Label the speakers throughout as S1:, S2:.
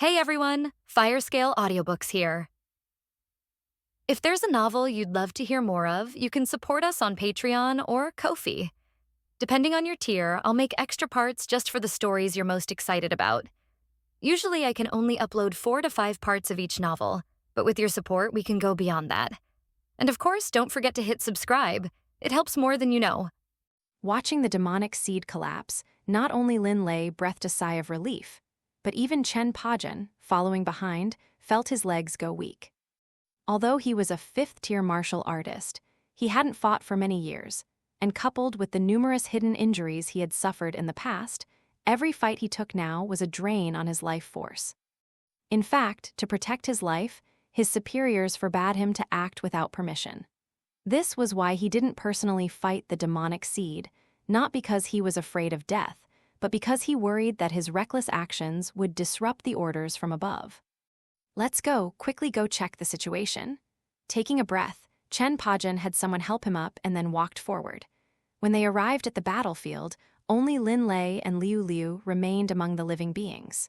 S1: Hey everyone, Firescale Audiobooks here. If there's a novel you'd love to hear more of, you can support us on Patreon or Ko-fi. Depending on your tier, I'll make extra parts just for the stories you're most excited about. Usually I can only upload 4 to 5 parts of each novel, but with your support we can go beyond that. And of course, don't forget to hit subscribe. It helps more than you know.
S2: Watching the demonic seed collapse, not only Lin Lei breathed a sigh of relief, but even Chen Pajun, following behind, felt his legs go weak. Although he was a 5th-tier martial artist, he hadn't fought for many years, and coupled with the numerous hidden injuries he had suffered in the past, every fight he took now was a drain on his life force. In fact, to protect his life, his superiors forbade him to act without permission. This was why he didn't personally fight the demonic seed, not because he was afraid of death, but because he worried that his reckless actions would disrupt the orders from above. Let's quickly go check the situation. Taking a breath, Chen Pajun had someone help him up and then walked forward. When they arrived at the battlefield, only Lin Lei and Liu Liu remained among the living beings.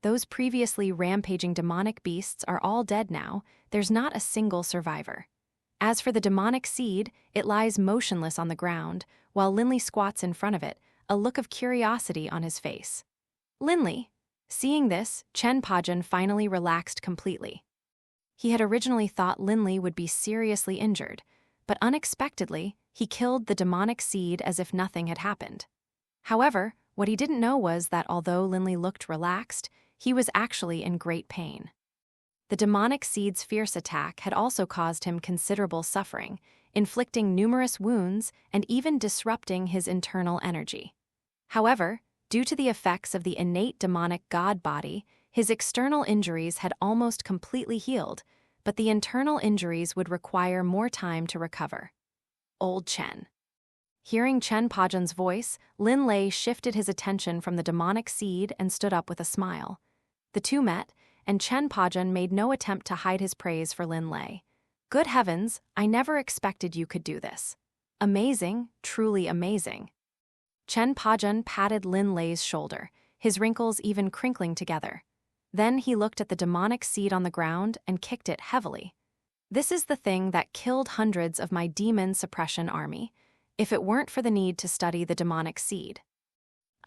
S2: Those previously rampaging demonic beasts are all dead now. There's not a single survivor. As for the demonic seed, it lies motionless on the ground, while Lin Lei squats in front of it, a look of curiosity on his face. Lin Lei. Seeing this, Chen Pajun finally relaxed completely. He had originally thought Lin Lei would be seriously injured, but unexpectedly, he killed the demonic seed as if nothing had happened. However, what he didn't know was that although Lin Lei looked relaxed, he was actually in great pain. The demonic seed's fierce attack had also caused him considerable suffering, inflicting numerous wounds and even disrupting his internal energy. However, due to the effects of the innate demonic god body, his external injuries had almost completely healed, but the internal injuries would require more time to recover. Old Chen. Hearing Chen Pajun's voice, Lin Lei shifted his attention from the demonic seed and stood up with a smile. The two met, and Chen Pajun made no attempt to hide his praise for Lin Lei. Good heavens, I never expected you could do this. Amazing, truly amazing. Chen Pajun patted Lin Lei's shoulder, his wrinkles even crinkling together. Then he looked at the demonic seed on the ground and kicked it heavily. This is the thing that killed hundreds of my demon suppression army, if it weren't for the need to study the demonic seed.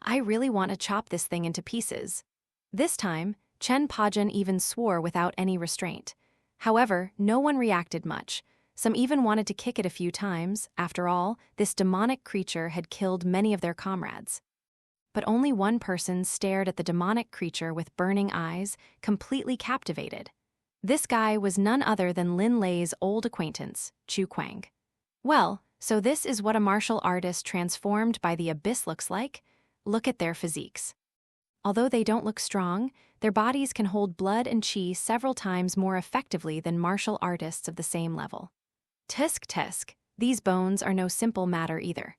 S2: I really want to chop this thing into pieces. This time, Chen Pajun even swore without any restraint. However, no one reacted much. Some even wanted to kick it a few times. After all, this demonic creature had killed many of their comrades. But only one person stared at the demonic creature with burning eyes, completely captivated. This guy was none other than Lin Lei's old acquaintance, Chu Kuang. Well, so this is what a martial artist transformed by the abyss looks like? Look at their physiques. Although they don't look strong, their bodies can hold blood and qi several times more effectively than martial artists of the same level. Tisk, these bones are no simple matter either.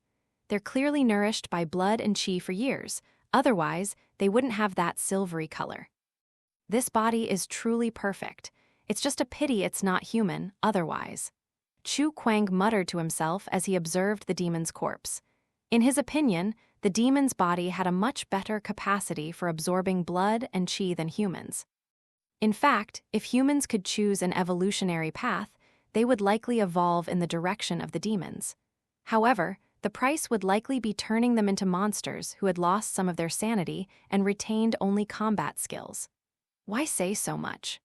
S2: They're clearly nourished by blood and qi for years, otherwise they wouldn't have that silvery color. This body is truly perfect. It's just a pity it's not human, otherwise. Chu Kuang muttered to himself as he observed the demon's corpse. In his opinion, the demon's body had a much better capacity for absorbing blood and qi than humans. In fact, if humans could choose an evolutionary path, they would likely evolve in the direction of the demons. However, the price would likely be turning them into monsters who had lost some of their sanity and retained only combat skills. Why say so much?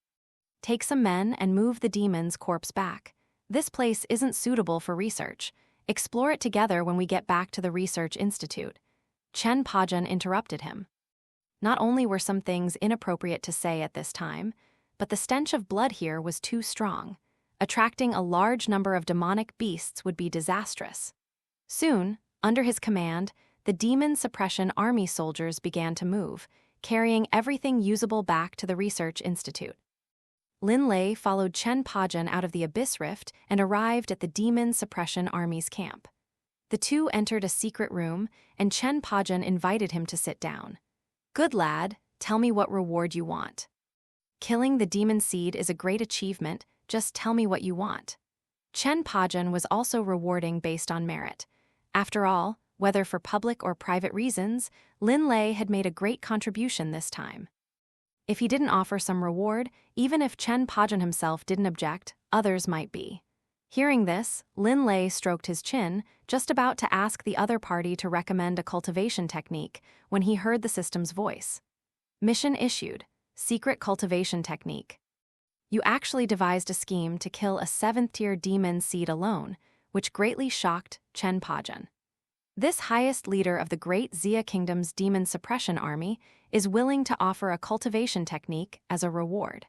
S2: Take some men and move the demon's corpse back. This place isn't suitable for research. Explore it together when we get back to the research institute. Chen Pajun interrupted him. Not only were some things inappropriate to say at this time, but the stench of blood here was too strong. Attracting a large number of demonic beasts would be disastrous. Soon, under his command, the demon suppression army soldiers began to move, carrying everything usable back to the research institute. Lin Lei followed Chen Pajun out of the abyss rift and arrived at the demon suppression army's camp. The two entered a secret room, and Chen Pajun invited him to sit down. Good lad, tell me what reward you want. Killing the demon seed is a great achievement, just tell me what you want. Chen Pajun was also rewarding based on merit. After all, whether for public or private reasons, Lin Lei had made a great contribution this time. If he didn't offer some reward, even if Chen Pajun himself didn't object, others might be. Hearing this, Lin Lei stroked his chin, just about to ask the other party to recommend a cultivation technique when he heard the system's voice. Mission issued. Secret cultivation technique. You actually devised a scheme to kill a 7th-tier demon seed alone, which greatly shocked Chen Pajun. This highest leader of the Great Xia Kingdom's demon suppression army is willing to offer a cultivation technique as a reward.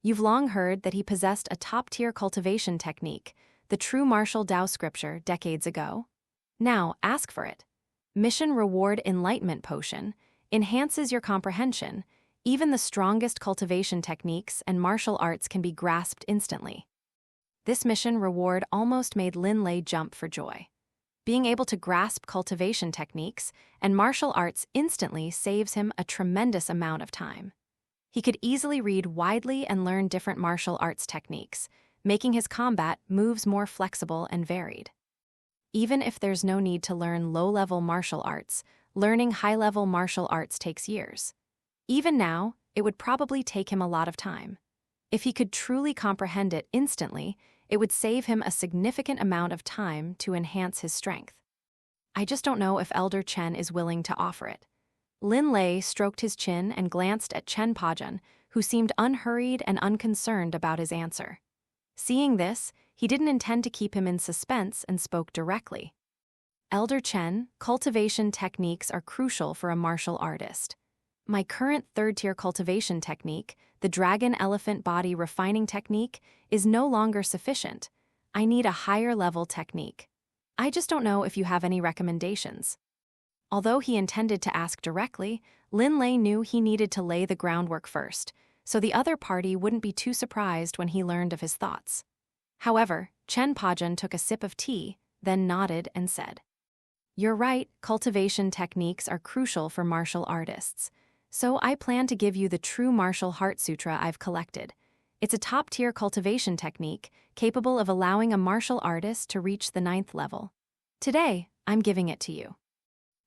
S2: You've long heard that he possessed a top-tier cultivation technique, the true martial Tao scripture, decades ago. Now, ask for it. Mission Reward Enlightenment Potion enhances your comprehension. Even the strongest cultivation techniques and martial arts can be grasped instantly. This mission reward almost made Lin Lei jump for joy. Being able to grasp cultivation techniques and martial arts instantly saves him a tremendous amount of time. He could easily read widely and learn different martial arts techniques, making his combat moves more flexible and varied. Even if there's no need to learn low-level martial arts, learning high-level martial arts takes years. Even now, it would probably take him a lot of time. If he could truly comprehend it instantly, it would save him a significant amount of time to enhance his strength. I just don't know if Elder Chen is willing to offer it. Lin Lei stroked his chin and glanced at Chen Pajun, who seemed unhurried and unconcerned about his answer. Seeing this, he didn't intend to keep him in suspense and spoke directly. Elder Chen, cultivation techniques are crucial for a martial artist. My current 3rd-tier cultivation technique, the Dragon Elephant Body Refining Technique, is no longer sufficient. I need a higher-level technique. I just don't know if you have any recommendations. Although he intended to ask directly, Lin Lei knew he needed to lay the groundwork first, so the other party wouldn't be too surprised when he learned of his thoughts. However, Chen Pajun took a sip of tea, then nodded and said, "You're right, cultivation techniques are crucial for martial artists. So I plan to give you the true martial heart sutra I've collected. It's a top-tier cultivation technique capable of allowing a martial artist to reach the 9th level. Today, I'm giving it to you."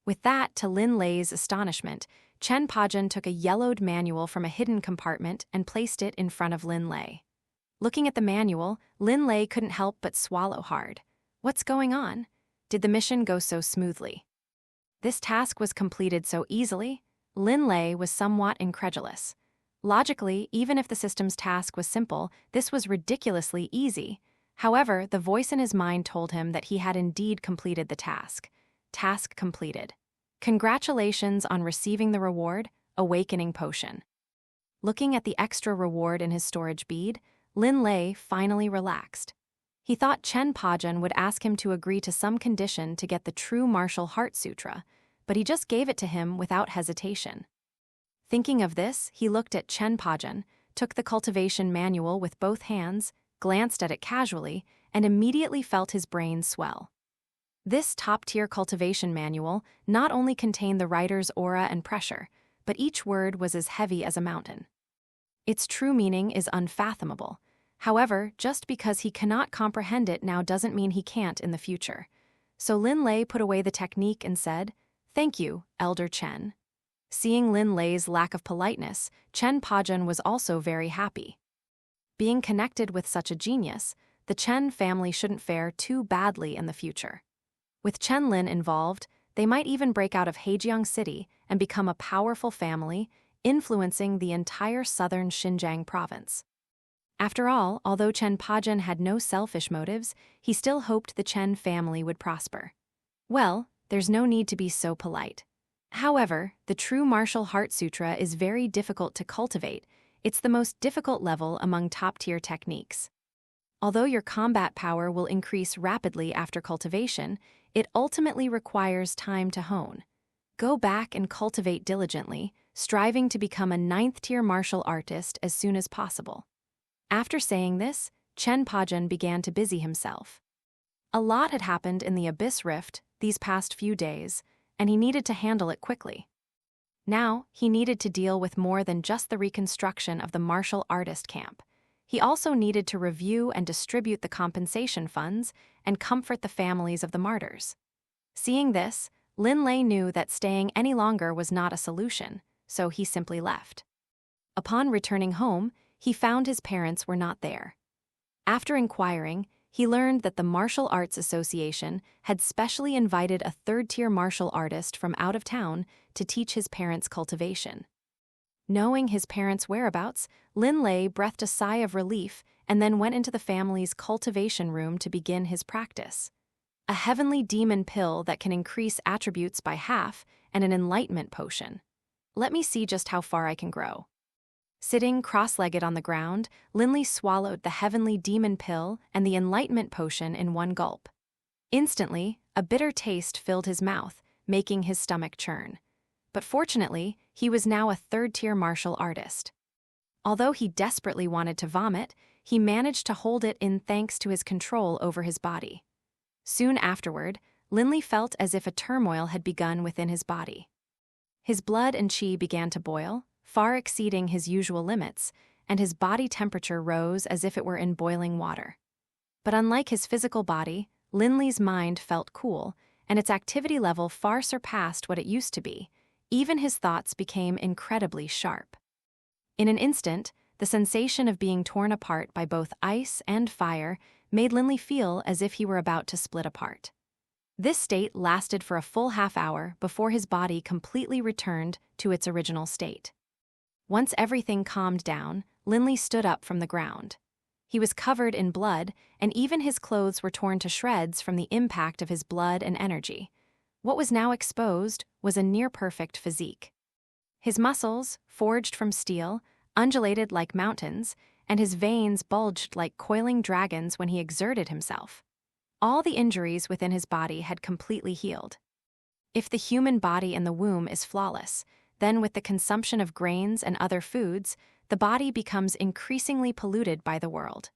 S2: With that, to Lin Lei's astonishment, Chen Pajun took a yellowed manual from a hidden compartment and placed it in front of Lin Lei. Looking at the manual, Lin Lei couldn't help but swallow hard. What's going on? Did the mission go so smoothly? This task was completed so easily? Lin Lei was somewhat incredulous. Logically, even if the system's task was simple, this was ridiculously easy. However, the voice in his mind told him that he had indeed completed the task. Task completed. Congratulations on receiving the reward, Awakening Potion. Looking at the extra reward in his storage bead, Lin Lei finally relaxed. He thought Chen Pajun would ask him to agree to some condition to get the true martial heart sutra, but he just gave it to him without hesitation. Thinking of this, he looked at Chen Pajun, took the cultivation manual with both hands, glanced at it casually, and immediately felt his brain swell. This top-tier cultivation manual not only contained the writer's aura and pressure, but each word was as heavy as a mountain. Its true meaning is unfathomable. However, just because he cannot comprehend it now doesn't mean he can't in the future. So Lin Lei put away the technique and said, "Thank you, Elder Chen." Seeing Lin Lei's lack of politeness, Chen Pajun was also very happy. Being connected with such a genius, the Chen family shouldn't fare too badly in the future. With Chen Lin involved, they might even break out of Hejiang City and become a powerful family, influencing the entire southern Xinjiang province. After all, although Chen Pajun had no selfish motives, he still hoped the Chen family would prosper. Well, there's no need to be so polite. However, the true martial heart sutra is very difficult to cultivate. It's the most difficult level among top-tier techniques. Although your combat power will increase rapidly after cultivation, it ultimately requires time to hone. Go back and cultivate diligently, striving to become a 9th-tier martial artist as soon as possible. After saying this, Chen Pajun began to busy himself. A lot had happened in the Abyss Rift these past few days, and he needed to handle it quickly. Now, he needed to deal with more than just the reconstruction of the martial artist camp. He also needed to review and distribute the compensation funds and comfort the families of the martyrs. Seeing this, Lin Lei knew that staying any longer was not a solution, so he simply left. Upon returning home, he found his parents were not there. After inquiring, he learned that the Martial Arts Association had specially invited a third-tier martial artist from out of town to teach his parents cultivation. Knowing his parents' whereabouts, Lin Lei breathed a sigh of relief and then went into the family's cultivation room to begin his practice. A heavenly demon pill that can increase attributes by half and an enlightenment potion. Let me see just how far I can grow. Sitting cross-legged on the ground, Lin Lei swallowed the heavenly demon pill and the enlightenment potion in one gulp. Instantly, a bitter taste filled his mouth, making his stomach churn. But fortunately, he was now a third-tier martial artist. Although he desperately wanted to vomit, he managed to hold it in thanks to his control over his body. Soon afterward, Lin Lei felt as if a turmoil had begun within his body. His blood and qi began to boil, far exceeding his usual limits, and his body temperature rose as if it were in boiling water. But unlike his physical body, Lin Lei's mind felt cool, and its activity level far surpassed what it used to be. Even his thoughts became incredibly sharp. In an instant, the sensation of being torn apart by both ice and fire made Lin Lei feel as if he were about to split apart. This state lasted for a full half-hour before his body completely returned to its original state. Once everything calmed down, Lin Lei stood up from the ground. He was covered in blood, and even his clothes were torn to shreds from the impact of his blood and energy. What was now exposed was a near-perfect physique. His muscles, forged from steel, undulated like mountains, and his veins bulged like coiling dragons when he exerted himself. All the injuries within his body had completely healed. If the human body in the womb is flawless, then with the consumption of grains and other foods, the body becomes increasingly polluted by the world.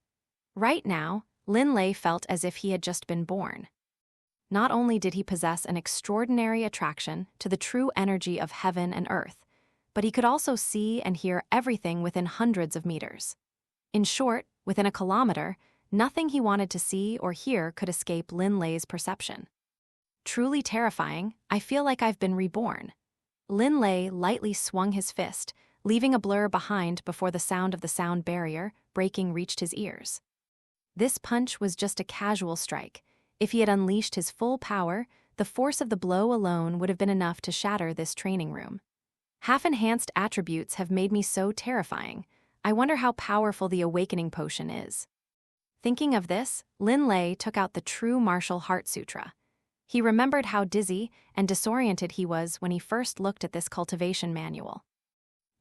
S2: Right now, Lin Lei felt as if he had just been born. Not only did he possess an extraordinary attraction to the true energy of heaven and earth, but he could also see and hear everything within hundreds of meters. In short, within a kilometer, nothing he wanted to see or hear could escape Lin Lei's perception. Truly terrifying, I feel like I've been reborn. Lin Lei lightly swung his fist, leaving a blur behind before the sound of the sound barrier breaking reached his ears. This punch was just a casual strike. If he had unleashed his full power, the force of the blow alone would have been enough to shatter this training room. Half-enhanced attributes have made me so terrifying. I wonder how powerful the awakening potion is. Thinking of this, Lin Lei took out the True Martial Heart Sutra. He remembered how dizzy and disoriented he was when he first looked at this cultivation manual.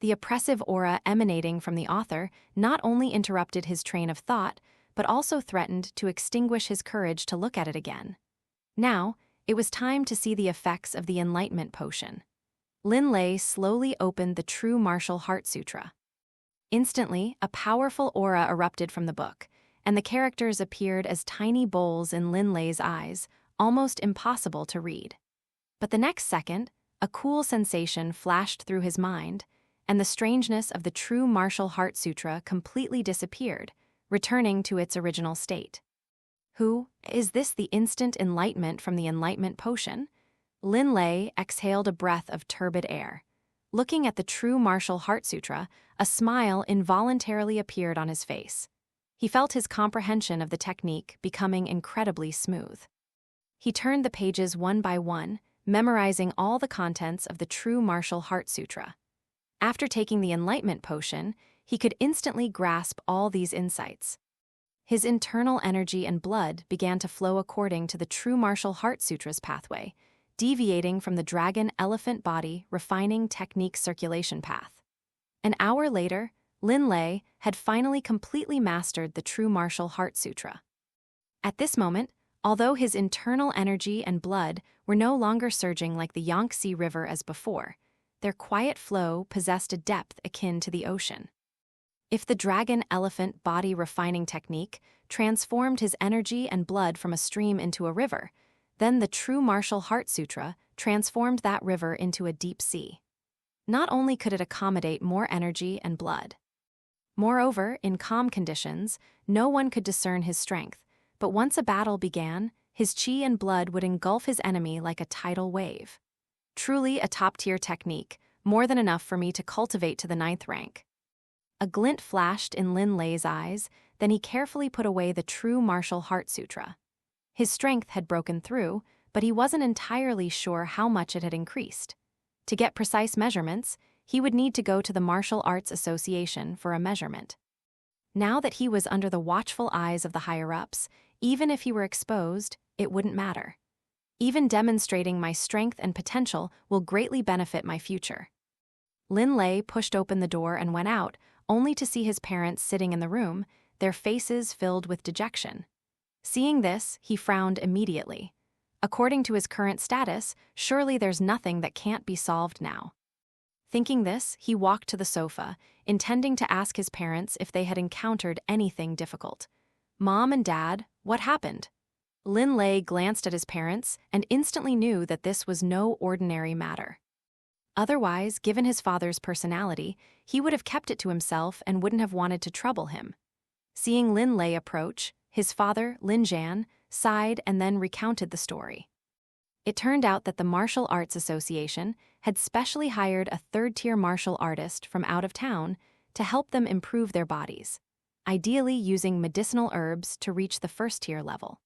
S2: The oppressive aura emanating from the author not only interrupted his train of thought, but also threatened to extinguish his courage to look at it again. Now, it was time to see the effects of the enlightenment potion. Lin Lei slowly opened the True Martial Heart Sutra. Instantly, a powerful aura erupted from the book, and the characters appeared as tiny bowls in Lin Lei's eyes, almost impossible to read. But the next second, a cool sensation flashed through his mind, and the strangeness of the True Martial Heart Sutra completely disappeared, returning to its original state. Is this the instant enlightenment from the enlightenment potion? Lin Lei exhaled a breath of turbid air. Looking at the True Martial Heart Sutra, a smile involuntarily appeared on his face. He felt his comprehension of the technique becoming incredibly smooth. He turned the pages one by one, memorizing all the contents of the True Martial Heart Sutra. After taking the enlightenment potion, he could instantly grasp all these insights. His internal energy and blood began to flow according to the True Martial Heart Sutra's pathway, deviating from the dragon-elephant body refining technique circulation path. An hour later, Lin Lei had finally completely mastered the True Martial Heart Sutra. At this moment, although his internal energy and blood were no longer surging like the Yangtze River as before, their quiet flow possessed a depth akin to the ocean. If the dragon-elephant body refining technique transformed his energy and blood from a stream into a river, then the True Martial Heart Sutra transformed that river into a deep sea. Not only could it accommodate more energy and blood. Moreover, in calm conditions, no one could discern his strength, but once a battle began, his qi and blood would engulf his enemy like a tidal wave. Truly a top-tier technique, more than enough for me to cultivate to the 9th rank. A glint flashed in Lin Lei's eyes, then he carefully put away the true martial heart sutra. His strength had broken through, but he wasn't entirely sure how much it had increased. To get precise measurements, he would need to go to the Martial Arts Association for a measurement. Now that he was under the watchful eyes of the higher-ups, even if he were exposed, it wouldn't matter. Even demonstrating my strength and potential will greatly benefit my future. Lin Lei pushed open the door and went out, only to see his parents sitting in the room, their faces filled with dejection. Seeing this, he frowned immediately. According to his current status, surely there's nothing that can't be solved now. Thinking this, he walked to the sofa, intending to ask his parents if they had encountered anything difficult. "Mom and Dad, what happened?" Lin Lei glanced at his parents and instantly knew that this was no ordinary matter. Otherwise, given his father's personality, he would have kept it to himself and wouldn't have wanted to trouble him. Seeing Lin Lei approach, his father, Lin Jian, sighed and then recounted the story. It turned out that the Martial Arts Association had specially hired a third-tier martial artist from out of town to help them improve their bodies, ideally using medicinal herbs to reach the first-tier level.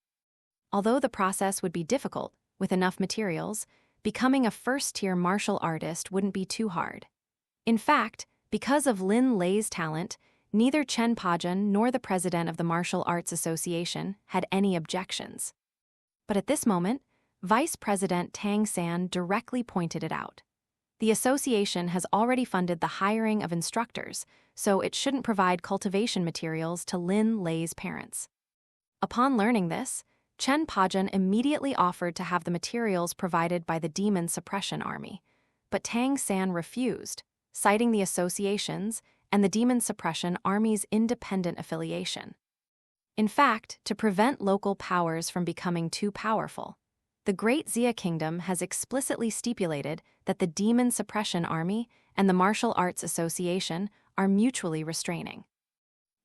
S2: Although the process would be difficult, with enough materials, becoming a first-tier martial artist wouldn't be too hard. In fact, because of Lin Lei's talent, neither Chen Pajun nor the president of the Martial Arts Association had any objections. But at this moment, Vice President Tang San directly pointed it out. The association has already funded the hiring of instructors, so it shouldn't provide cultivation materials to Lin Lei's parents. Upon learning this, Chen Pajun immediately offered to have the materials provided by the Demon Suppression Army, but Tang San refused, citing the association's and the Demon Suppression Army's independent affiliation. In fact, to prevent local powers from becoming too powerful, the Great Xia Kingdom has explicitly stipulated that the Demon Suppression Army and the Martial Arts Association are mutually restraining.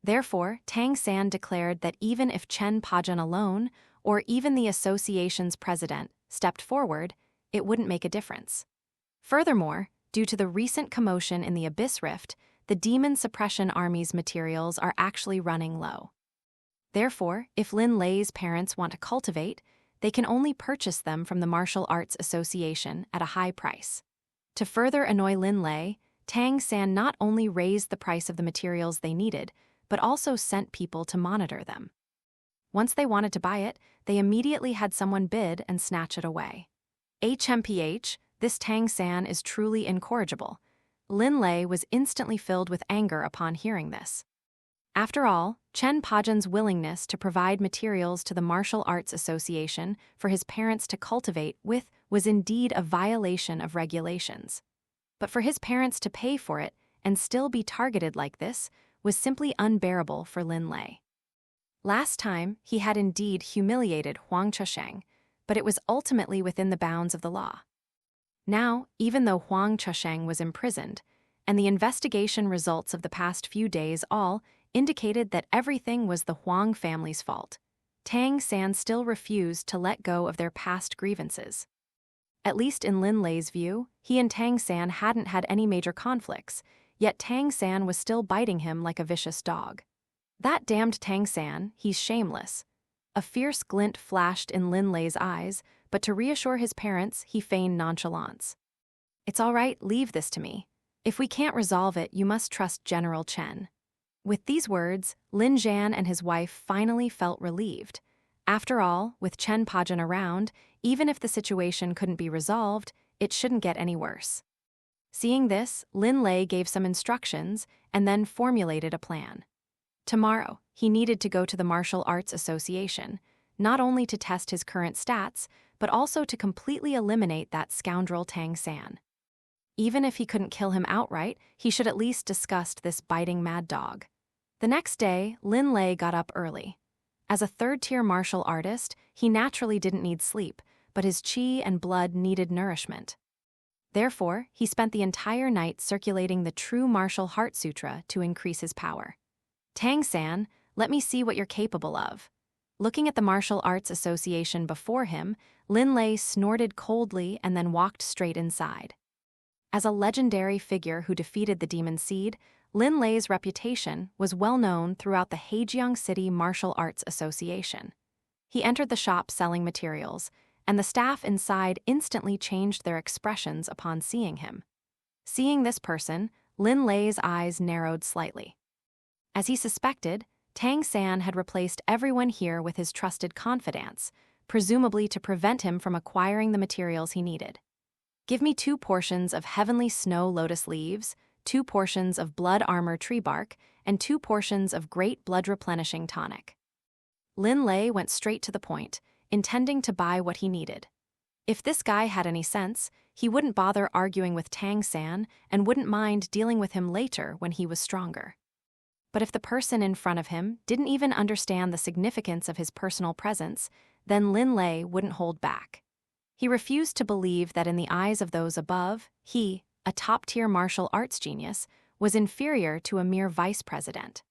S2: Therefore, Tang San declared that even if Chen Pajun alone, or even the association's president, stepped forward, it wouldn't make a difference. Furthermore, due to the recent commotion in the Abyss Rift, the Demon Suppression Army's materials are actually running low. Therefore, if Lin Lei's parents want to cultivate, they can only purchase them from the Martial Arts Association at a high price. To further annoy Lin Lei, Tang San not only raised the price of the materials they needed, but also sent people to monitor them. Once they wanted to buy it, they immediately had someone bid and snatch it away. HMPH, this Tang San is truly incorrigible. Lin Lei was instantly filled with anger upon hearing this. After all, Chen Pajun's willingness to provide materials to the Martial Arts Association for his parents to cultivate with was indeed a violation of regulations. But for his parents to pay for it and still be targeted like this was simply unbearable for Lin Lei. Last time, he had indeed humiliated Huang Chusheng, but it was ultimately within the bounds of the law. Now, even though Huang Chusheng was imprisoned, and the investigation results of the past few days all indicated that everything was the Huang family's fault, Tang San still refused to let go of their past grievances. At least in Lin Lei's view, he and Tang San hadn't had any major conflicts, yet Tang San was still biting him like a vicious dog. That damned Tang San, he's shameless. A fierce glint flashed in Lin Lei's eyes, but to reassure his parents, he feigned nonchalance. "It's all right, leave this to me. If we can't resolve it, you must trust General Chen." With these words, Lin Jian and his wife finally felt relieved. After all, with Chen Pajun around, even if the situation couldn't be resolved, it shouldn't get any worse. Seeing this, Lin Lei gave some instructions and then formulated a plan. Tomorrow, he needed to go to the Martial Arts Association, not only to test his current stats, but also to completely eliminate that scoundrel Tang San. Even if he couldn't kill him outright, he should at least discuss this biting mad dog. The next day, Lin Lei got up early. As a third-tier martial artist, he naturally didn't need sleep, but his qi and blood needed nourishment. Therefore, he spent the entire night circulating the true martial heart sutra to increase his power. "Tang San, let me see what you're capable of." Looking at the Martial Arts Association before him, Lin Lei snorted coldly and then walked straight inside. As a legendary figure who defeated the Demon Seed, Lin Lei's reputation was well known throughout the Heijiang City Martial Arts Association. He entered the shop selling materials, and the staff inside instantly changed their expressions upon seeing him. Seeing this person, Lin Lei's eyes narrowed slightly. As he suspected, Tang San had replaced everyone here with his trusted confidants, presumably to prevent him from acquiring the materials he needed. Give me 2 portions of heavenly snow lotus leaves, 2 portions of blood armor tree bark, and 2 portions of great blood replenishing tonic. Lin Lei went straight to the point, intending to buy what he needed. If this guy had any sense, he wouldn't bother arguing with Tang San and wouldn't mind dealing with him later when he was stronger. But if the person in front of him didn't even understand the significance of his personal presence, then Lin Lei wouldn't hold back. He refused to believe that in the eyes of those above, he, a top-tier martial arts genius, was inferior to a mere vice president.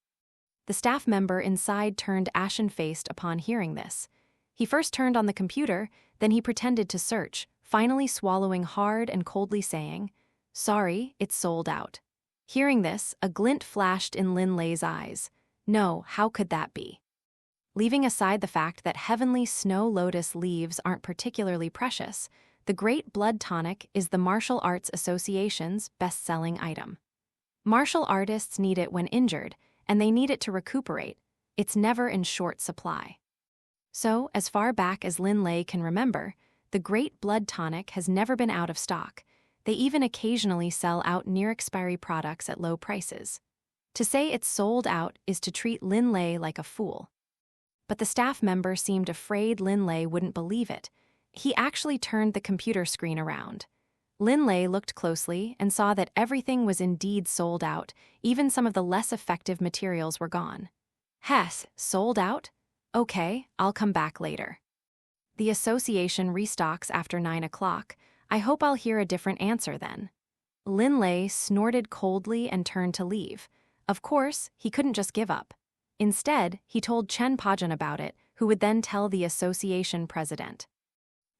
S2: The staff member inside turned ashen-faced upon hearing this. He first turned on the computer, then he pretended to search, finally swallowing hard and coldly saying, "Sorry, it's sold out." Hearing this, a glint flashed in Lin Lei's eyes. No, how could that be? Leaving aside the fact that heavenly snow lotus leaves aren't particularly precious, the Great Blood Tonic is the Martial Arts Association's best-selling item. Martial artists need it when injured, and they need it to recuperate. It's never in short supply. So, as far back as Lin Lei can remember, the Great Blood Tonic has never been out of stock. They even occasionally sell out near-expiry products at low prices. To say it's sold out is to treat Lin Lei like a fool. But the staff member seemed afraid Lin Lei wouldn't believe it. He actually turned the computer screen around. Lin Lei looked closely and saw that everything was indeed sold out, even some of the less effective materials were gone. Hess, sold out? Okay, I'll come back later. The association restocks after 9 o'clock. I hope I'll hear a different answer then. Lin Lei snorted coldly and turned to leave. Of course, he couldn't just give up. Instead, he told Chen Pajan about it, who would then tell the association president.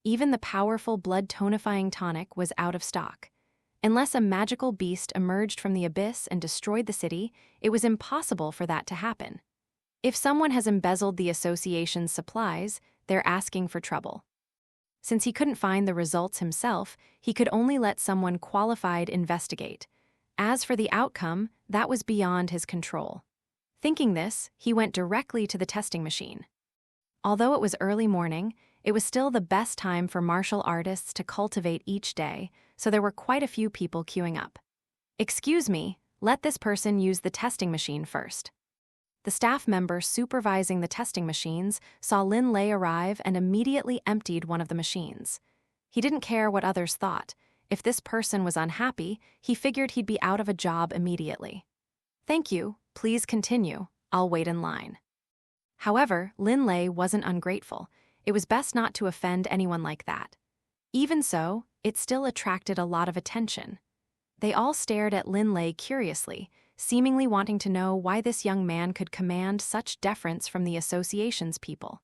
S2: Even the powerful blood-tonifying tonic was out of stock. Unless a magical beast emerged from the abyss and destroyed the city, it was impossible for that to happen. If someone has embezzled the association's supplies, they're asking for trouble. Since he couldn't find the results himself, he could only let someone qualified investigate. As for the outcome, that was beyond his control. Thinking this, he went directly to the testing machine. Although it was early morning, it was still the best time for martial artists to cultivate each day, so there were quite a few people queuing up. "Excuse me, let this person use the testing machine first." The staff member supervising the testing machines saw Lin Lei arrive and immediately emptied one of the machines. He didn't care what others thought. If this person was unhappy, he figured he'd be out of a job immediately. "Thank you, please continue, I'll wait in line." However, Lin Lei wasn't ungrateful. It was best not to offend anyone like that. Even so, it still attracted a lot of attention. They all stared at Lin Lei curiously, seemingly wanting to know why this young man could command such deference from the association's people.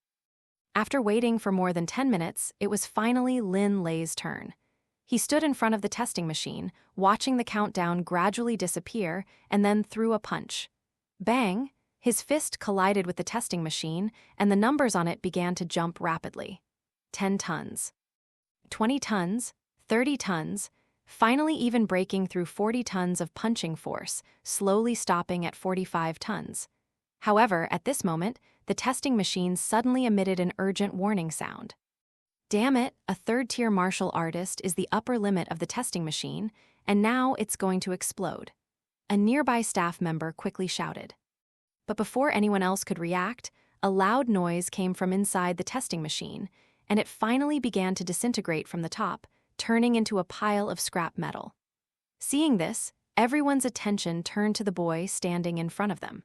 S2: After waiting for more than 10 minutes, it was finally Lin Lei's turn. He stood in front of the testing machine, watching the countdown gradually disappear, and then threw a punch. Bang! His fist collided with the testing machine, and the numbers on it began to jump rapidly. 10 tons. 20 tons, 30 tons, finally even breaking through 40 tons of punching force, slowly stopping at 45 tons. However, at this moment, the testing machine suddenly emitted an urgent warning sound. Damn it, a third-tier martial artist is the upper limit of the testing machine, and now it's going to explode. A nearby staff member quickly shouted. But before anyone else could react, a loud noise came from inside the testing machine, and it finally began to disintegrate from the top, turning into a pile of scrap metal. Seeing this, everyone's attention turned to the boy standing in front of them.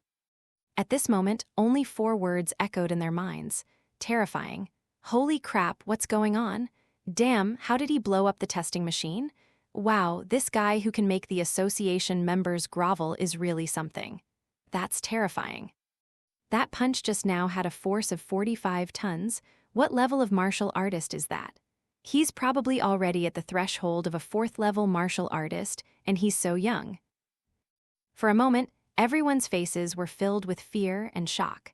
S2: At this moment, only 4 words echoed in their minds. Terrifying. Holy crap, what's going on? Damn, how did he blow up the testing machine? Wow, this guy who can make the association members grovel is really something. That's terrifying. That punch just now had a force of 45 tons. What level of martial artist is that? He's probably already at the threshold of a 4th-level martial artist, and he's so young. For a moment, everyone's faces were filled with fear and shock.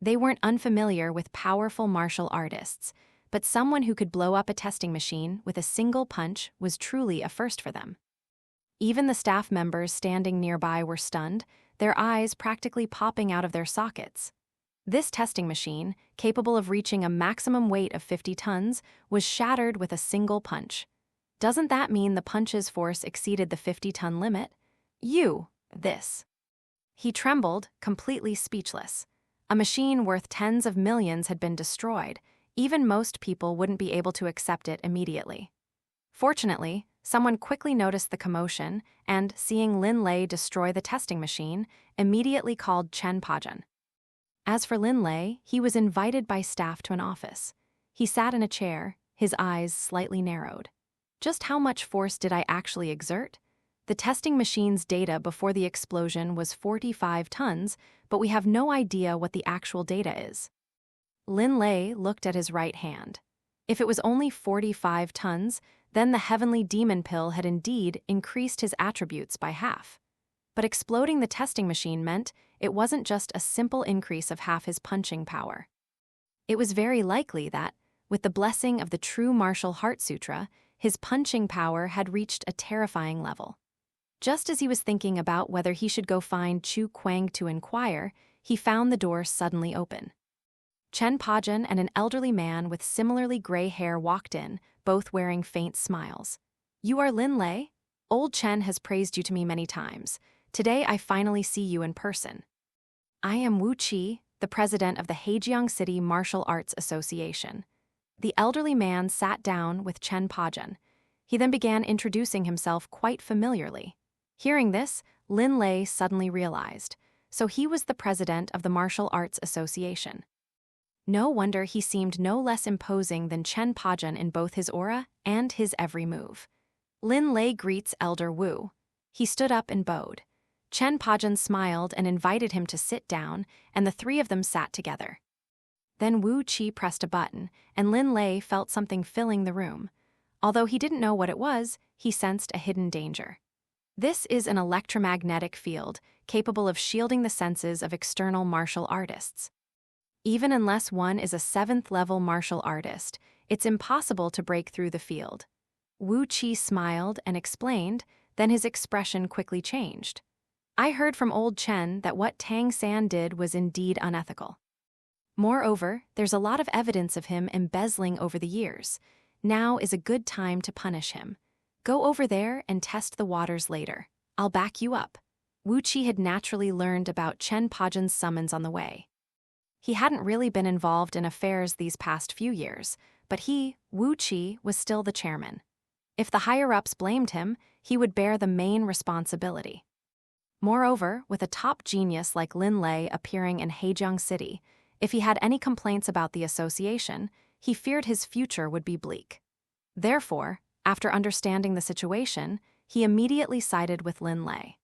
S2: They weren't unfamiliar with powerful martial artists, but someone who could blow up a testing machine with a single punch was truly a first for them. Even the staff members standing nearby were stunned, their eyes practically popping out of their sockets. This testing machine, capable of reaching a maximum weight of 50 tons, was shattered with a single punch. Doesn't that mean the punch's force exceeded the 50-ton limit? This. He trembled, completely speechless. A machine worth tens of millions had been destroyed. Even most people wouldn't be able to accept it immediately. Fortunately, someone quickly noticed the commotion and, seeing Lin Lei destroy the testing machine, immediately called Chen Pajan. As for Lin Lei, he was invited by staff to an office. He sat in a chair, his eyes slightly narrowed. Just how much force did I actually exert? The testing machine's data before the explosion was 45 tons, but we have no idea what the actual data is. Lin Lei looked at his right hand. If it was only 45 tons, then the heavenly demon pill had indeed increased his attributes by half. But exploding the testing machine meant it wasn't just a simple increase of half his punching power. It was very likely that, with the blessing of the true martial heart sutra, his punching power had reached a terrifying level. Just as he was thinking about whether he should go find Chu Kuang to inquire, he found the door suddenly open. Chen Pajan and an elderly man with similarly gray hair walked in, both wearing faint smiles. "You are Lin Lei? Old Chen has praised you to me many times. Today I finally see you in person." "I am Wu Qi, the president of the Heijiang City Martial Arts Association." The elderly man sat down with Chen Pajan. He then began introducing himself quite familiarly. Hearing this, Lin Lei suddenly realized, so he was the president of the Martial Arts Association. No wonder he seemed no less imposing than Chen Pajan in both his aura and his every move. Lin Lei greets Elder Wu. He stood up and bowed. Chen Pajan smiled and invited him to sit down, and the three of them sat together. Then Wu Qi pressed a button, and Lin Lei felt something filling the room. Although he didn't know what it was, he sensed a hidden danger. This is an electromagnetic field capable of shielding the senses of external martial artists. Even unless one is a 7th-level martial artist, it's impossible to break through the field. Wu Qi smiled and explained, then his expression quickly changed. "I heard from old Chen that what Tang San did was indeed unethical. Moreover, there's a lot of evidence of him embezzling over the years. Now is a good time to punish him. Go over there and test the waters later. I'll back you up." Wu Qi had naturally learned about Chen Pajan's summons on the way. He hadn't really been involved in affairs these past few years, but he, Wu Qi, was still the chairman. If the higher-ups blamed him, he would bear the main responsibility. Moreover, with a top genius like Lin Lei appearing in Heijiang City, if he had any complaints about the association, he feared his future would be bleak. Therefore, after understanding the situation, he immediately sided with Lin Lei.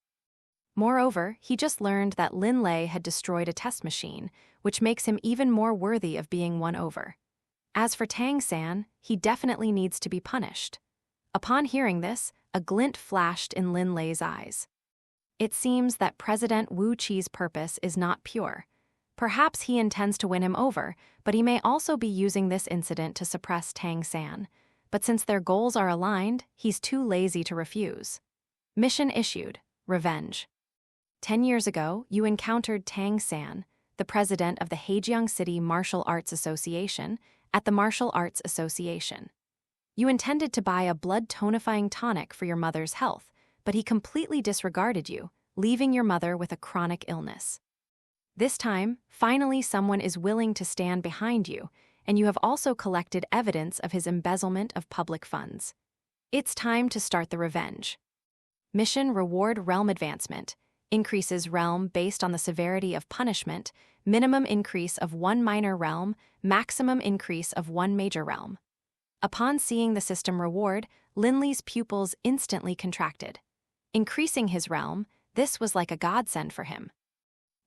S2: Moreover, he just learned that Lin Lei had destroyed a test machine, which makes him even more worthy of being won over. As for Tang San, he definitely needs to be punished. Upon hearing this, a glint flashed in Lin Lei's eyes. It seems that President Wu Qi's purpose is not pure. Perhaps he intends to win him over, but he may also be using this incident to suppress Tang San. But since their goals are aligned, he's too lazy to refuse. Mission issued: Revenge. 10 years ago, you encountered Tang San, the president of the Heijiang City Martial Arts Association, at the Martial Arts Association. You intended to buy a blood-tonifying tonic for your mother's health, but he completely disregarded you, leaving your mother with a chronic illness. This time, finally someone is willing to stand behind you, and you have also collected evidence of his embezzlement of public funds. It's time to start the revenge. Mission: Reward Realm Advancement. Increases realm based on the severity of punishment, minimum increase of 1 minor realm, maximum increase of 1 major realm. Upon seeing the system reward, Lin Lei's pupils instantly contracted. Increasing his realm, this was like a godsend for him.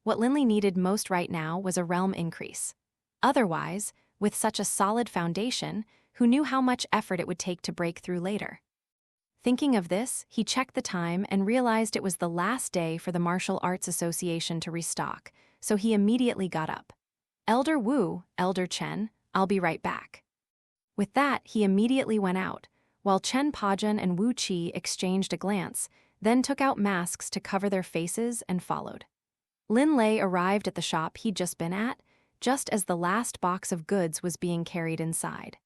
S2: What Lin Lei needed most right now was a realm increase. Otherwise, with such a solid foundation, who knew how much effort it would take to break through later? Thinking of this, he checked the time and realized it was the last day for the Martial Arts Association to restock, so he immediately got up. Elder Wu, Elder Chen, I'll be right back. With that, he immediately went out, while Chen Pajun and Wu Qi exchanged a glance, then took out masks to cover their faces and followed. Lin Lei arrived at the shop he'd just been at, just as the last box of goods was being carried inside.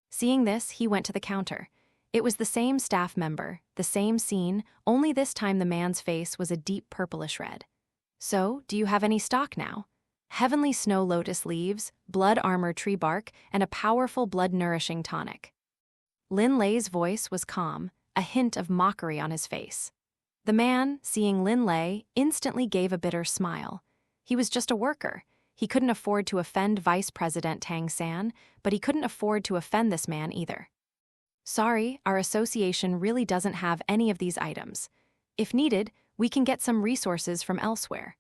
S2: Seeing this, he went to the counter. It was the same staff member, the same scene, only this time the man's face was a deep purplish red. So, do you have any stock now? Heavenly snow lotus leaves, blood armor tree bark, and a powerful blood-nourishing tonic. Lin Lei's voice was calm, a hint of mockery on his face. The man, seeing Lin Lei, instantly gave a bitter smile. He was just a worker. He couldn't afford to offend Vice President Tang San, but he couldn't afford to offend this man either. Sorry, our association really doesn't have any of these items. If needed, we can get some resources from elsewhere.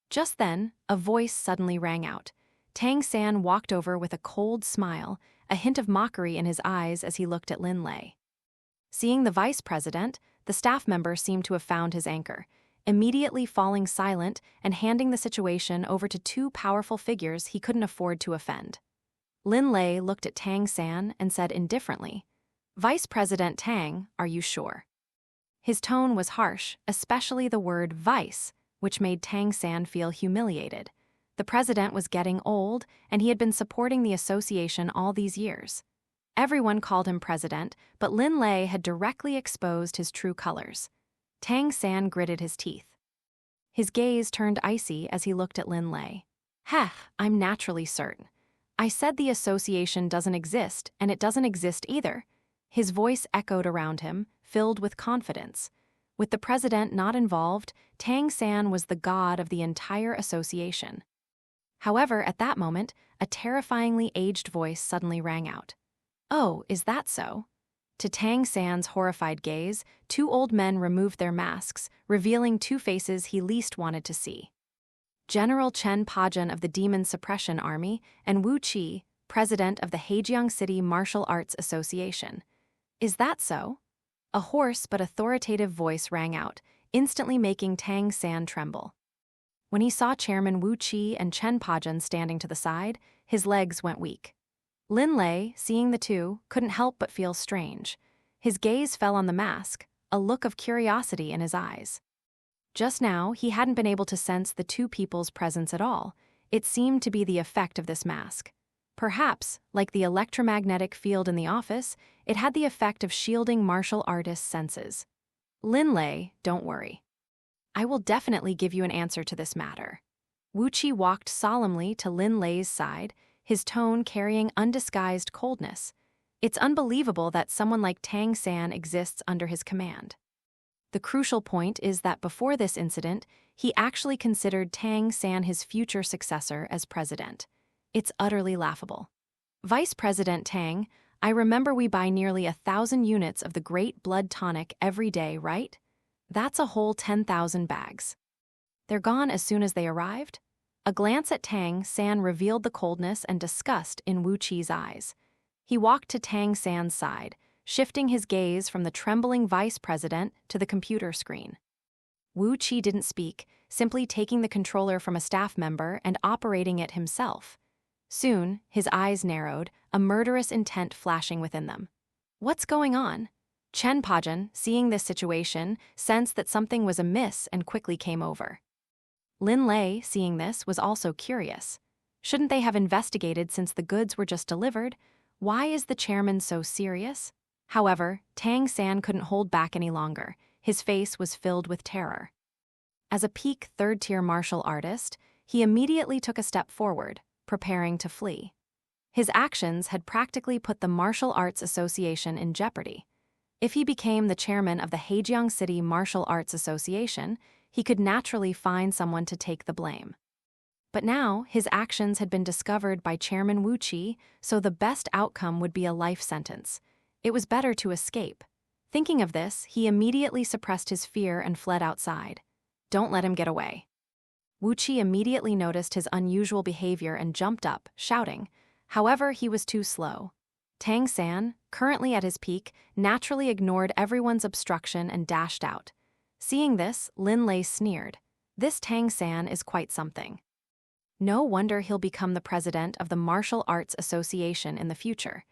S2: Just then, a voice suddenly rang out. Tang San walked over with a cold smile, a hint of mockery in his eyes as he looked at Lin Lei. Seeing the vice president, the staff member seemed to have found his anchor, immediately falling silent and handing the situation over to two powerful figures he couldn't afford to offend. Lin Lei looked at Tang San and said indifferently, "Vice President Tang, are you sure?" His tone was harsh, especially the word vice, which made Tang San feel humiliated. The president was getting old, and he had been supporting the association all these years. Everyone called him president, but Lin Lei had directly exposed his true colors. Tang San gritted his teeth. His gaze turned icy as he looked at Lin Lei. "Heh, I'm naturally certain. I said the association doesn't exist, and it doesn't exist either." His voice echoed around him, filled with confidence. With the president not involved, Tang San was the god of the entire association. However, at that moment, a terrifyingly aged voice suddenly rang out. "Oh, is that so?" To Tang San's horrified gaze, two old men removed their masks, revealing two faces he least wanted to see. General Chen Pajun of the Demon Suppression Army and Wu Qi, president of the Hejiang City Martial Arts Association. "Is that so?" A hoarse but authoritative voice rang out, instantly making Tang San tremble. When he saw Chairman Wu Qi and Chen Pajun standing to the side, his legs went weak. Lin Lei, seeing the two, couldn't help but feel strange. His gaze fell on the mask, a look of curiosity in his eyes. Just now, he hadn't been able to sense the two people's presence at all. It seemed to be the effect of this mask. Perhaps, like the electromagnetic field in the office, it had the effect of shielding martial artists' senses. "Lin Lei, don't worry. I will definitely give you an answer to this matter." Wu Qi walked solemnly to Lin Lei's side, his tone carrying undisguised coldness. It's unbelievable that someone like Tang San exists under his command. The crucial point is that before this incident, he actually considered Tang San his future successor as president. It's utterly laughable. "Vice President Tang, I remember we buy nearly 1,000 units of the Great Blood Tonic every day, right? That's a whole 10,000 bags. They're gone as soon as they arrived?" A glance at Tang San revealed the coldness and disgust in Wu Qi's eyes. He walked to Tang San's side, shifting his gaze from the trembling vice president to the computer screen. Wu Qi didn't speak, simply taking the controller from a staff member and operating it himself. Soon, his eyes narrowed, a murderous intent flashing within them. "What's going on?" Chen Pajun, seeing this situation, sensed that something was amiss and quickly came over. Lin Lei, seeing this, was also curious. Shouldn't they have investigated since the goods were just delivered? Why is the chairman so serious? However, Tang San couldn't hold back any longer. His face was filled with terror. As a peak third-tier martial artist, he immediately took a step forward, preparing to flee. His actions had practically put the Martial Arts Association in jeopardy. If he became the chairman of the Hejiang City Martial Arts Association, he could naturally find someone to take the blame. But now, his actions had been discovered by Chairman Wu Qi, so the best outcome would be a life sentence. It was better to escape. Thinking of this, he immediately suppressed his fear and fled outside. "Don't let him get away." Wu Qi immediately noticed his unusual behavior and jumped up, shouting. However, he was too slow. Tang San, currently at his peak, naturally ignored everyone's obstruction and dashed out. Seeing this, Lin Lei sneered. This Tang San is quite something. No wonder he'll become the president of the Martial Arts Association in the future.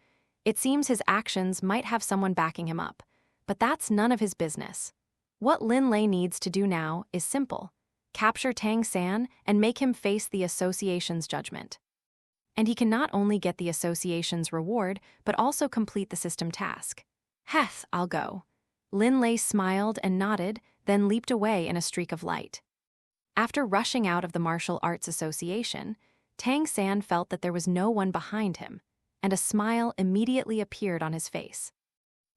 S2: It seems his actions might have someone backing him up, but that's none of his business. What Lin Lei needs to do now is simple: capture Tang San and make him face the association's judgment. And he can not only get the association's reward, but also complete the system task. Heth, I'll go. Lin Lei smiled and nodded, then leaped away in a streak of light. After rushing out of the Martial Arts Association, Tang San felt that there was no one behind him, and a smile immediately appeared on his face.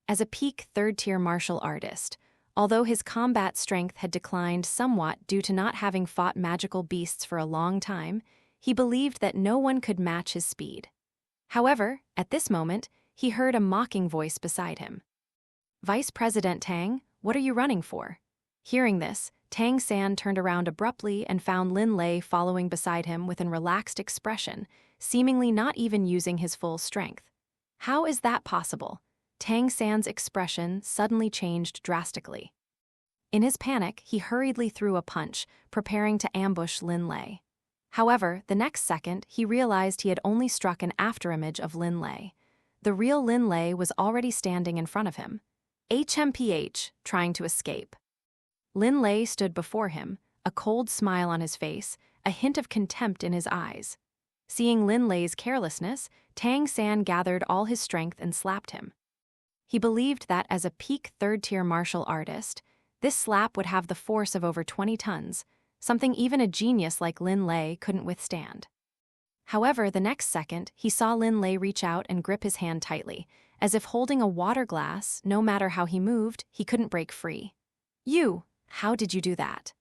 S2: As a peak third-tier martial artist, although his combat strength had declined somewhat due to not having fought magical beasts for a long time, he believed that no one could match his speed. However, at this moment, he heard a mocking voice beside him. "Vice President Tang, what are you running for?" Hearing this, Tang San turned around abruptly and found Lin Lei following beside him with an relaxed expression, seemingly not even using his full strength. How is that possible? Tang San's expression suddenly changed drastically. In his panic, he hurriedly threw a punch, preparing to ambush Lin Lei. However, the next second, he realized he had only struck an afterimage of Lin Lei. The real Lin Lei was already standing in front of him. HMPH, trying to escape. Lin Lei stood before him, a cold smile on his face, a hint of contempt in his eyes. Seeing Lin Lei's carelessness, Tang San gathered all his strength and slapped him. He believed that as a peak third-tier martial artist, this slap would have the force of over 20 tons, something even a genius like Lin Lei couldn't withstand. However, the next second, he saw Lin Lei reach out and grip his hand tightly, as if holding a water glass. No matter how he moved, he couldn't break free. "You, how did you do that?"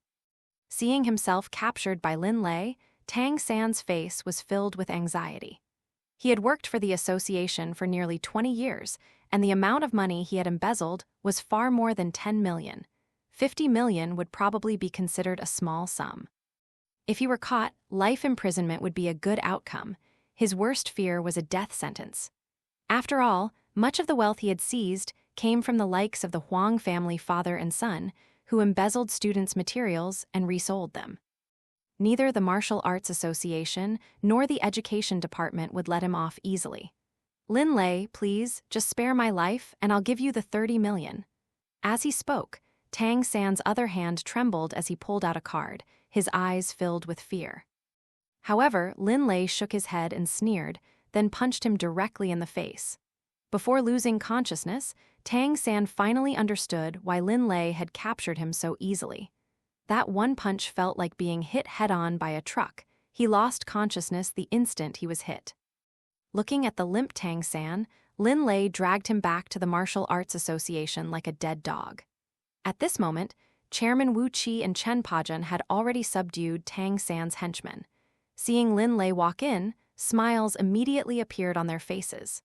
S2: Seeing himself captured by Lin Lei, Tang San's face was filled with anxiety. He had worked for the association for nearly 20 years, and the amount of money he had embezzled was far more than 10 million. 50 million would probably be considered a small sum. If he were caught, life imprisonment would be a good outcome. His worst fear was a death sentence. After all, much of the wealth he had seized came from the likes of the Huang family father and son, who embezzled students' materials and resold them. Neither the Martial Arts Association nor the Education Department would let him off easily. "Lin Lei, please, just spare my life and I'll give you the 30 million. As he spoke, Tang San's other hand trembled as he pulled out a card, his eyes filled with fear. However, Lin Lei shook his head and sneered, then punched him directly in the face. Before losing consciousness, Tang San finally understood why Lin Lei had captured him so easily. That one punch felt like being hit head-on by a truck. He lost consciousness the instant he was hit. Looking at the limp Tang San, Lin Lei dragged him back to the Martial Arts Association like a dead dog. At this moment, Chairman Wu Qi and Chen Pajun had already subdued Tang San's henchmen. Seeing Lin Lei walk in, smiles immediately appeared on their faces.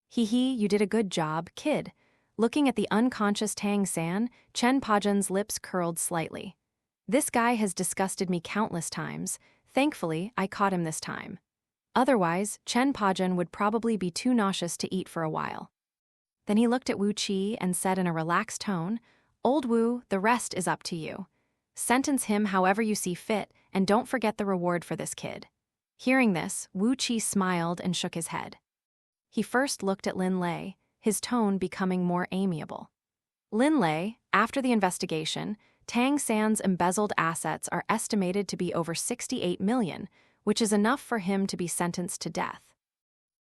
S2: "Hee hee, you did a good job, kid." Looking at the unconscious Tang San, Chen Pajun's lips curled slightly. "This guy has disgusted me countless times. Thankfully, I caught him this time. Otherwise, Chen Pajun would probably be too nauseous to eat for a while." Then he looked at Wu Qi and said in a relaxed tone, "Old Wu, the rest is up to you. Sentence him however you see fit, and don't forget the reward for this kid." Hearing this, Wu Qi smiled and shook his head. He first looked at Lin Lei, his tone becoming more amiable. "Lin Lei, after the investigation, Tang San's embezzled assets are estimated to be over 68 million, which is enough for him to be sentenced to death.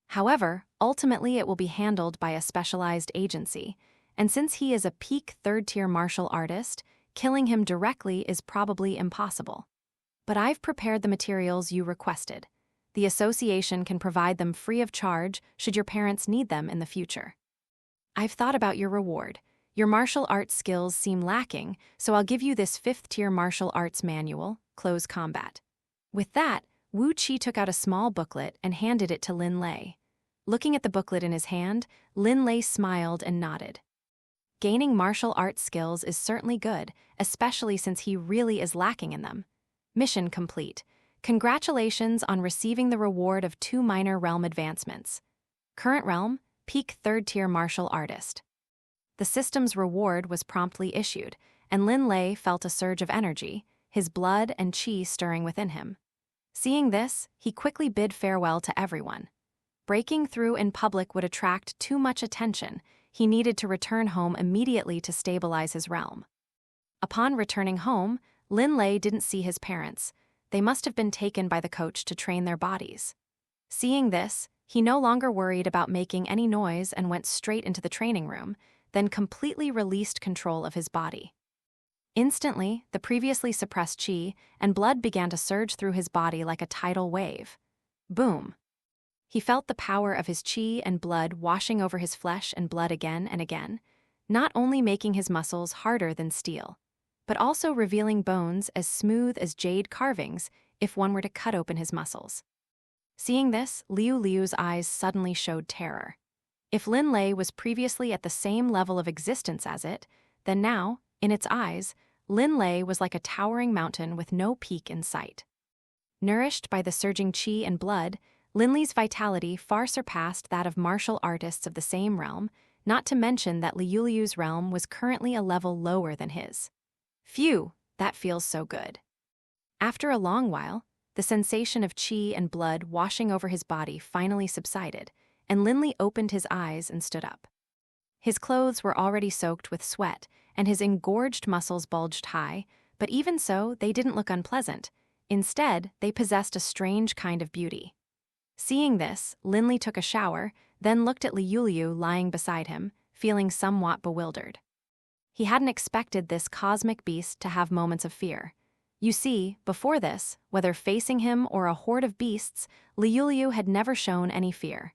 S2: However, ultimately it will be handled by a specialized agency, and since he is a peak third-tier martial artist, killing him directly is probably impossible. But I've prepared the materials you requested. The association can provide them free of charge should your parents need them in the future. I've thought about your reward. Your martial arts skills seem lacking, so I'll give you this 5th-tier martial arts manual, Close Combat." With that, Wu Qi took out a small booklet and handed it to Lin Lei. Looking at the booklet in his hand, Lin Lei smiled and nodded. Gaining martial arts skills is certainly good, especially since he really is lacking in them. Mission complete. Congratulations on receiving the reward of 2 minor realm advancements. Current realm, peak third-tier martial artist. The system's reward was promptly issued, and Lin Lei felt a surge of energy, his blood and qi stirring within him. Seeing this, he quickly bid farewell to everyone. Breaking through in public would attract too much attention. He needed to return home immediately to stabilize his realm. Upon returning home, Lin Lei didn't see his parents. They must have been taken by the coach to train their bodies. Seeing this, he no longer worried about making any noise and went straight into the training room, then completely released control of his body. Instantly, the previously suppressed qi and blood began to surge through his body like a tidal wave. Boom! He felt the power of his qi and blood washing over his flesh and blood again and again, not only making his muscles harder than steel, but also revealing bones as smooth as jade carvings if one were to cut open his muscles. Seeing this, Liu Liu's eyes suddenly showed terror. If Lin Lei was previously at the same level of existence as it, then now, in its eyes, Lin Lei was like a towering mountain with no peak in sight. Nourished by the surging qi and blood, Lin Lei's vitality far surpassed that of martial artists of the same realm, not to mention that Liu Liu's realm was currently a level lower than his. Phew, that feels so good. After a long while, the sensation of qi and blood washing over his body finally subsided, and Lin Lei opened his eyes and stood up. His clothes were already soaked with sweat, and his engorged muscles bulged high, but even so, they didn't look unpleasant. Instead, they possessed a strange kind of beauty. Seeing this, Lin Lei took a shower, then looked at Liu Liu lying beside him, feeling somewhat bewildered. He hadn't expected this cosmic beast to have moments of fear. You see, before this, whether facing him or a horde of beasts, Liu Liu had never shown any fear.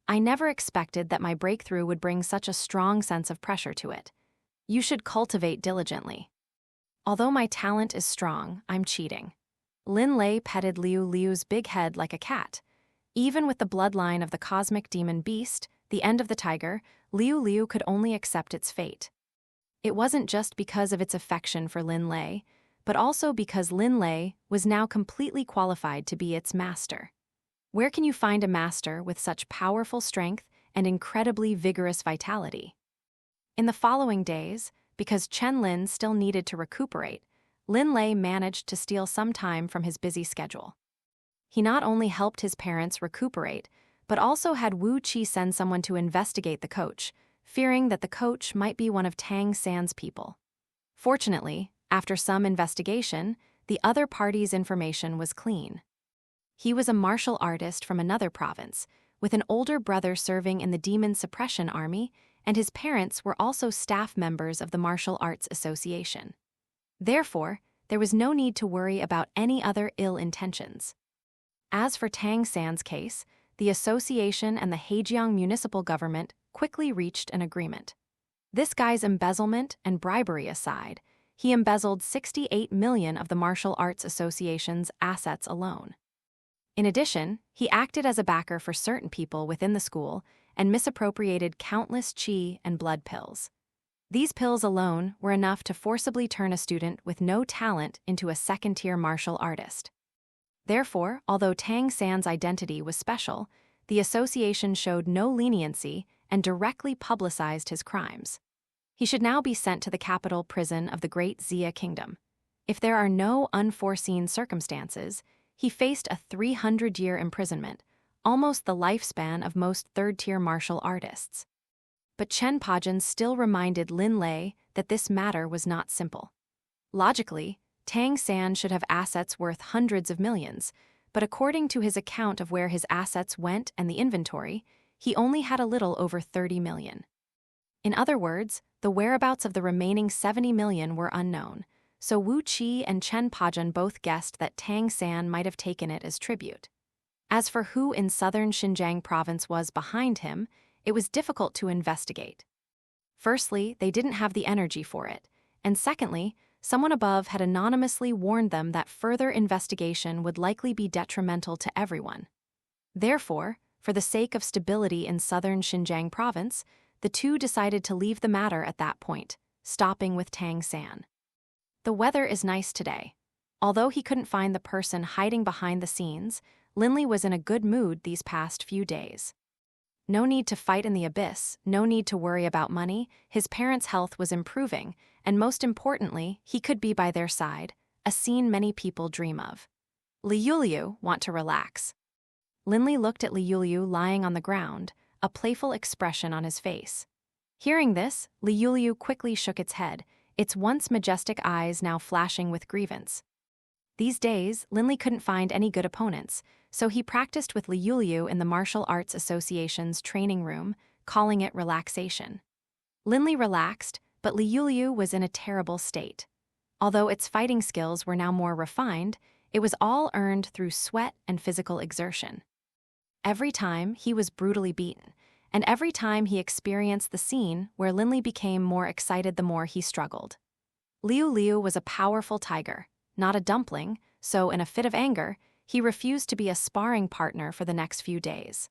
S2: I never expected that my breakthrough would bring such a strong sense of pressure to it. You should cultivate diligently. Although my talent is strong, I'm cheating. Lin Lei petted Liu Liu's big head like a cat. Even with the bloodline of the cosmic demon beast, the end of the tiger, Liu Liu could only accept its fate. It wasn't just because of its affection for Lin Lei, but also because Lin Lei was now completely qualified to be its master. Where can you find a master with such powerful strength and incredibly vigorous vitality? In the following days, because Chen Lin still needed to recuperate, Lin Lei managed to steal some time from his busy schedule. He not only helped his parents recuperate, but also had Wu Qi send someone to investigate the coach, fearing that the coach might be one of Tang San's people. Fortunately, after some investigation, the other party's information was clean. He was a martial artist from another province, with an older brother serving in the Demon Suppression Army, and his parents were also staff members of the Martial Arts Association. Therefore, there was no need to worry about any other ill intentions. As for Tang San's case, the association and the Hejiang municipal government quickly reached an agreement. This guy's embezzlement and bribery aside, he embezzled 68 million of the Martial Arts Association's assets alone. In addition, he acted as a backer for certain people within the school and misappropriated countless qi and blood pills. These pills alone were enough to forcibly turn a student with no talent into a second-tier martial artist. Therefore, although Tang San's identity was special, the association showed no leniency and directly publicized his crimes. He should now be sent to the capital prison of the Great Xia Kingdom. If there are no unforeseen circumstances, he faced a 300-year imprisonment, almost the lifespan of most third-tier martial artists. But Chen Pajin still reminded Lin Lei that this matter was not simple. Logically, Tang San should have assets worth hundreds of millions, but according to his account of where his assets went and the inventory, he only had a little over 30 million. In other words, the whereabouts of the remaining 70 million were unknown, so Wu Qi and Chen Pajin both guessed that Tang San might have taken it as tribute. As for who in southern Xinjiang province was behind him, it was difficult to investigate. Firstly, they didn't have the energy for it, and secondly, someone above had anonymously warned them that further investigation would likely be detrimental to everyone. Therefore, for the sake of stability in southern Xinjiang province, the two decided to leave the matter at that point, stopping with Tang San. The weather is nice today. Although he couldn't find the person hiding behind the scenes, Lin Lei was in a good mood these past few days. No need to fight in the abyss, no need to worry about money, his parents' health was improving, and most importantly, he could be by their side, a scene many people dream of. Liuliu want to relax. Lin Lei looked at Liuliu lying on the ground, a playful expression on his face. Hearing this, Liuliu quickly shook its head, its once majestic eyes now flashing with grievance. These days, Lin Lei couldn't find any good opponents, so he practiced with Liuliu in the Martial Arts Association's training room, calling it relaxation. Lin Lei relaxed, but Liuliu was in a terrible state. Although its fighting skills were now more refined, it was all earned through sweat and physical exertion. Every time, he was brutally beaten, and every time he experienced the scene where Lin Lei became more excited the more he struggled. Liu was a powerful tiger, not a dumpling, so in a fit of anger, he refused to be a sparring partner for the next few days.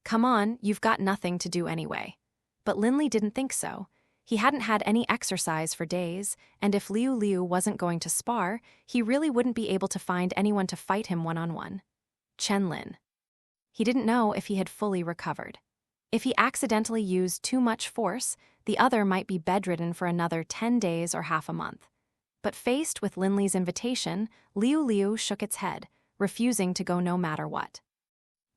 S2: Come on, you've got nothing to do anyway. But Lin Lei didn't think so. He hadn't had any exercise for days, and if Liu wasn't going to spar, he really wouldn't be able to find anyone to fight him one-on-one. Chen Lin. He didn't know if he had fully recovered. If he accidentally used too much force, the other might be bedridden for another 10 days or half a month. But faced with Lin Lei's invitation, Liu shook its head, refusing to go no matter what.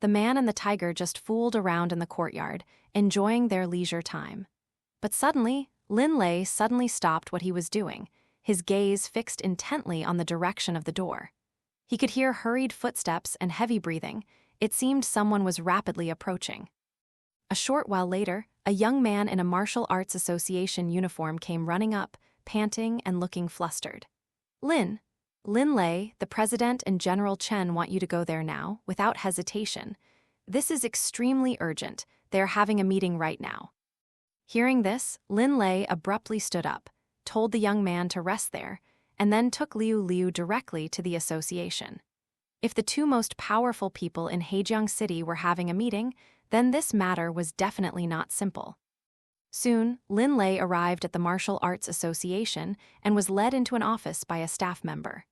S2: The man and the tiger just fooled around in the courtyard, enjoying their leisure time. But suddenly, Lin Lei suddenly stopped what he was doing, his gaze fixed intently on the direction of the door. He could hear hurried footsteps and heavy breathing. It seemed someone was rapidly approaching. A short while later, a young man in a martial arts association uniform came running up, panting and looking flustered. Lin Lei, the president and General Chen want you to go there now, without hesitation. This is extremely urgent. They are having a meeting right now. Hearing this, Lin Lei abruptly stood up, told the young man to rest there, and then took Liu directly to the association. If the two most powerful people in Heijiang City were having a meeting, then this matter was definitely not simple. Soon, Lin Lei arrived at the Martial Arts Association and was led into an office by a staff member.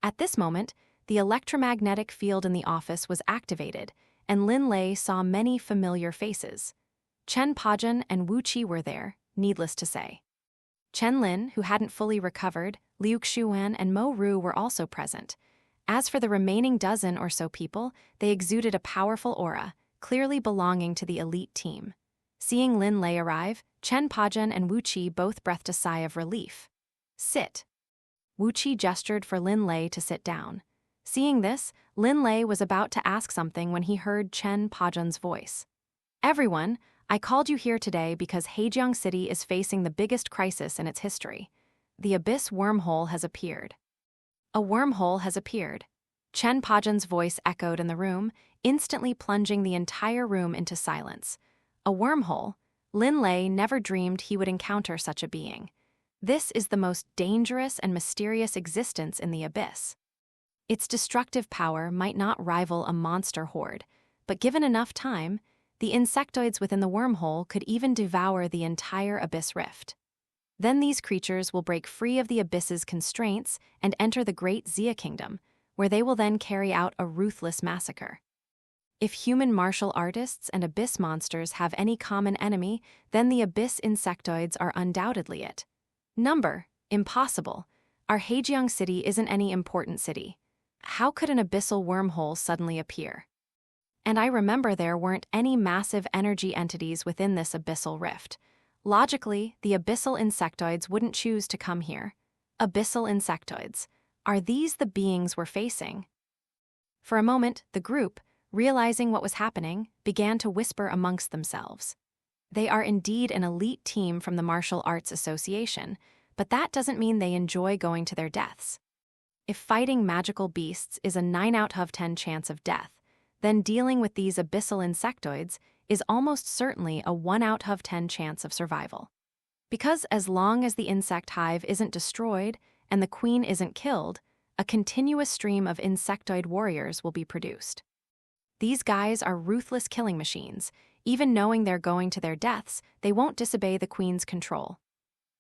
S2: At this moment, the electromagnetic field in the office was activated, and Lin Lei saw many familiar faces. Chen Pajun and Wu Qi were there, needless to say. Chen Lin, who hadn't fully recovered, Liu Xuan and Mo Ru were also present. As for the remaining dozen or so people, they exuded a powerful aura, clearly belonging to the elite team. Seeing Lin Lei arrive, Chen Pajun and Wu Qi both breathed a sigh of relief. Sit. Wu Qi gestured for Lin Lei to sit down. Seeing this, Lin Lei was about to ask something when he heard Chen Pajun's voice. Everyone, I called you here today because Heijiang City is facing the biggest crisis in its history. The abyss wormhole has appeared. A wormhole has appeared. Chen Pajun's voice echoed in the room, instantly plunging the entire room into silence. A wormhole? Lin Lei never dreamed he would encounter such a being. This is the most dangerous and mysterious existence in the abyss. Its destructive power might not rival a monster horde, but given enough time, the insectoids within the wormhole could even devour the entire abyss rift. Then these creatures will break free of the abyss's constraints and enter the great Xia kingdom, where they will then carry out a ruthless massacre. If human martial artists and abyss monsters have any common enemy, then the abyss insectoids are undoubtedly it. Number: impossible. Our Heijiang City isn't any important city. How could an abyssal wormhole suddenly appear? And I remember there weren't any massive energy entities within this abyssal rift. Logically, the abyssal insectoids wouldn't choose to come here. Abyssal insectoids. Are these the beings we're facing? For a moment, the group, realizing what was happening, began to whisper amongst themselves. They are indeed an elite team from the Martial Arts Association, but that doesn't mean they enjoy going to their deaths. If fighting magical beasts is a 9 out of 10 chance of death, then dealing with these abyssal insectoids is almost certainly a 1 out of 10 chance of survival. Because as long as the insect hive isn't destroyed and the queen isn't killed, a continuous stream of insectoid warriors will be produced. These guys are ruthless killing machines. Even knowing they're going to their deaths, they won't disobey the queen's control.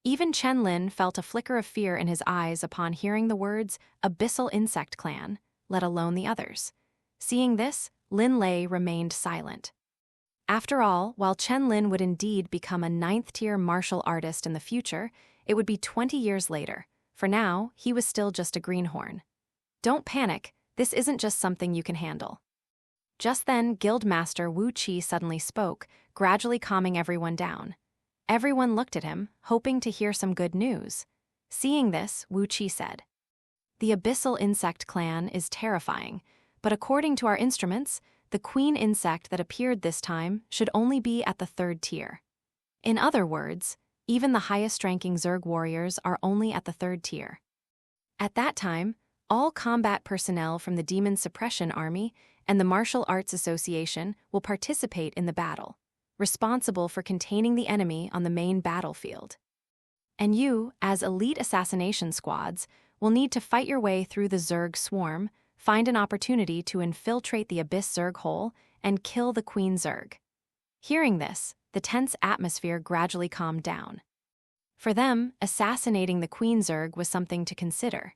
S2: Even Chen Lin felt a flicker of fear in his eyes upon hearing the words, Abyssal Insect Clan, let alone the others. Seeing this, Lin Lei remained silent. After all, while Chen Lin would indeed become a ninth-tier martial artist in the future, it would be 20 years later. For now, he was still just a greenhorn. Don't panic, this isn't just something you can handle. Just then, Guildmaster Wu Qi suddenly spoke, gradually calming everyone down. Everyone looked at him, hoping to hear some good news. Seeing this, Wu Qi said, "The abyssal insect clan is terrifying, but according to our instruments, the queen insect that appeared this time should only be at the 3rd tier. In other words, even the highest-ranking Zerg warriors are only at the 3rd tier. At that time, all combat personnel from the Demon Suppression Army and the Martial Arts Association will participate in the battle, responsible for containing the enemy on the main battlefield. And you, as elite assassination squads, will need to fight your way through the Zerg swarm, find an opportunity to infiltrate the Abyss Zerg hole, and kill the Queen Zerg." Hearing this, the tense atmosphere gradually calmed down. For them, assassinating the Queen Zerg was something to consider.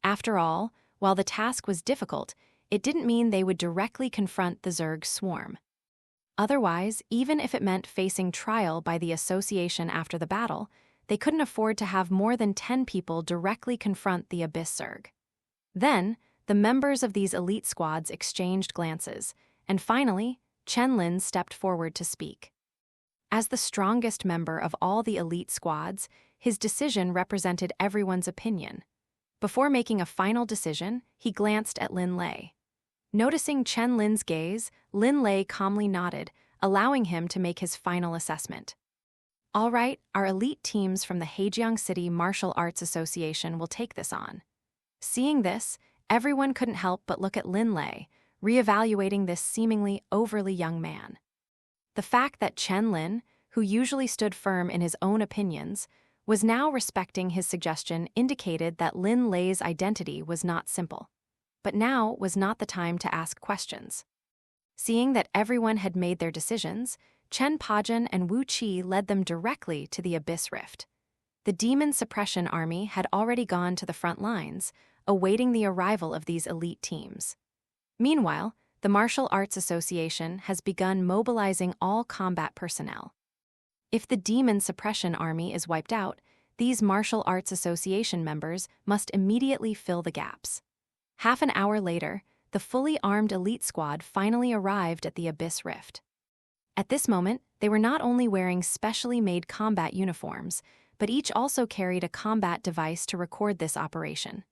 S2: After all, while the task was difficult, it didn't mean they would directly confront the Zerg swarm. Otherwise, even if it meant facing trial by the association after the battle, they couldn't afford to have more than 10 people directly confront the Abyss Zerg. Then, the members of these elite squads exchanged glances, and finally, Chen Lin stepped forward to speak. As the strongest member of all the elite squads, his decision represented everyone's opinion. Before making a final decision, he glanced at Lin Lei. Noticing Chen Lin's gaze, Lin Lei calmly nodded, allowing him to make his final assessment. "All right, our elite teams from the Heijiang City Martial Arts Association will take this on." Seeing this, everyone couldn't help but look at Lin Lei, reevaluating this seemingly overly young man. The fact that Chen Lin, who usually stood firm in his own opinions, was now respecting his suggestion indicated that Lin Lei's identity was not simple. But now was not the time to ask questions. Seeing that everyone had made their decisions, Chen Pajin and Wu Qi led them directly to the Abyss Rift. The Demon Suppression Army had already gone to the front lines, awaiting the arrival of these elite teams. Meanwhile, the Martial Arts Association has begun mobilizing all combat personnel. If the Demon Suppression Army is wiped out, these Martial Arts Association members must immediately fill the gaps. Half an hour later, the fully armed elite squad finally arrived at the Abyss Rift. At this moment, they were not only wearing specially made combat uniforms, but each also carried a combat device to record this operation.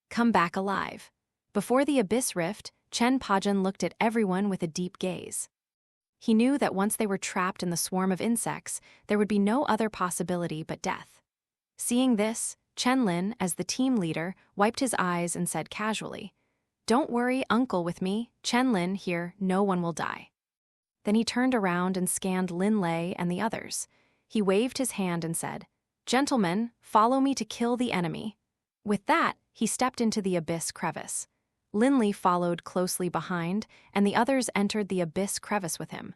S2: "Come back alive." Before the Abyss Rift, Chen Pajin looked at everyone with a deep gaze. He knew that once they were trapped in the swarm of insects, there would be no other possibility but death. Seeing this, Chen Lin, as the team leader, wiped his eyes and said casually, "Don't worry, uncle, with me, Chen Lin here, no one will die." Then he turned around and scanned Lin Lei and the others. He waved his hand and said, "Gentlemen, follow me to kill the enemy." With that, he stepped into the Abyss crevice. Lin Lei followed closely behind, and the others entered the Abyss crevice with him.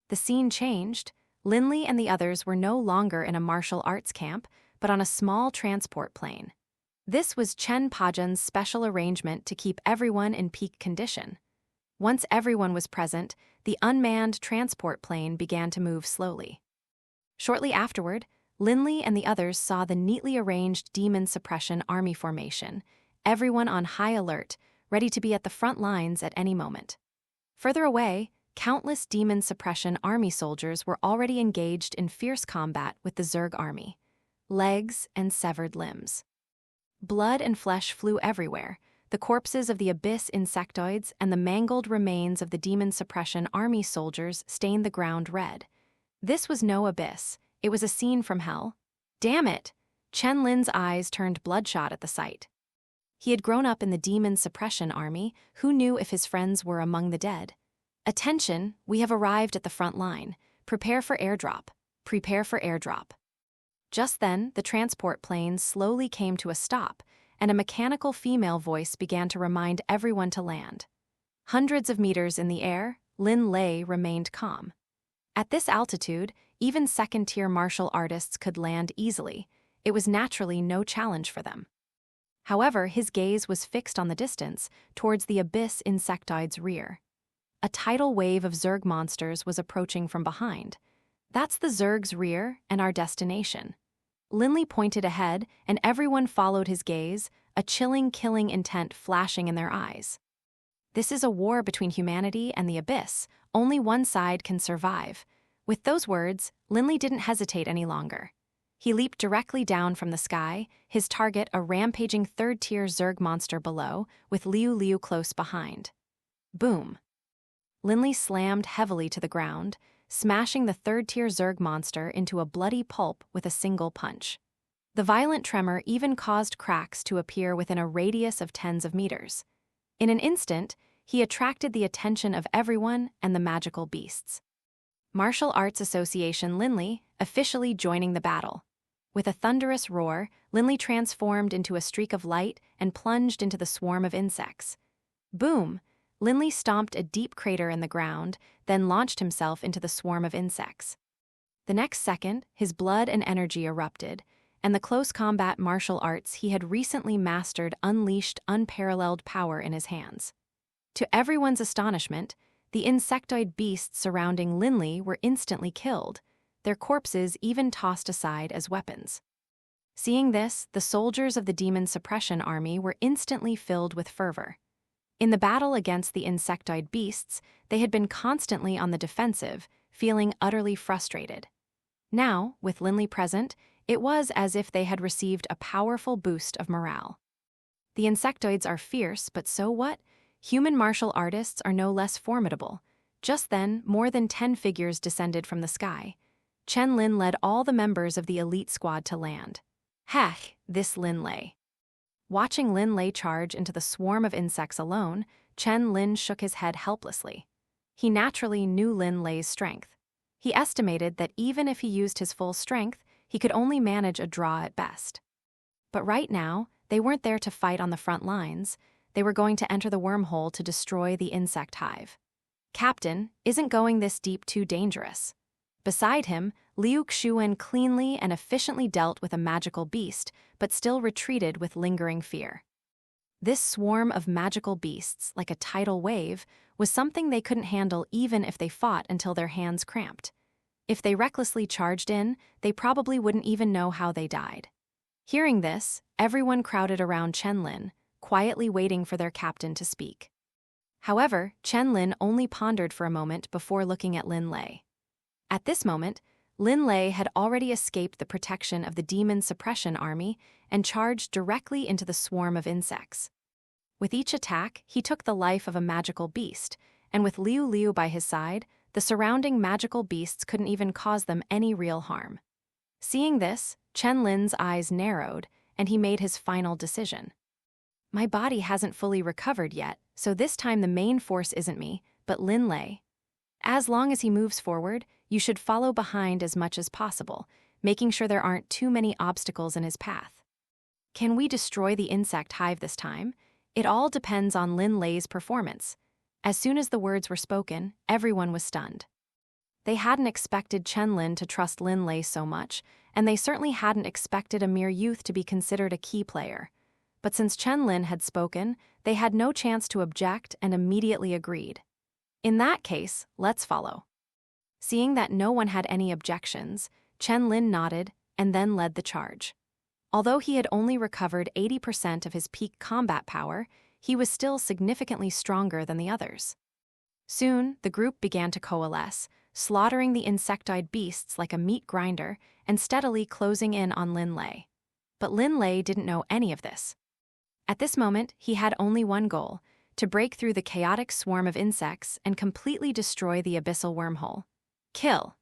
S2: The scene changed. Lin Lei and the others were no longer in a martial arts camp, but on a small transport plane. This was Chen Pajin's special arrangement to keep everyone in peak condition. Once everyone was present, the unmanned transport plane began to move slowly. Shortly afterward, Lin Lei and the others saw the neatly arranged Demon Suppression Army formation, everyone on high alert, ready to be at the front lines at any moment. Further away, countless Demon Suppression Army soldiers were already engaged in fierce combat with the Zerg army. Legs and severed limbs. Blood and flesh flew everywhere. The corpses of the Abyss insectoids and the mangled remains of the Demon Suppression Army soldiers stained the ground red. This was no abyss. It was a scene from hell. Damn it! Chen Lin's eyes turned bloodshot at the sight. He had grown up in the Demon Suppression Army. Who knew if his friends were among the dead? "Attention, we have arrived at the front line. Prepare for airdrop. Prepare for airdrop." Just then, the transport plane slowly came to a stop, and a mechanical female voice began to remind everyone to land. Hundreds of meters in the air, Lin Lei remained calm. At this altitude, even second-tier martial artists could land easily. It was naturally no challenge for them. However, his gaze was fixed on the distance, towards the Abyss insectoid's rear. a tidal wave of Zerg monsters was approaching from behind. That's the Zerg's rear and our destination. Lin Lei pointed ahead, and everyone followed his gaze, a chilling, killing intent flashing in their eyes. This is a war between humanity and the abyss. Only one side can survive. With those words, Lin Lei didn't hesitate any longer. He leaped directly down from the sky, his target a rampaging third-tier Zerg monster below, with Liu Liu close behind. Boom! Lin Lei slammed heavily to the ground, smashing the third-tier Zerg monster into a bloody pulp with a single punch. The violent tremor even caused cracks to appear within a radius of tens of meters. In an instant, he attracted the attention of everyone and the magical beasts. Martial Arts Association Lin Lei officially joining the battle. With a thunderous roar, Lin Lei transformed into a streak of light and plunged into the swarm of insects. Boom! Lin Lei stomped a deep crater in the ground, then launched himself into the swarm of insects. The next second, his blood and energy erupted, and the close combat martial arts he had recently mastered unleashed unparalleled power in his hands. To everyone's astonishment, the insectoid beasts surrounding Lin Lei were instantly killed, their corpses even tossed aside as weapons. Seeing this, the soldiers of the Demon Suppression Army were instantly filled with fervor. In the battle against the insectoid beasts, they had been constantly on the defensive, feeling utterly frustrated. Now, with Lin Lei present, it was as if they had received a powerful boost of morale. The insectoids are fierce, but so what? Human martial artists are no less formidable. Just then, more than 10 figures descended from the sky. Chen Lin led all the members of the elite squad to land. Heck, this Lin Lei. Watching Lin Lei charge into the swarm of insects alone, Chen Lin shook his head helplessly. He naturally knew Lin Lei's strength. He estimated that even if he used his full strength, he could only manage a draw at best. But right now, they weren't there to fight on the front lines. They were going to enter the wormhole to destroy the insect hive. Captain, isn't going this deep too dangerous? Beside him, Liu Xuan cleanly and efficiently dealt with a magical beast, but still retreated with lingering fear. This swarm of magical beasts, like a tidal wave, was something they couldn't handle even if they fought until their hands cramped. If they recklessly charged in, they probably wouldn't even know how they died. Hearing this, everyone crowded around Chen Lin, quietly waiting for their captain to speak. However, Chen Lin only pondered for a moment before looking at Lin Lei. At this moment, Lin Lei had already escaped the protection of the Demon Suppression Army and charged directly into the swarm of insects. With each attack, he took the life of a magical beast, and with Liu Liu by his side, the surrounding magical beasts couldn't even cause them any real harm. Seeing this, Chen Lin's eyes narrowed, and he made his final decision. My body hasn't fully recovered yet, so this time the main force isn't me, but Lin Lei. As long as he moves forward, you should follow behind as much as possible, making sure there aren't too many obstacles in his path. Can we destroy the insect hive this time? It all depends on Lin Lei's performance. As soon as the words were spoken, everyone was stunned. They hadn't expected Chen Lin to trust Lin Lei so much, and they certainly hadn't expected a mere youth to be considered a key player. But since Chen Lin had spoken, they had no chance to object and immediately agreed. In that case, let's follow. Seeing that no one had any objections, Chen Lin nodded and then led the charge. Although he had only recovered 80% of his peak combat power, he was still significantly stronger than the others. Soon, the group began to coalesce, slaughtering the insectoid beasts like a meat grinder and steadily closing in on Lin Lei. But Lin Lei didn't know any of this. At this moment, he had only one goal: to break through the chaotic swarm of insects and completely destroy the abyssal wormhole. Kill!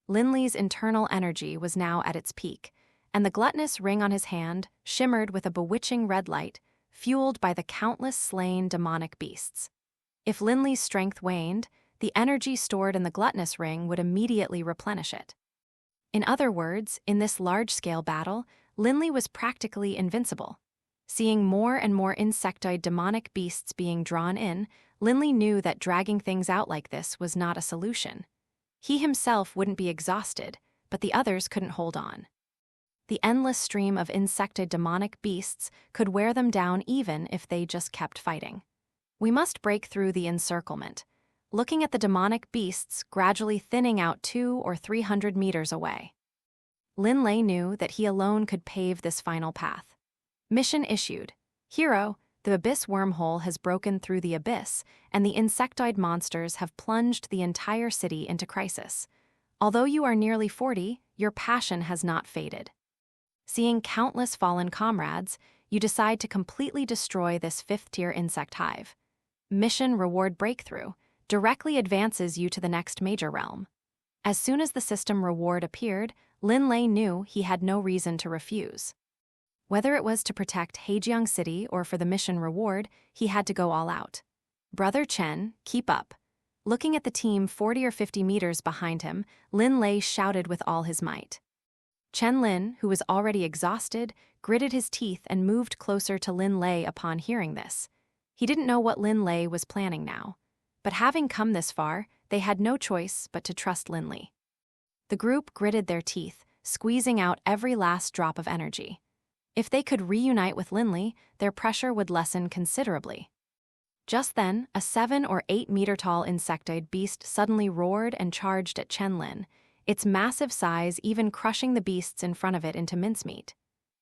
S2: Lin Lei's internal energy was now at its peak, and the gluttonous ring on his hand shimmered with a bewitching red light, fueled by the countless slain demonic beasts. If Lin Lei's strength waned, the energy stored in the gluttonous ring would immediately replenish it. In other words, in this large-scale battle, Lin Lei was practically invincible. Seeing more and more insectoid demonic beasts being drawn in, Lin Lei knew that dragging things out like this was not a solution. He himself wouldn't be exhausted, but the others couldn't hold on. The endless stream of insectoid demonic beasts could wear them down even if they just kept fighting. We must break through the encirclement. looking at the demonic beasts gradually thinning out 200 or 300 meters away. Lin Lei knew that he alone could pave this final path. Mission issued. Hero, the abyss wormhole has broken through the abyss, and the insectoid monsters have plunged the entire city into crisis. Although you are nearly 40, your passion has not faded. Seeing countless fallen comrades, you decide to completely destroy this 5th-tier insect hive. Mission Reward Breakthrough directly advances you to the next major realm. As soon as the system reward appeared, Lin Lei knew he had no reason to refuse. Whether it was to protect Heijiang City or for the mission reward, he had to go all out. Brother Chen, keep up. Looking at the team 40 or 50 meters behind him, Lin Lei shouted with all his might. Chen Lin, who was already exhausted, gritted his teeth and moved closer to Lin Lei upon hearing this. He didn't know what Lin Lei was planning now. But having come this far, they had no choice but to trust Lin Lei. The group gritted their teeth, squeezing out every last drop of energy. If they could reunite with Lin Lei, their pressure would lessen considerably. Just then, a 7 or 8 meter tall insectoid beast suddenly roared and charged at Chen Lin, its massive size even crushing the beasts in front of it into mincemeat.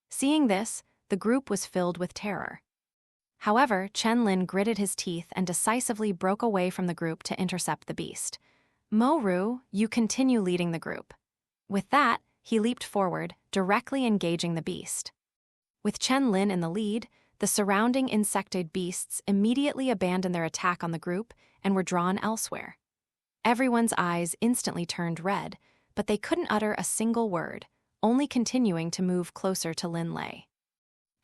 S2: Seeing this, the group was filled with terror. However, Chen Lin gritted his teeth and decisively broke away from the group to intercept the beast. Mo Ru, you continue leading the group. With that, he leaped forward, directly engaging the beast. With Chen Lin in the lead, the surrounding insectoid beasts immediately abandoned their attack on the group and were drawn elsewhere. Everyone's eyes instantly turned red, but they couldn't utter a single word, only continuing to move closer to Lin Lei.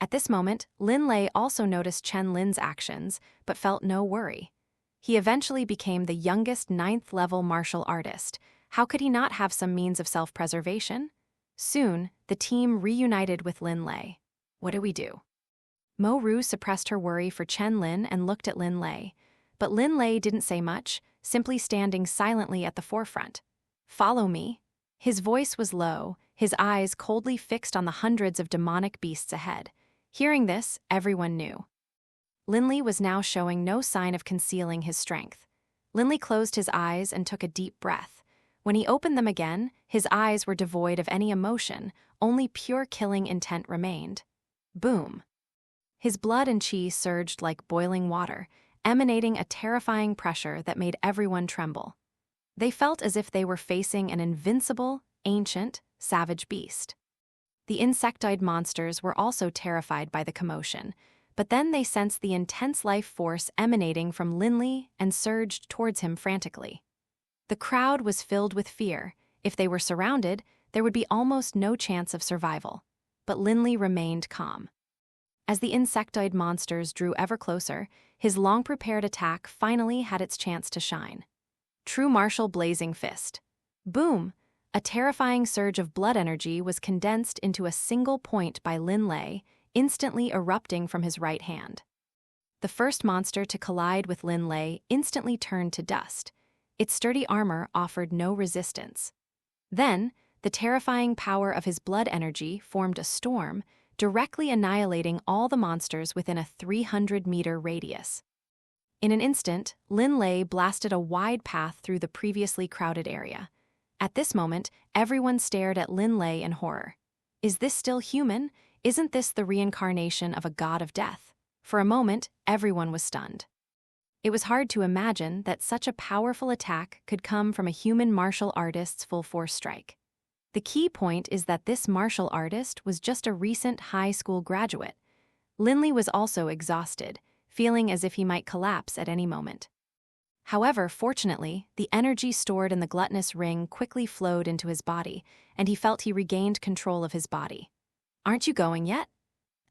S2: At this moment, Lin Lei also noticed Chen Lin's actions, but felt no worry. He eventually became the youngest 9th-level martial artist. How could he not have some means of self-preservation? Soon, the team reunited with Lin Lei. What do we do? Mo Ru suppressed her worry for Chen Lin and looked at Lin Lei. But Lin Lei didn't say much, simply standing silently at the forefront. Follow me. His voice was low, his eyes coldly fixed on the hundreds of demonic beasts ahead. Hearing this, everyone knew. Lin Lei was now showing no sign of concealing his strength. Lin Lei closed his eyes and took a deep breath. When he opened them again, his eyes were devoid of any emotion, only pure killing intent remained. Boom. His blood and chi surged like boiling water, emanating a terrifying pressure that made everyone tremble. They felt as if they were facing an invincible, ancient, savage beast. The insectoid monsters were also terrified by the commotion, but then they sensed the intense life force emanating from Lin Lei and surged towards him frantically. The crowd was filled with fear. If they were surrounded, there would be almost no chance of survival. But Lin Lei remained calm. As the insectoid monsters drew ever closer, his long-prepared attack finally had its chance to shine. True martial blazing fist. Boom! A terrifying surge of blood energy was condensed into a single point by Lin Lei, instantly erupting from his right hand. The first monster to collide with Lin Lei instantly turned to dust. Its sturdy armor offered no resistance. Then, the terrifying power of his blood energy formed a storm, directly annihilating all the monsters within a 300-meter radius. In an instant, Lin Lei blasted a wide path through the previously crowded area. At this moment, everyone stared at Lin Lei in horror. Is this still human? Isn't this the reincarnation of a god of death? For a moment, everyone was stunned. It was hard to imagine that such a powerful attack could come from a human martial artist's full-force strike. The key point is that this martial artist was just a recent high school graduate. Lin Lei was also exhausted, feeling as if he might collapse at any moment. However, fortunately, the energy stored in the gluttonous ring quickly flowed into his body, and he felt he regained control of his body. Aren't you going yet?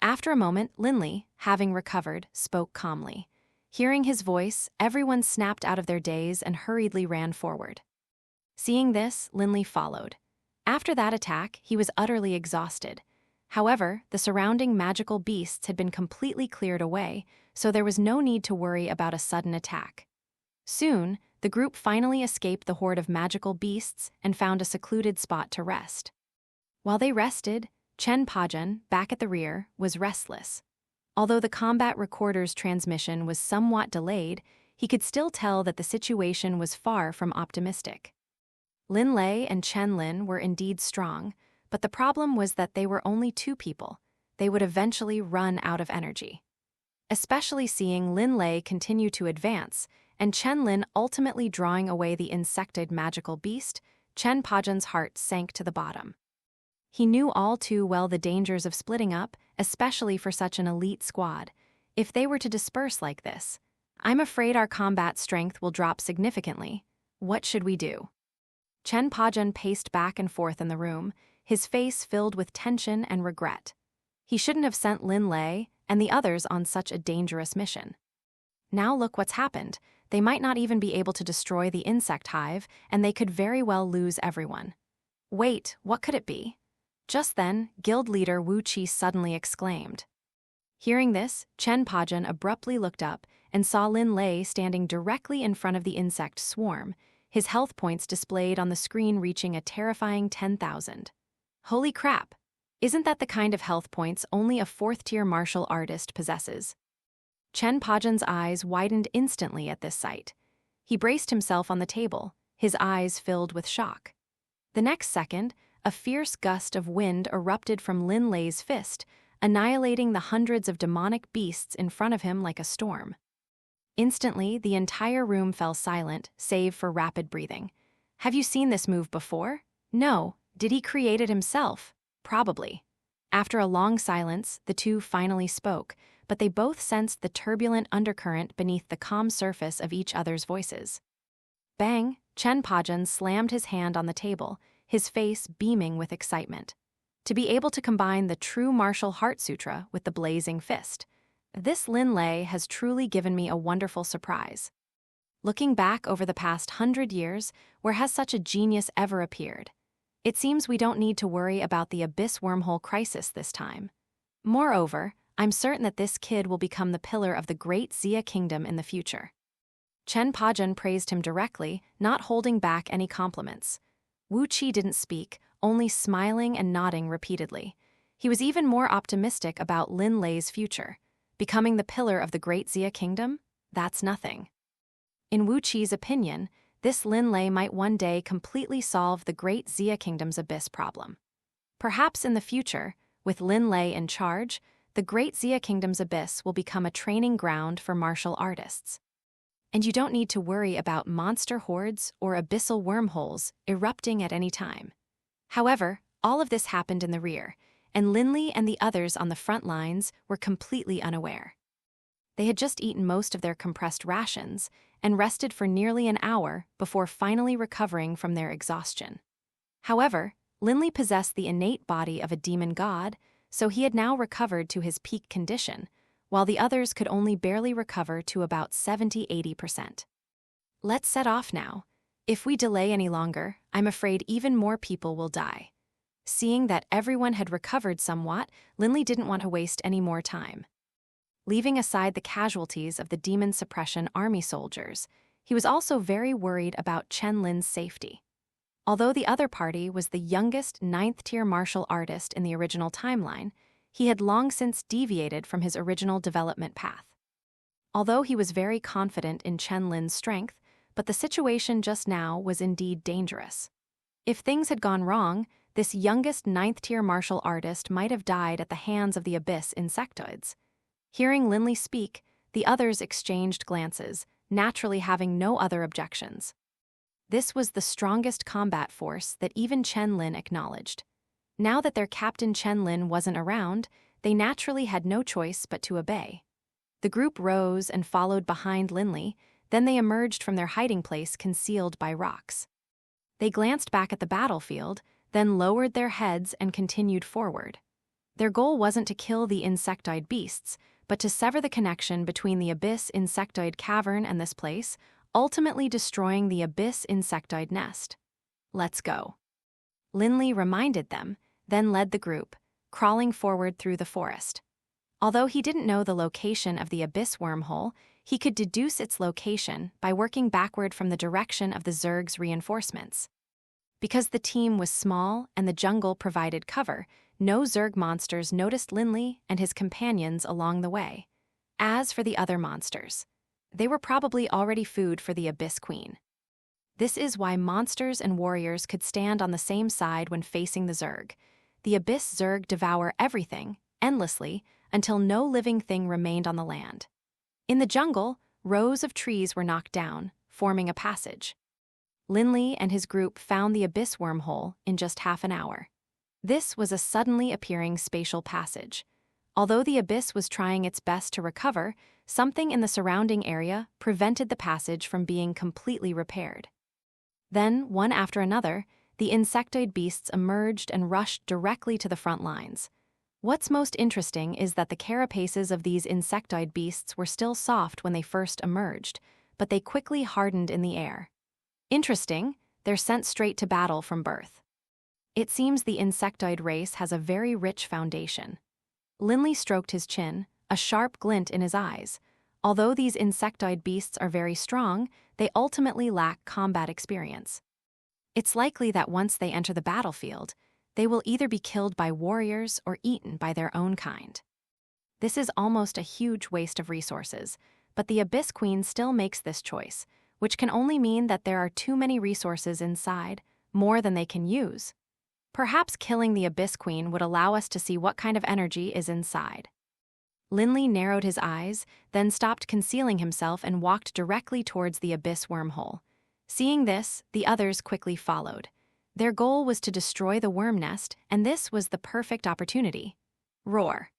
S2: After a moment, Lin Lei, having recovered, spoke calmly. Hearing his voice, everyone snapped out of their daze and hurriedly ran forward. Seeing this, Lin Lei followed. After that attack, he was utterly exhausted. However, the surrounding magical beasts had been completely cleared away, so there was no need to worry about a sudden attack. Soon, the group finally escaped the horde of magical beasts and found a secluded spot to rest. While they rested, Chen Pajun, back at the rear, was restless. Although the combat recorder's transmission was somewhat delayed, he could still tell that the situation was far from optimistic. Lin Lei and Chen Lin were indeed strong, but the problem was that they were only two people. They would eventually run out of energy. Especially seeing Lin Lei continue to advance, and Chen Lin ultimately drawing away the insectoid magical beast, Chen Pajan's heart sank to the bottom. He knew all too well the dangers of splitting up, especially for such an elite squad. If they were to disperse like this, I'm afraid our combat strength will drop significantly. What should we do? Chen Pajan paced back and forth in the room, his face filled with tension and regret. He shouldn't have sent Lin Lei and the others on such a dangerous mission. Now look what's happened. They might not even be able to destroy the insect hive, and they could very well lose everyone. Wait, what could it be? Just then, guild leader Wu Qi suddenly exclaimed. Hearing this, Chen Pajan abruptly looked up and saw Lin Lei standing directly in front of the insect swarm, his health points displayed on the screen reaching a terrifying 10,000. Holy crap! Isn't that the kind of health points only a fourth-tier martial artist possesses? Chen Pajan's eyes widened instantly at this sight. He braced himself on the table, his eyes filled with shock. The next second, a fierce gust of wind erupted from Lin Lei's fist, annihilating the hundreds of demonic beasts in front of him like a storm. Instantly, the entire room fell silent, save for rapid breathing. Have you seen this move before? No. Did he create it himself? Probably. After a long silence, the two finally spoke, but they both sensed the turbulent undercurrent beneath the calm surface of each other's voices. Bang! Chen Pajan slammed his hand on the table, his face beaming with excitement. To be able to combine the true martial heart sutra with the blazing fist. This Lin Lei has truly given me a wonderful surprise. Looking back over the past 100 years, where has such a genius ever appeared? It seems we don't need to worry about the abyss wormhole crisis this time. Moreover, I'm certain that this kid will become the pillar of the great Xia kingdom in the future. Chen Pajan praised him directly, not holding back any compliments. Wu Qi didn't speak, only smiling and nodding repeatedly. He was even more optimistic about Lin Lei's future. Becoming the pillar of the great Xia kingdom? That's nothing. In Wu Qi's opinion, this Lin Lei might one day completely solve the great Xia kingdom's abyss problem. Perhaps in the future, with Lin Lei in charge, the great Xia kingdom's abyss will become a training ground for martial artists. And you don't need to worry about monster hordes or abyssal wormholes erupting at any time. However, all of this happened in the rear, and Lin Lei and the others on the front lines were completely unaware. They had just eaten most of their compressed rations and rested for nearly an hour before finally recovering from their exhaustion. However, Lin Lei possessed the innate body of a demon god, so he had now recovered to his peak condition, while the others could only barely recover to about 70–80%. Let's set off now. If we delay any longer, I'm afraid even more people will die. Seeing that everyone had recovered somewhat, Lin Lei didn't want to waste any more time. Leaving aside the casualties of the demon suppression army soldiers, he was also very worried about Chen Lin's safety. Although the other party was the youngest 9th-tier martial artist in the original timeline, he had long since deviated from his original development path. Although he was very confident in Chen Lin's strength, but the situation just now was indeed dangerous. If things had gone wrong, this youngest 9th-tier martial artist might have died at the hands of the abyss insectoids. Hearing Lin Lei speak, the others exchanged glances, naturally having no other objections. This was the strongest combat force that even Chen Lin acknowledged. Now that their captain Chen Lin wasn't around, they naturally had no choice but to obey. The group rose and followed behind Lin Lei, then they emerged from their hiding place concealed by rocks. They glanced back at the battlefield, then lowered their heads and continued forward. Their goal wasn't to kill the insectoid beasts, but to sever the connection between the abyss insectoid cavern and this place, ultimately destroying the abyss insectoid nest. Let's go. Lin Lei reminded them, then led the group, crawling forward through the forest. Although he didn't know the location of the abyss wormhole, he could deduce its location by working backward from the direction of the Zerg's reinforcements. Because the team was small and the jungle provided cover, no Zerg monsters noticed Lin Lei and his companions along the way. As for the other monsters, they were probably already food for the Abyss Queen. This is why monsters and warriors could stand on the same side when facing the Zerg. The Abyss Zerg devour everything, endlessly, until no living thing remained on the land. In the jungle, rows of trees were knocked down, forming a passage. Lin Lei and his group found the Abyss wormhole in just half an hour. This was a suddenly appearing spatial passage. Although the Abyss was trying its best to recover, something in the surrounding area prevented the passage from being completely repaired. Then, one after another, the insectoid beasts emerged and rushed directly to the front lines. What's most interesting is that the carapaces of these insectoid beasts were still soft when they first emerged, but they quickly hardened in the air. Interesting, they're sent straight to battle from birth. It seems the insectoid race has a very rich foundation. Lin Lei stroked his chin, a sharp glint in his eyes. Although these insectoid beasts are very strong, they ultimately lack combat experience. It's likely that once they enter the battlefield, they will either be killed by warriors or eaten by their own kind. This is almost a huge waste of resources, but the Abyss Queen still makes this choice, which can only mean that there are too many resources inside, more than they can use. Perhaps killing the Abyss Queen would allow us to see what kind of energy is inside. Lin Lei narrowed his eyes, then stopped concealing himself and walked directly towards the Abyss wormhole. Seeing this, the others quickly followed. Their goal was to destroy the worm nest, and this was the perfect opportunity. Roar.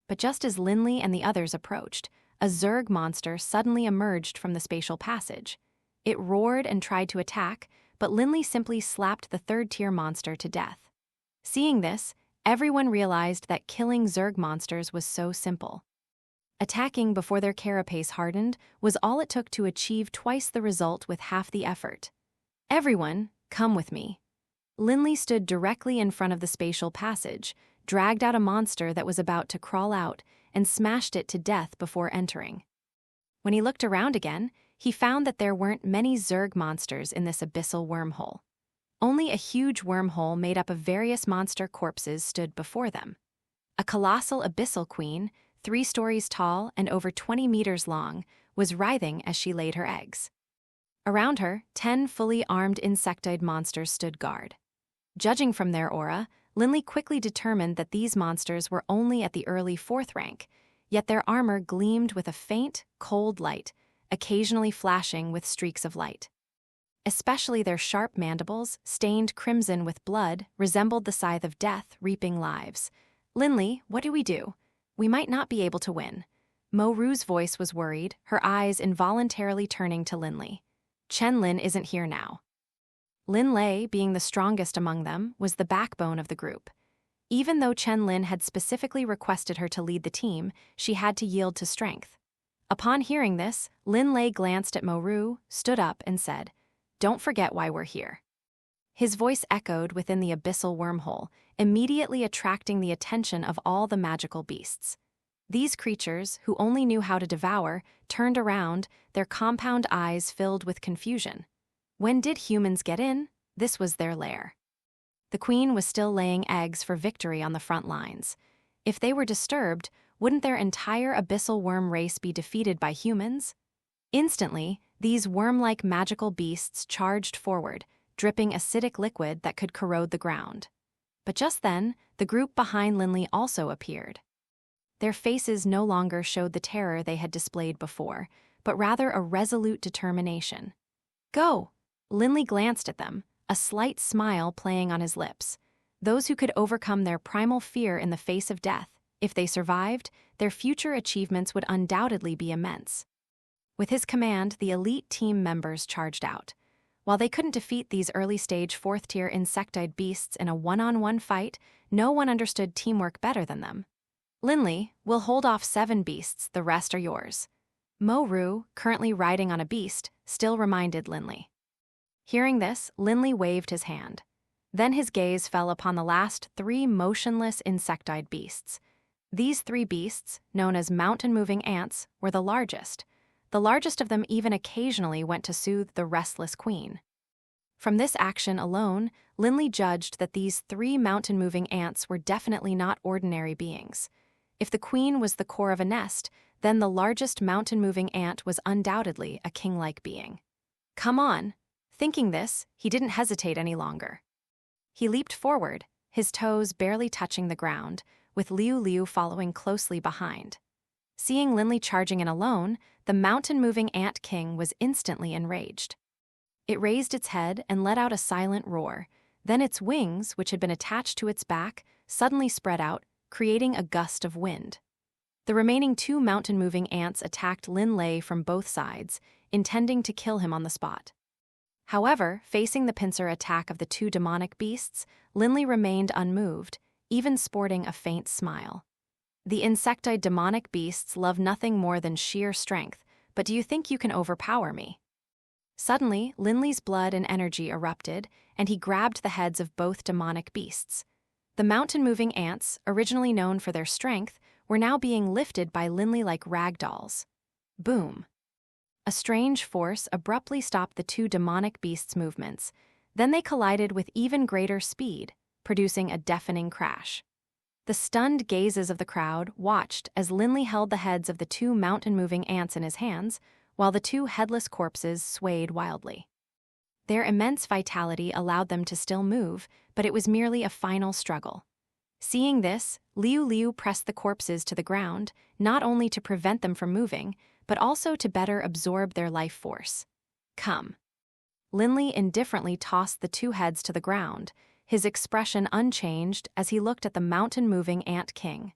S2: But just as Lin Lei and the others approached, a Zerg monster suddenly emerged from the spatial passage. It roared and tried to attack, but Lin Lei simply slapped the third-tier monster to death. Seeing this, everyone realized that killing Zerg monsters was so simple. Attacking before their carapace hardened was all it took to achieve twice the result with half the effort. Everyone, come with me. Lin Lei stood directly in front of the spatial passage, dragged out a monster that was about to crawl out, and smashed it to death before entering. When he looked around again, he found that there weren't many Zerg monsters in this abyssal wormhole. Only a huge wormhole made up of various monster corpses stood before them. A colossal abyssal queen, 3 stories tall and over 20 meters long, was writhing as she laid her eggs. Around her, 10 fully armed insectoid monsters stood guard. Judging from their aura, Lin Lei quickly determined that these monsters were only at the early 4th rank, yet their armor gleamed with a faint, cold light, occasionally flashing with streaks of light. Especially their sharp mandibles, stained crimson with blood, resembled the scythe of death reaping lives. Lin Lei, what do we do? We might not be able to win. Mo Ru's voice was worried, her eyes involuntarily turning to Lin Lei. Chen Lin isn't here now. Lin Lei, being the strongest among them, was the backbone of the group. Even though Chen Lin had specifically requested her to lead the team, she had to yield to strength. Upon hearing this, Lin Lei glanced at Mo Ru, stood up, and said, "Don't forget why we're here." His voice echoed within the abyssal wormhole, immediately attracting the attention of all the magical beasts. These creatures, who only knew how to devour, turned around, their compound eyes filled with confusion. When did humans get in? This was their lair. The queen was still laying eggs for victory on the front lines. If they were disturbed, wouldn't their entire abyssal worm race be defeated by humans? Instantly, these worm-like magical beasts charged forward, dripping acidic liquid that could corrode the ground. But just then, the group behind Lin Lei also appeared. Their faces no longer showed the terror they had displayed before, but rather a resolute determination. "Go!" Lin Lei glanced at them, a slight smile playing on his lips. Those who could overcome their primal fear in the face of death, if they survived, their future achievements would undoubtedly be immense. With his command, the elite team members charged out. While they couldn't defeat these early-stage 4th-tier insectoid beasts in a one-on-one fight, no one understood teamwork better than them. "Lin Lei, we'll hold off 7 beasts, the rest are yours." Mo Ru, currently riding on a beast, still reminded Lin Lei. Hearing this, Lin Lei waved his hand. Then his gaze fell upon the last 3 motionless insectoid beasts. These 3 beasts, known as mountain-moving ants, were the largest. The largest of them even occasionally went to soothe the restless queen. From this action alone, Lin Lei judged that these 3 mountain-moving ants were definitely not ordinary beings. If the queen was the core of a nest, then the largest mountain-moving ant was undoubtedly a king-like being. Come on! Thinking this, he didn't hesitate any longer. He leaped forward, his toes barely touching the ground, with Liu Liu following closely behind. Seeing Lin Lei charging in alone, the mountain-moving ant king was instantly enraged. It raised its head and let out a silent roar. Then its wings, which had been attached to its back, suddenly spread out, creating a gust of wind. The remaining two mountain-moving ants attacked Lin Lei from both sides, intending to kill him on the spot. However, facing the pincer attack of the two demonic beasts, Lin Lei remained unmoved, even sporting a faint smile. The insectoid demonic beasts love nothing more than sheer strength, but do you think you can overpower me? Suddenly, Lin Lei's blood and energy erupted, and he grabbed the heads of both demonic beasts. The mountain-moving ants, originally known for their strength, were now being lifted by Lin Lei like rag dolls. Boom! A strange force abruptly stopped the two demonic beasts' movements. Then they collided with even greater speed, producing a deafening crash. The stunned gazes of the crowd watched as Lin Lei held the heads of the two mountain-moving ants in his hands, while the two headless corpses swayed wildly. Their immense vitality allowed them to still move, but it was merely a final struggle. Seeing this, Liu Liu pressed the corpses to the ground, not only to prevent them from moving, but also to better absorb their life force. Come. Lin Lei indifferently tossed the two heads to the ground, his expression unchanged as he looked at the mountain-moving ant king.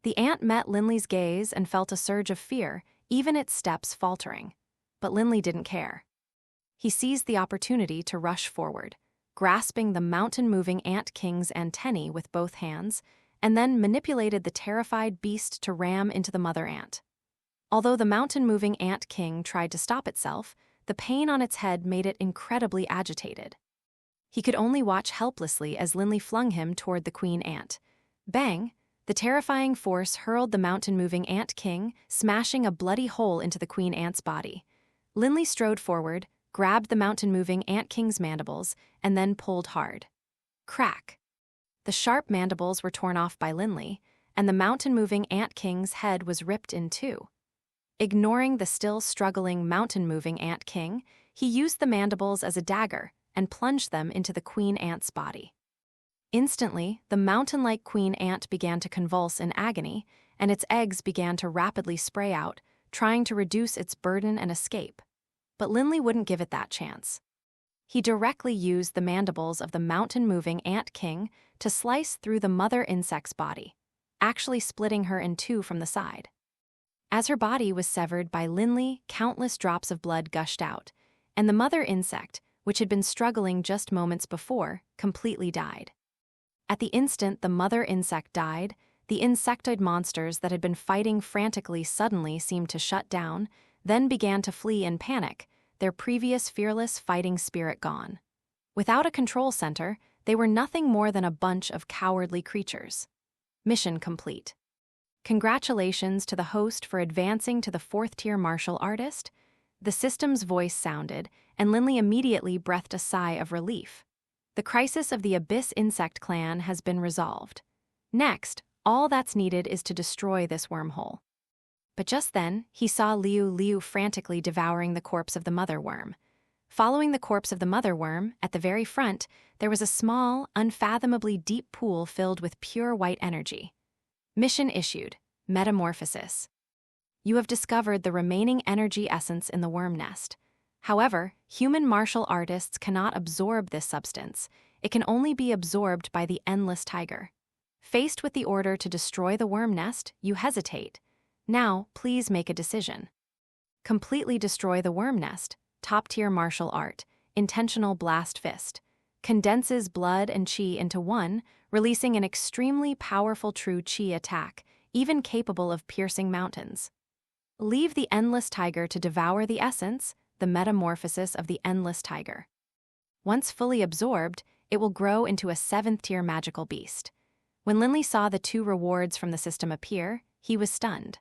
S2: The ant met Lin Lei's gaze and felt a surge of fear, even its steps faltering. But Lin Lei didn't care. He seized the opportunity to rush forward, grasping the mountain-moving ant king's antennae with both hands, and then manipulated the terrified beast to ram into the mother ant. Although the mountain-moving ant king tried to stop itself, the pain on its head made it incredibly agitated. He could only watch helplessly as Lin Lei flung him toward the queen ant. Bang! The terrifying force hurled the mountain-moving ant king, smashing a bloody hole into the queen ant's body. Lin Lei strode forward, grabbed the mountain-moving ant king's mandibles, and then pulled hard. Crack! The sharp mandibles were torn off by Lin Lei, and the mountain-moving ant king's head was ripped in two. Ignoring the still struggling mountain-moving ant king, he used the mandibles as a dagger and plunged them into the queen ant's body. Instantly, the mountain-like queen ant began to convulse in agony, and its eggs began to rapidly spray out, trying to reduce its burden and escape. But Lin Lei wouldn't give it that chance. He directly used the mandibles of the mountain-moving ant king to slice through the mother insect's body, actually splitting her in two from the side. As her body was severed by Lin Lei, countless drops of blood gushed out, and the mother insect, which had been struggling just moments before, completely died. At the instant the mother insect died, the insectoid monsters that had been fighting frantically suddenly seemed to shut down, then began to flee in panic, their previous fearless fighting spirit gone. Without a control center, they were nothing more than a bunch of cowardly creatures. Mission complete. Congratulations to the host for advancing to the 4th-tier martial artist. The system's voice sounded, and Lin Lei immediately breathed a sigh of relief. The crisis of the Abyss Insect Clan has been resolved. Next, all that's needed is to destroy this wormhole. But just then, he saw Liu Liu frantically devouring the corpse of the mother worm. Following the corpse of the mother worm, at the very front, there was a small, unfathomably deep pool filled with pure white energy. Mission issued. Metamorphosis. You have discovered the remaining energy essence in the worm nest. However, human martial artists cannot absorb this substance. It can only be absorbed by the endless tiger. Faced with the order to destroy the worm nest, you hesitate. Now, please make a decision. Completely destroy the worm nest. Top-tier martial art. Intentional blast fist. Condenses blood and chi into one, releasing an extremely powerful true chi attack, even capable of piercing mountains. Leave the endless tiger to devour the essence, the metamorphosis of the endless tiger. Once fully absorbed, it will grow into a 7th-tier magical beast. When Lin Lei saw the two rewards from the system appear, he was stunned.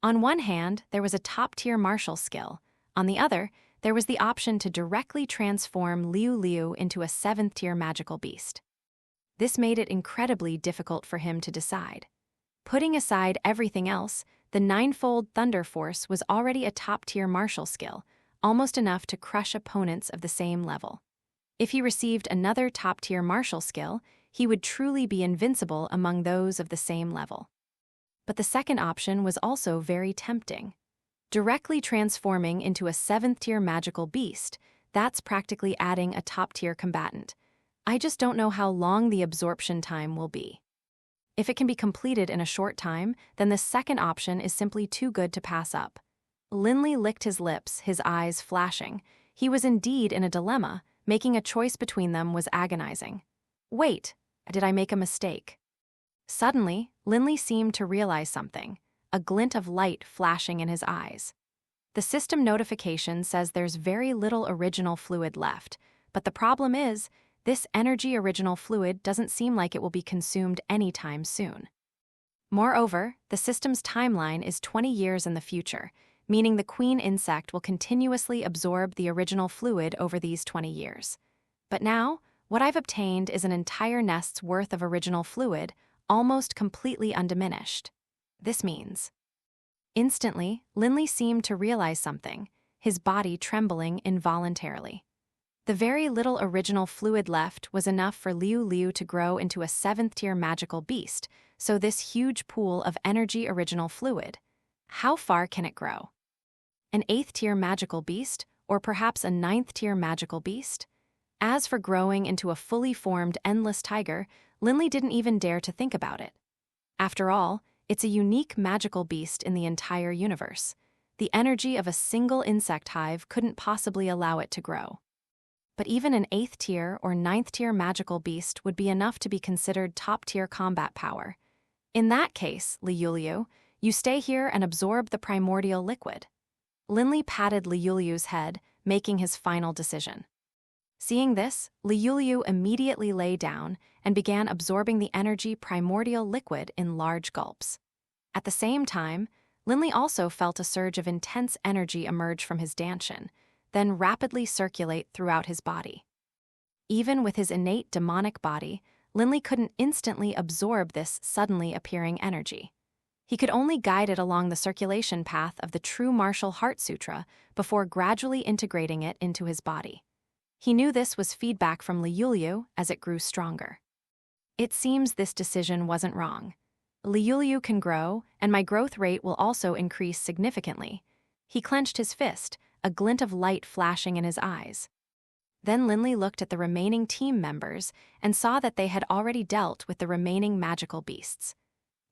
S2: On one hand, there was a top-tier martial skill. On the other, there was the option to directly transform Liu Liu into a 7th-tier magical beast. This made it incredibly difficult for him to decide. Putting aside everything else, the Ninefold Thunder Force was already a top-tier martial skill, almost enough to crush opponents of the same level. If he received another top-tier martial skill, he would truly be invincible among those of the same level. But the second option was also very tempting. Directly transforming into a 7th-tier magical beast, that's practically adding a top-tier combatant. I just don't know how long the absorption time will be. If it can be completed in a short time, then the second option is simply too good to pass up. Lin Lei licked his lips, his eyes flashing. He was indeed in a dilemma. Making a choice between them was agonizing. Wait, did I make a mistake? Suddenly, Lin Lei seemed to realize something, a glint of light flashing in his eyes. The system notification says there's very little original fluid left, but the problem is, this energy original fluid doesn't seem like it will be consumed anytime soon. Moreover, the system's timeline is 20 years in the future, meaning the queen insect will continuously absorb the original fluid over these 20 years. But now, what I've obtained is an entire nest's worth of original fluid, almost completely undiminished. This means... Instantly, Lin Lei seemed to realize something, his body trembling involuntarily. The very little original fluid left was enough for Liu Liu to grow into a 7th-tier magical beast, so this huge pool of energy original fluid. How far can it grow? An 8th-tier magical beast, or perhaps a 9th-tier magical beast? As for growing into a fully formed endless tiger, Lin Lei didn't even dare to think about it. After all, it's a unique magical beast in the entire universe. The energy of a single insect hive couldn't possibly allow it to grow. But even an 8th-tier or 9th-tier magical beast would be enough to be considered top-tier combat power. In that case, Liu Liu, you stay here and absorb the primordial liquid. Lin Lei patted Liu Liu's head, making his final decision. Seeing this, Liu Liu immediately lay down and began absorbing the energy primordial liquid in large gulps. At the same time, Lin Lei also felt a surge of intense energy emerge from his danshin, then rapidly circulate throughout his body. Even with his innate demonic body, Lin Lei couldn't instantly absorb this suddenly appearing energy. He could only guide it along the circulation path of the true martial heart sutra before gradually integrating it into his body. He knew this was feedback from Liu Liu as it grew stronger. It seems this decision wasn't wrong. Liu Liu can grow, and my growth rate will also increase significantly. He clenched his fist, a glint of light flashing in his eyes. Then Lin Lei looked at the remaining team members and saw that they had already dealt with the remaining magical beasts.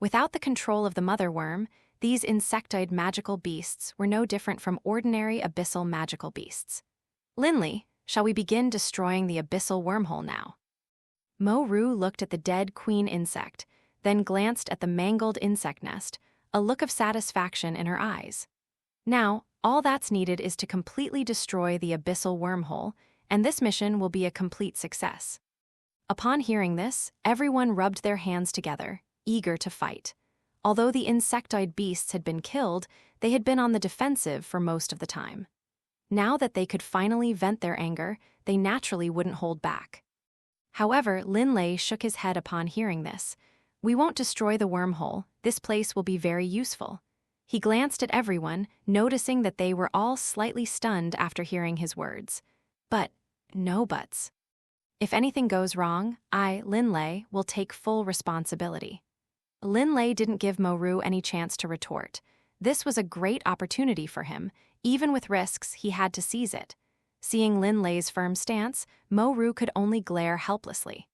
S2: Without the control of the mother worm, these insectoid magical beasts were no different from ordinary abyssal magical beasts. Lin Lei, shall we begin destroying the abyssal wormhole now? Mo Ru looked at the dead queen insect, then glanced at the mangled insect nest, a look of satisfaction in her eyes. Now, all that's needed is to completely destroy the abyssal wormhole, and this mission will be a complete success. Upon hearing this, everyone rubbed their hands together, eager to fight. Although the insectoid beasts had been killed, they had been on the defensive for most of the time. Now that they could finally vent their anger, they naturally wouldn't hold back. However, Lin Lei shook his head upon hearing this. We won't destroy the wormhole, this place will be very useful. He glanced at everyone, noticing that they were all slightly stunned after hearing his words. But, no buts. If anything goes wrong, I, Lin Lei, will take full responsibility. Lin Lei didn't give Mo Ru any chance to retort. This was a great opportunity for him. Even with risks, he had to seize it. Seeing Lin Lei's firm stance, Mo Ru could only glare helplessly.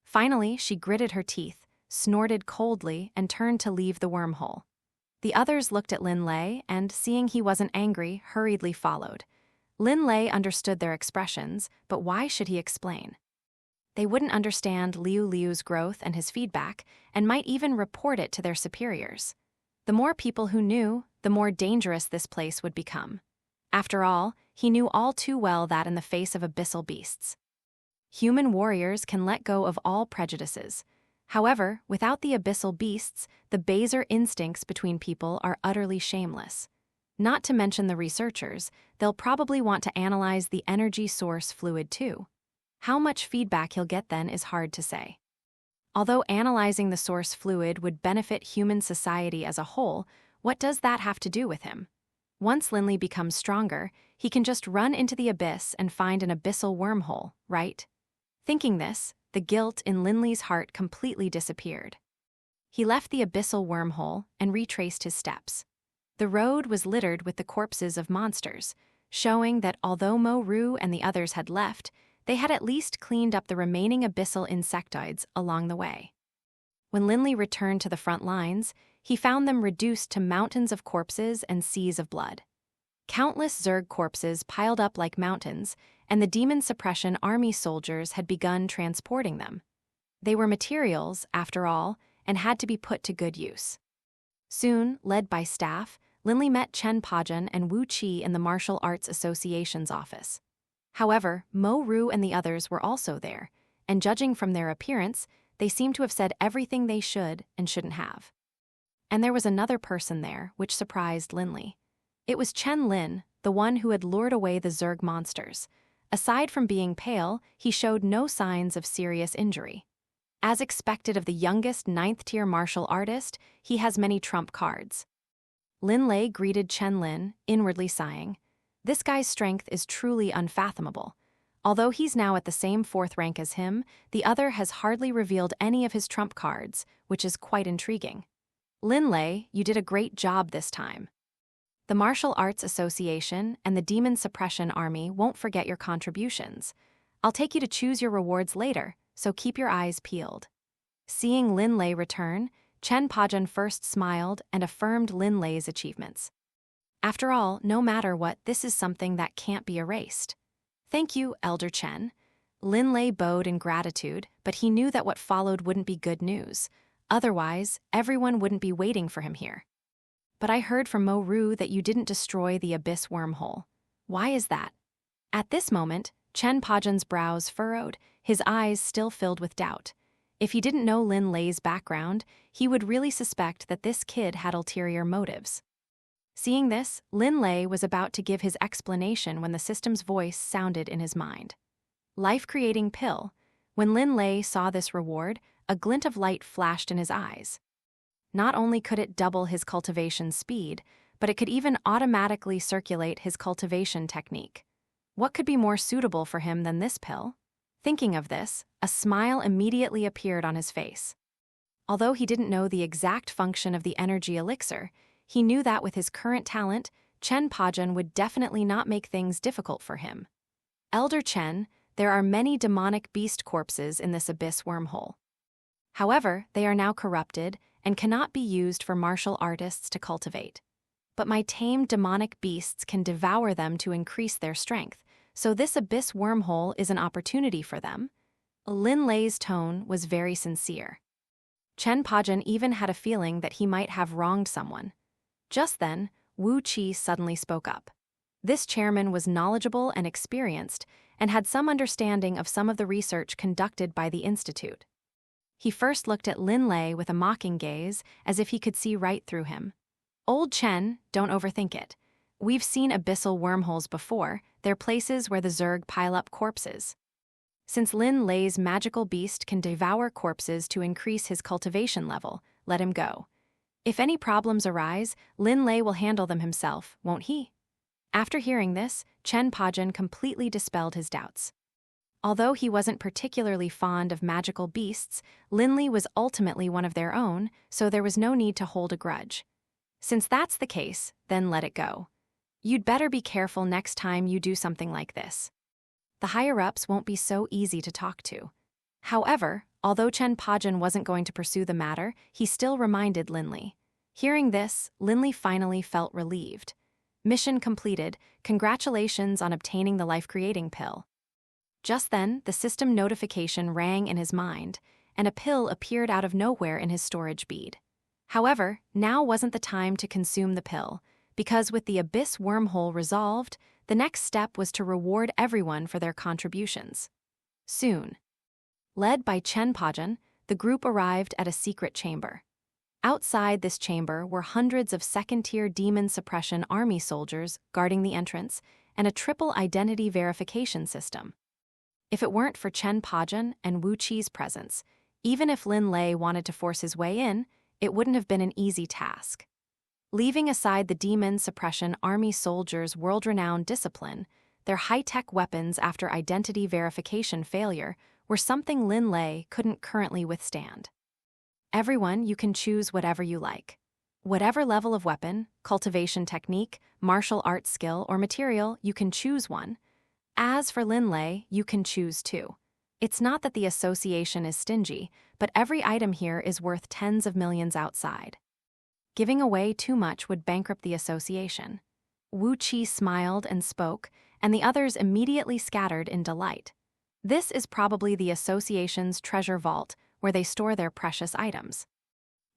S2: Finally, she gritted her teeth, snorted coldly, and turned to leave the wormhole. The others looked at Lin Lei and, seeing he wasn't angry, hurriedly followed. Lin Lei understood their expressions, but why should he explain? They wouldn't understand Liu Liu's growth and his feedback, and might even report it to their superiors. The more people who knew, the more dangerous this place would become. After all, he knew all too well that in the face of abyssal beasts, human warriors can let go of all prejudices. However, without the abyssal beasts, the baser instincts between people are utterly shameless. Not to mention the researchers, they'll probably want to analyze the energy source fluid too. How much feedback he'll get then is hard to say. Although analyzing the source fluid would benefit human society as a whole, What does that have to do with him? Once Lin Lei becomes stronger, he can just run into the abyss and find an abyssal wormhole, right? Thinking this, the guilt in Lin Lei's heart completely disappeared. He left the abyssal wormhole and retraced his steps. The road was littered with the corpses of monsters, showing that although Mo Ru and the others had left, they had at least cleaned up the remaining abyssal insectoids along the way. When Lin Lei returned to the front lines, he found them reduced to mountains of corpses and seas of blood. Countless Zerg corpses piled up like mountains, and the demon suppression army soldiers had begun transporting them. They were materials, after all, and had to be put to good use. Soon, led by staff, Lin Lei met Chen Pajun and Wu Qi in the Martial Arts Association's office. However, Mo Ru and the others were also there, and judging from their appearance, they seemed to have said everything they should and shouldn't have. And there was another person there, which surprised Lin Lei. It was Chen Lin, the one who had lured away the Zerg monsters. Aside from being pale, he showed no signs of serious injury. As expected of the youngest 9th-tier martial artist, he has many trump cards. Lin Lei greeted Chen Lin, inwardly sighing. This guy's strength is truly unfathomable. Although he's now at the same 4th rank as him, the other has hardly revealed any of his trump cards, which is quite intriguing. Lin Lei, you did a great job this time. The Martial Arts Association and the Demon Suppression Army won't forget your contributions. I'll take you to choose your rewards later, so keep your eyes peeled. Seeing Lin Lei return, Chen Pajun first smiled and affirmed Lin Lei's achievements. After all, no matter what, this is something that can't be erased. Thank you, Elder Chen. Lin Lei bowed in gratitude, but he knew that what followed wouldn't be good news. Otherwise, everyone wouldn't be waiting for him here. But I heard from Mo Ru that you didn't destroy the abyss wormhole. Why is that? At this moment, Chen Pajun's brows furrowed, his eyes still filled with doubt. If he didn't know Lin Lei's background, he would really suspect that this kid had ulterior motives. Seeing this, Lin Lei was about to give his explanation when the system's voice sounded in his mind. Life-creating pill. When Lin Lei saw this reward, a glint of light flashed in his eyes. Not only could it double his cultivation speed, but it could even automatically circulate his cultivation technique. What could be more suitable for him than this pill? Thinking of this, a smile immediately appeared on his face. Although he didn't know the exact function of the energy elixir, he knew that with his current talent, Chen Pajun would definitely not make things difficult for him. Elder Chen, there are many demonic beast corpses in this abyss wormhole. However, they are now corrupted and cannot be used for martial artists to cultivate. But my tamed demonic beasts can devour them to increase their strength, so this abyss wormhole is an opportunity for them. Lin Lei's tone was very sincere. Chen Pajun even had a feeling that he might have wronged someone. Just then, Wu Qi suddenly spoke up. This chairman was knowledgeable and experienced, and had some understanding of some of the research conducted by the Institute. He first looked at Lin Lei with a mocking gaze, as if he could see right through him. Old Chen, don't overthink it. We've seen abyssal wormholes before, they're places where the Zerg pile up corpses. Since Lin Lei's magical beast can devour corpses to increase his cultivation level, let him go. If any problems arise, Lin Lei will handle them himself, won't he? After hearing this, Chen Pajun completely dispelled his doubts. Although he wasn't particularly fond of magical beasts, Lin Lei was ultimately one of their own, so there was no need to hold a grudge. Since that's the case, then let it go. You'd better be careful next time you do something like this. The higher-ups won't be so easy to talk to. However, although Chen Pajun wasn't going to pursue the matter, he still reminded Lin Lei. Hearing this, Lin Lei finally felt relieved. Mission completed. Congratulations on obtaining the life-creating pill. Just then, the system notification rang in his mind, and a pill appeared out of nowhere in his storage bead. However, now wasn't the time to consume the pill, because with the abyss wormhole resolved, the next step was to reward everyone for their contributions. Soon. Led by Chen Pajun, the group arrived at a secret chamber. Outside this chamber were hundreds of second-tier demon suppression army soldiers guarding the entrance, and a triple identity verification system. If it weren't for Chen Pajun and Wu Qi's presence, even if Lin Lei wanted to force his way in, it wouldn't have been an easy task. Leaving aside the demon suppression army soldiers' world-renowned discipline, their high-tech weapons after identity verification failure were something Lin Lei couldn't currently withstand. Everyone, you can choose whatever you like. Whatever level of weapon, cultivation technique, martial arts skill, or material, you can choose one. As for Lin Lei, you can choose two. It's not that the association is stingy, but every item here is worth tens of millions outside. Giving away too much would bankrupt the association. Wu Qi smiled and spoke, and the others immediately scattered in delight. This is probably the association's treasure vault, where they store their precious items.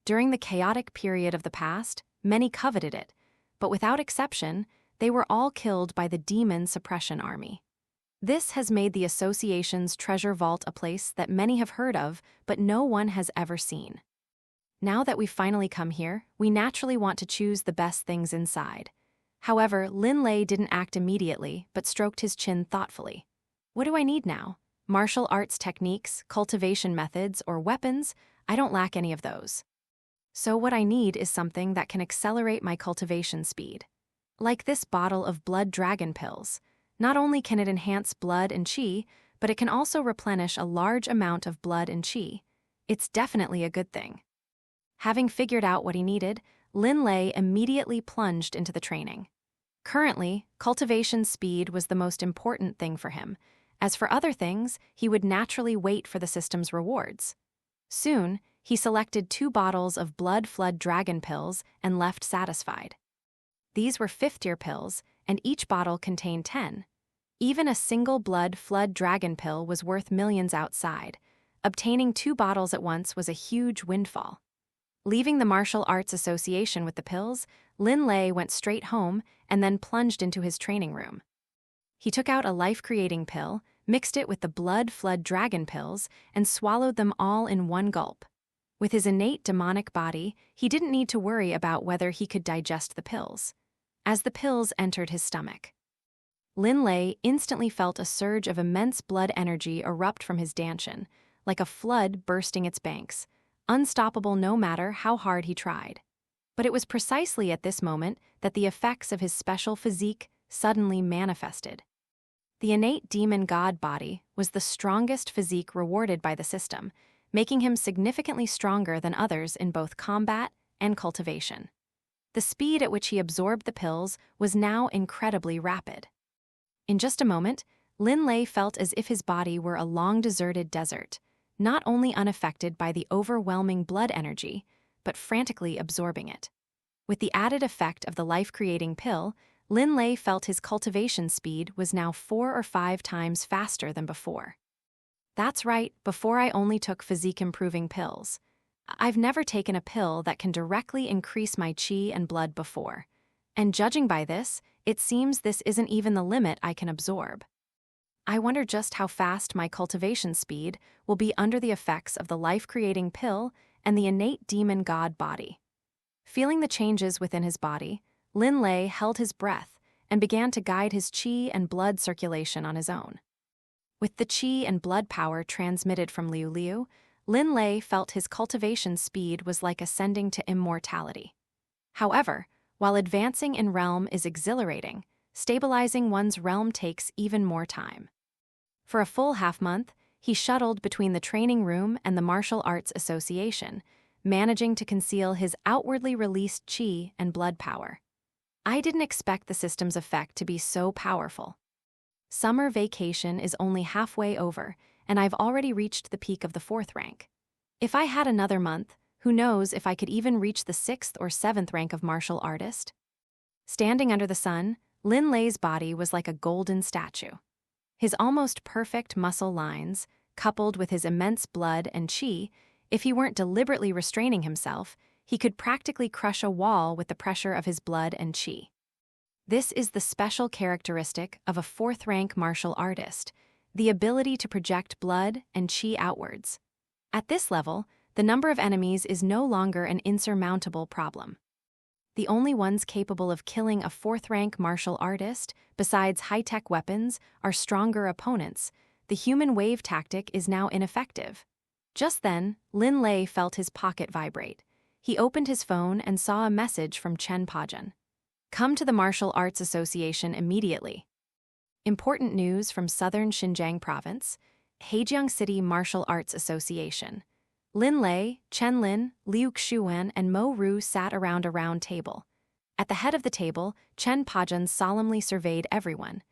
S2: During the chaotic period of the past, many coveted it, but without exception, they were all killed by the demon suppression army. This has made the association's treasure vault a place that many have heard of, but no one has ever seen. Now that we've finally come here, we naturally want to choose the best things inside. However, Lin Lei didn't act immediately, but stroked his chin thoughtfully. What do I need now? Martial arts techniques, cultivation methods, or weapons? I don't lack any of those. So what I need is something that can accelerate my cultivation speed. Like this bottle of blood dragon pills. Not only can it enhance blood and qi, but it can also replenish a large amount of blood and qi. It's definitely a good thing. Having figured out what he needed, Lin Lei immediately plunged into the training. Currently, cultivation speed was the most important thing for him. As for other things, he would naturally wait for the system's rewards. Soon, he selected 2 bottles of blood flood dragon pills and left satisfied. These were 5th-tier pills, and each bottle contained 10. Even a single blood flood dragon pill was worth millions outside. Obtaining 2 bottles at once was a huge windfall. Leaving the martial arts association with the pills, Lin Lei went straight home and then plunged into his training room. He took out a life-creating pill, mixed it with the blood flood dragon pills, and swallowed them all in one gulp. With his innate demonic body, he didn't need to worry about whether he could digest the pills. As the pills entered his stomach, Lin Lei instantly felt a surge of immense blood energy erupt from his dantian, like a flood bursting its banks, unstoppable no matter how hard he tried. But it was precisely at this moment that the effects of his special physique suddenly manifested. The innate demon god body was the strongest physique rewarded by the system, making him significantly stronger than others in both combat and cultivation. The speed at which he absorbed the pills was now incredibly rapid. In just a moment, Lin Lei felt as if his body were a long-deserted desert, not only unaffected by the overwhelming blood energy, but frantically absorbing it. With the added effect of the life-creating pill, Lin Lei felt his cultivation speed was now 4 or 5 times faster than before. That's right, before I only took physique-improving pills. I've never taken a pill that can directly increase my qi and blood before. And judging by this, it seems this isn't even the limit I can absorb. I wonder just how fast my cultivation speed will be under the effects of the life-creating pill and the innate demon god body. Feeling the changes within his body, Lin Lei held his breath and began to guide his qi and blood circulation on his own. With the qi and blood power transmitted from Liu Liu, Lin Lei felt his cultivation speed was like ascending to immortality. However, while advancing in realm is exhilarating, stabilizing one's realm takes even more time. For a full half-month, he shuttled between the training room and the Martial Arts Association, managing to conceal his outwardly released qi and blood power. I didn't expect the system's effect to be so powerful. Summer vacation is only halfway over, and I've already reached the peak of the 4th rank. If I had another month, who knows if I could even reach the 6th or 7th rank of martial artist? Standing under the sun, Lin Lei's body was like a golden statue. His almost perfect muscle lines, coupled with his immense blood and qi, if he weren't deliberately restraining himself, he could practically crush a wall with the pressure of his blood and qi. This is the special characteristic of a 4th rank martial artist, the ability to project blood and qi outwards. At this level, the number of enemies is no longer an insurmountable problem. The only ones capable of killing a 4th rank martial artist, besides high-tech weapons, are stronger opponents. The human wave tactic is now ineffective. Just then, Lin Lei felt his pocket vibrate. He opened his phone and saw a message from Chen Pajun. Come to the Martial Arts Association immediately. Important news from Southern Xinjiang Province, Hejiang City Martial Arts Association. Lin Lei, Chen Lin, Liu Xuan, and Mo Ru sat around a round table. At the head of the table, Chen Pajun solemnly surveyed everyone.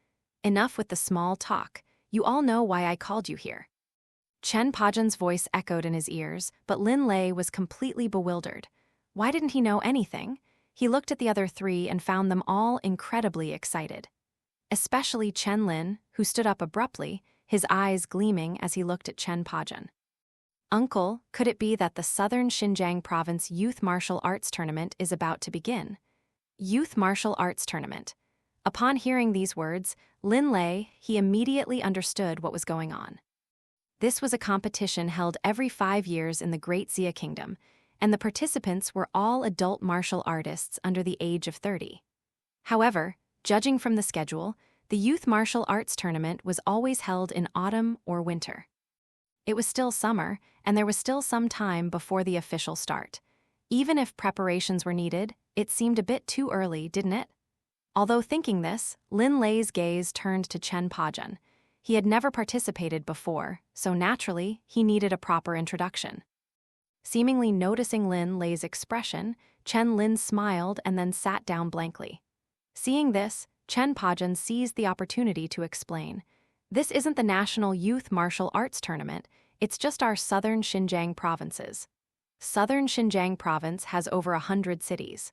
S2: Enough with the small talk. You all know why I called you here. Chen Pajun's voice echoed in his ears, but Lin Lei was completely bewildered. Why didn't he know anything? He looked at the other three and found them all incredibly excited. Especially Chen Lin, who stood up abruptly, his eyes gleaming as he looked at Chen Pajun. Uncle, could it be that the Southern Xinjiang Province Youth Martial Arts Tournament is about to begin? Youth Martial Arts Tournament. Upon hearing these words, Lin Lei, he immediately understood what was going on. This was a competition held every 5 years in the Great Xia Kingdom, and the participants were all adult martial artists under the age of 30. However, judging from the schedule, the Youth Martial Arts Tournament was always held in autumn or winter. It was still summer, and there was still some time before the official start. Even if preparations were needed, it seemed a bit too early, didn't it? Although thinking this, Lin Lei's gaze turned to Chen Pajun. He had never participated before, so naturally, he needed a proper introduction. Seemingly noticing Lin Lei's expression, Chen Lin smiled and then sat down blankly. Seeing this, Chen Pajun seized the opportunity to explain. This isn't the National Youth Martial Arts Tournament, it's just our Southern Xinjiang provinces. Southern Xinjiang Province has over 100 cities.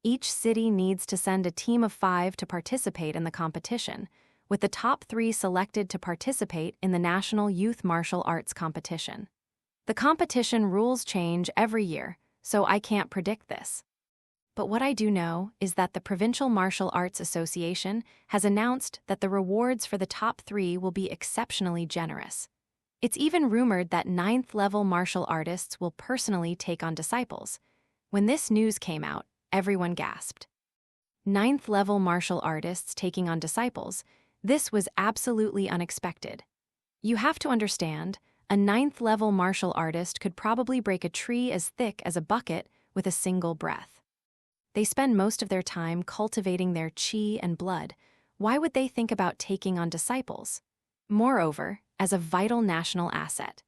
S2: Each city needs to send a team of 5 to participate in the competition, with the top 3 selected to participate in the National Youth Martial Arts Competition. The competition rules change every year, so I can't predict this. But what I do know is that the Provincial Martial Arts Association has announced that the rewards for the top 3 will be exceptionally generous. It's even rumored that 9th-level martial artists will personally take on disciples. When this news came out, everyone gasped. 9th-level martial artists taking on disciples, this was absolutely unexpected. You have to understand, a 9th-level martial artist could probably break a tree as thick as a bucket with a single breath. They spend most of their time cultivating their qi and blood. Why would they think about taking on disciples? Moreover, as a vital national asset.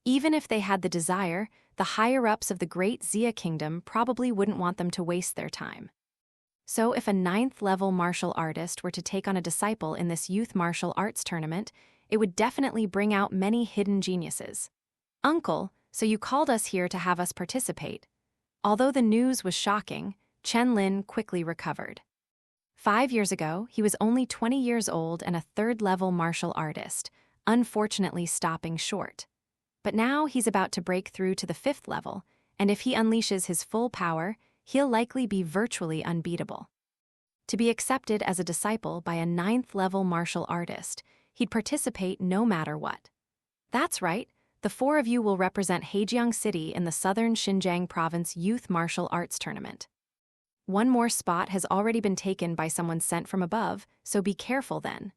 S2: Even if they had the desire, the higher-ups of the Great Xia Kingdom probably wouldn't want them to waste their time. So if a 9th-level martial artist were to take on a disciple in this youth martial arts tournament, it would definitely bring out many hidden geniuses. Uncle, so you called us here to have us participate. Although the news was shocking, Chen Lin quickly recovered. 5 years ago, he was only 20 years old and a 3rd-level martial artist, unfortunately stopping short. But now he's about to break through to the 5th level, and if he unleashes his full power, he'll likely be virtually unbeatable. To be accepted as a disciple by a 9th-level martial artist, he'd participate no matter what. That's right, the 4 of you will represent Hejiang City in the Southern Xinjiang Province Youth Martial Arts Tournament. One more spot has already been taken by someone sent from above, so be careful then.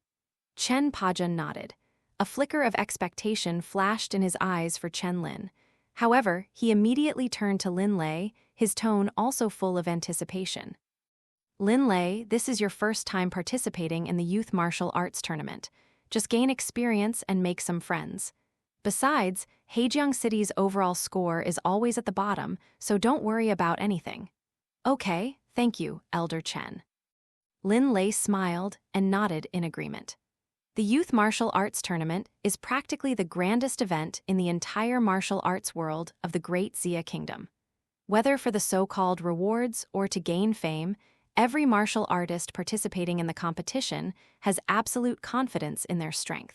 S2: Chen Pajun nodded. A flicker of expectation flashed in his eyes for Chen Lin. However, he immediately turned to Lin Lei, his tone also full of anticipation. Lin Lei, this is your first time participating in the Youth Martial Arts Tournament. Just gain experience and make some friends. Besides, Hejiang City's overall score is always at the bottom, so don't worry about anything. Okay, thank you, Elder Chen. Lin Lei smiled and nodded in agreement. The Youth Martial Arts Tournament is practically the grandest event in the entire martial arts world of the Great Xia Kingdom. Whether for the so-called rewards or to gain fame, every martial artist participating in the competition has absolute confidence in their strength.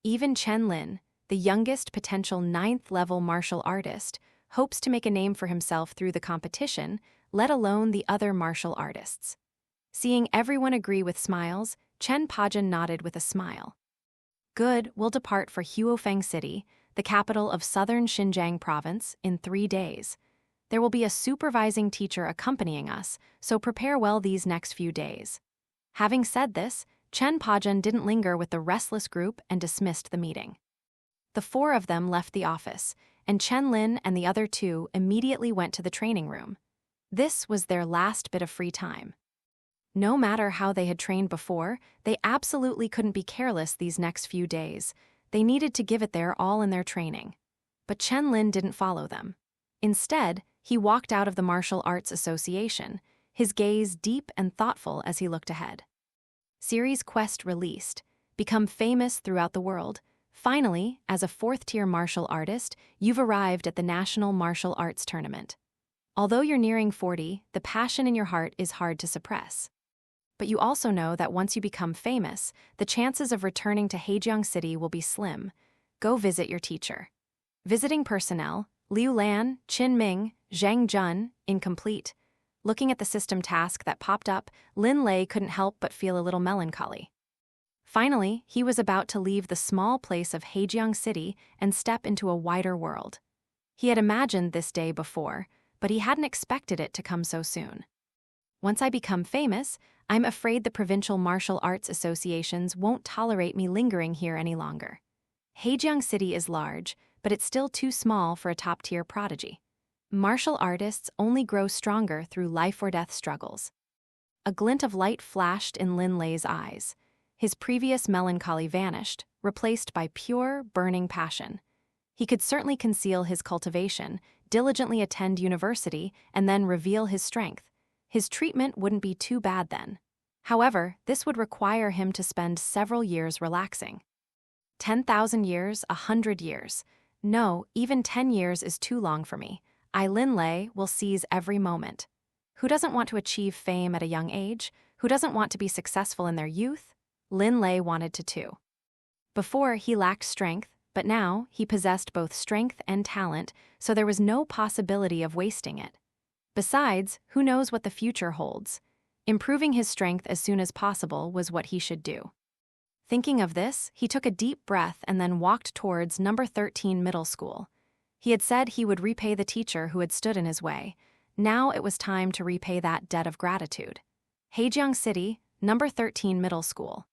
S2: Even Chen Lin, the youngest potential 9th-level martial artist, hopes to make a name for himself through the competition, let alone the other martial artists. Seeing everyone agree with smiles, Chen Pajun nodded with a smile. Good, we'll depart for Huofeng City, the capital of Southern Xinjiang Province, in 3 days. There will be a supervising teacher accompanying us, so prepare well these next few days. Having said this, Chen Pajun didn't linger with the restless group and dismissed the meeting. The 4 of them left the office, and Chen Lin and the other two immediately went to the training room. This was their last bit of free time. No matter how they had trained before, they absolutely couldn't be careless these next few days. They needed to give it their all in their training. But Chen Lin didn't follow them. Instead, he walked out of the Martial Arts Association, his gaze deep and thoughtful as he looked ahead. Series Quest released. Become famous throughout the world. Finally, as a fourth-tier martial artist, you've arrived at the National Martial Arts Tournament. Although you're nearing 40, the passion in your heart is hard to suppress. But you also know that once you become famous, the chances of returning to Hejiang City will be slim. Go visit your teacher. Visiting personnel, Liu Lan, Qin Ming, Zhang Jun, incomplete. Looking at the system task that popped up, Lin Lei couldn't help but feel a little melancholy. Finally, he was about to leave the small place of Hejiang City and step into a wider world. He had imagined this day before, but he hadn't expected it to come so soon. Once I become famous, I'm afraid the provincial martial arts associations won't tolerate me lingering here any longer. Hejiang City is large, but it's still too small for a top-tier prodigy. Martial artists only grow stronger through life-or-death struggles. A glint of light flashed in Lin Lei's eyes. His previous melancholy vanished, replaced by pure, burning passion. He could certainly conceal his cultivation, diligently attend university, and then reveal his strength. His treatment wouldn't be too bad then. However, this would require him to spend several years relaxing. 10,000 years, 100 years. No, even 10 years is too long for me. Lin Lei, will seize every moment. Who doesn't want to achieve fame at a young age? Who doesn't want to be successful in their youth? Lin Lei wanted to too. Before, he lacked strength, but now he possessed both strength and talent, so there was no possibility of wasting it. Besides, who knows what the future holds? Improving his strength as soon as possible was what he should do. Thinking of this, he took a deep breath and then walked towards number 13 middle school. He had said he would repay the teacher who had stood in his way. Now it was time to repay that debt of gratitude. Hejiang City, number 13 middle school.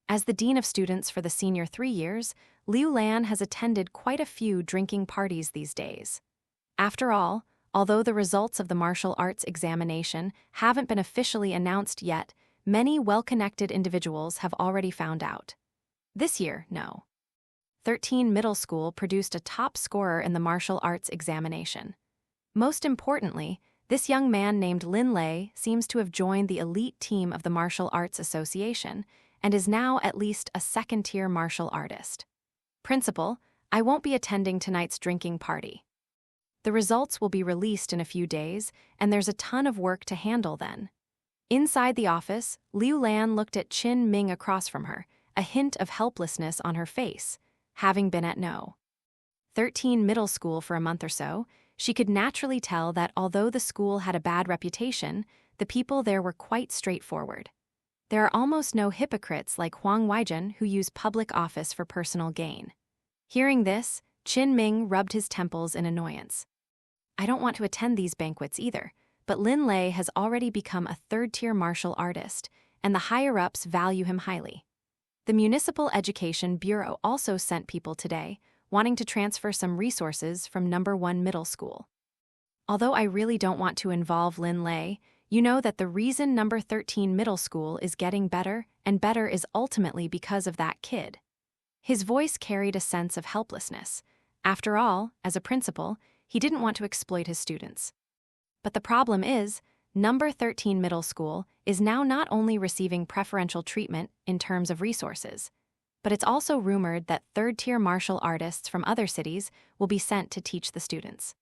S2: As the dean of students for the senior 3 years, Liu Lan has attended quite a few drinking parties these days. After all, although the results of the martial arts examination haven't been officially announced yet, many well-connected individuals have already found out. This year, no. 13 middle school produced a top scorer in the martial arts examination. Most importantly, this young man named Lin Lei seems to have joined the elite team of the Martial Arts Association and is now at least a second-tier martial artist. Principal, I won't be attending tonight's drinking party. The results will be released in a few days, and there's a ton of work to handle then. Inside the office, Liu Lan looked at Qin Ming across from her, a hint of helplessness on her face, having been at no. 13 middle school for a month or so, she could naturally tell that although the school had a bad reputation, the people there were quite straightforward. There are almost no hypocrites like Huang Weijun who use public office for personal gain. Hearing this, Qin Ming rubbed his temples in annoyance. I don't want to attend these banquets either, but Lin Lei has already become a third-tier martial artist, and the higher-ups value him highly. The Municipal Education Bureau also sent people today, wanting to transfer some resources from number 1 middle school. Although I really don't want to involve Lin Lei, you know that the reason number 13 middle school is getting better and better is ultimately because of that kid. His voice carried a sense of helplessness. After all, as a principal, he didn't want to exploit his students. But the problem is, number 13 middle school is now not only receiving preferential treatment in terms of resources, but it's also rumored that third-tier martial artists from other cities will be sent to teach the students.